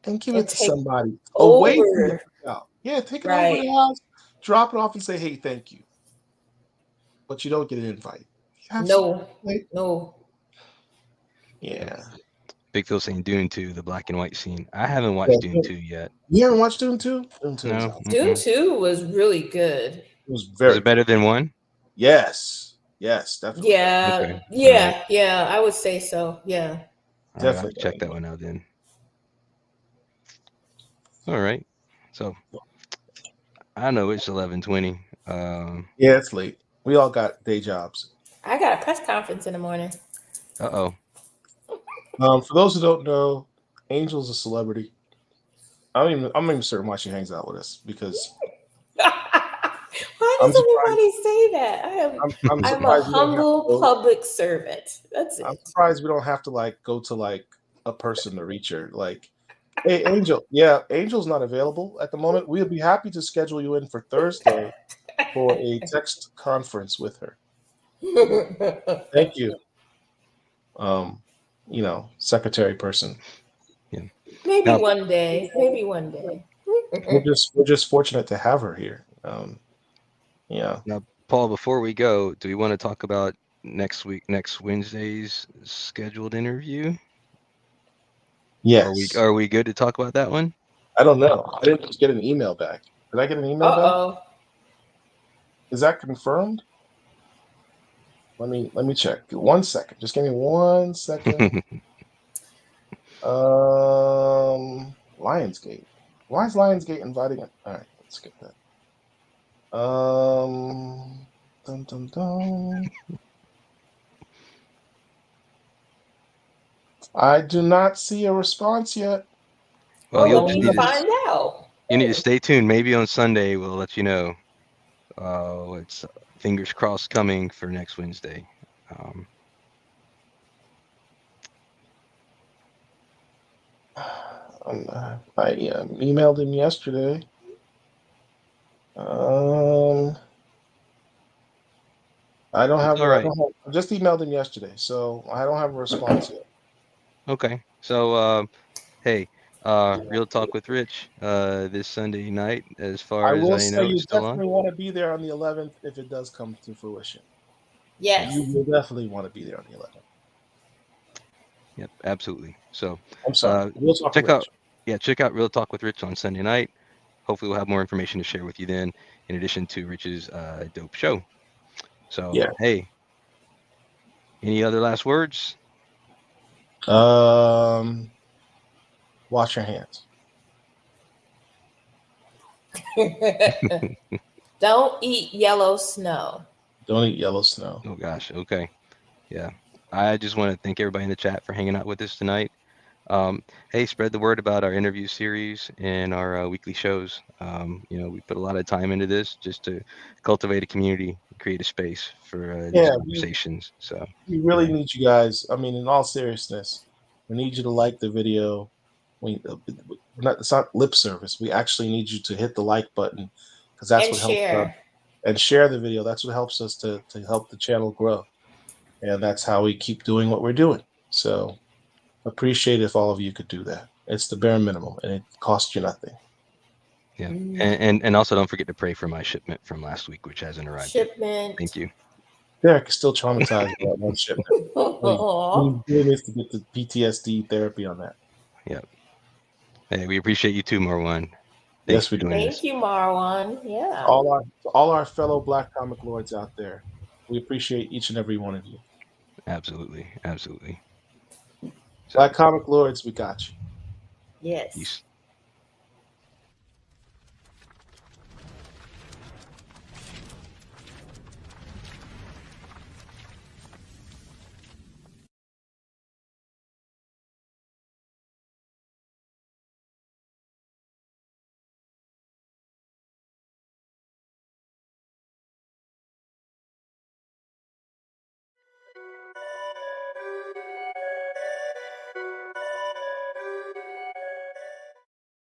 and give it to somebody away from the cookout. Yeah, take it over the house, drop it off, and say, "Hey, thank you." But you don't get an invite. No. Yeah. Big Phil saying Dune 2, the black and white scene. I haven't watched Dune 2 yet. You haven't watched Dune 2? No. Dune 2 was really good. It was very. Was it better than 1? Yes, definitely. Yeah, yeah, I would say so. Yeah, definitely. Check that one out then. All right. So I know it's 11:20. Yeah, it's late. We all got day jobs. I got a press conference in the morning. Uh-oh. For those who don't know, Angel's a celebrity. I'm not even certain why she hangs out with us because Why I'm does surprised. everybody say that? I'm I'm a surprised we don't have to humble go. public servant. That's I'm it. surprised we don't have to like go to like a person to reach her. Like, hey, Angel. Yeah, Angel's not available at the moment. We'll be happy to schedule you in for Thursday for a text conference with her. Thank you. You know, secretary person. Yeah. Maybe Now, one day. Maybe one day. We're just fortunate to have her here. Yeah. now, Paul, before we go, do we want to talk about next Wednesday's scheduled interview? Yes. Are we good to talk about that one? I don't know. I didn't get an email back. Did I get an email back? Uh-oh. Is that confirmed? Let me check. 1 second. Just give me 1 second. Lionsgate. Why is Lionsgate inviting it? All right, let's get that. Dun, dun, dun. I do not see a response yet. Well, Well, you'll we just need need to find out. you need to stay tuned. Maybe on Sunday we'll let you know. It's fingers crossed coming for next Wednesday. I emailed him yesterday. I don't have. All right. I just emailed him yesterday, so I don't have a response yet. Okay. So, hey, Real Talk with Rich, this Sunday night, as far I as will I say know, you it's still on. definitely want to be there on the 11th if it does come to fruition. Yes. You will definitely want to be there on the 11th. Yep, absolutely. So, I'm sorry. Real Talk check with Rich. check out Real Talk with Rich on Sunday night. Hopefully, we'll have more information to share with you then, in addition to Rich's dope show. So, Yeah. hey, any other last words? Wash your hands. Don't eat yellow snow. Don't eat yellow snow. Oh gosh. Okay. Yeah. I just want to thank everybody in the chat for hanging out with us tonight. Hey, spread the word about our interview series and our weekly shows. We put a lot of time into this just to cultivate a community, create a space for these conversations. So we really need you guys. I mean, in all seriousness, we need you to like the video. It's not lip service. We actually need you to hit the like button because that's And what helps share. us. And share the video. That's what helps us to help the channel grow. And that's how we keep doing what we're doing. So appreciate if all of you could do that. It's the bare minimum and it costs you nothing. yeah. And also don't forget to pray for my shipment from last week, which hasn't arrived yet. Thank you. Derek is still traumatized by that one shipment. He needs to get the PTSD therapy on that. Yep. Hey, we appreciate you too, Marwan. Yes, we do. Thank you, Marwan. Yeah. All our fellow Black comic lords out there, we appreciate each and every one of you. Absolutely. Absolutely. Black comic lords, we got you. Yes. Peace.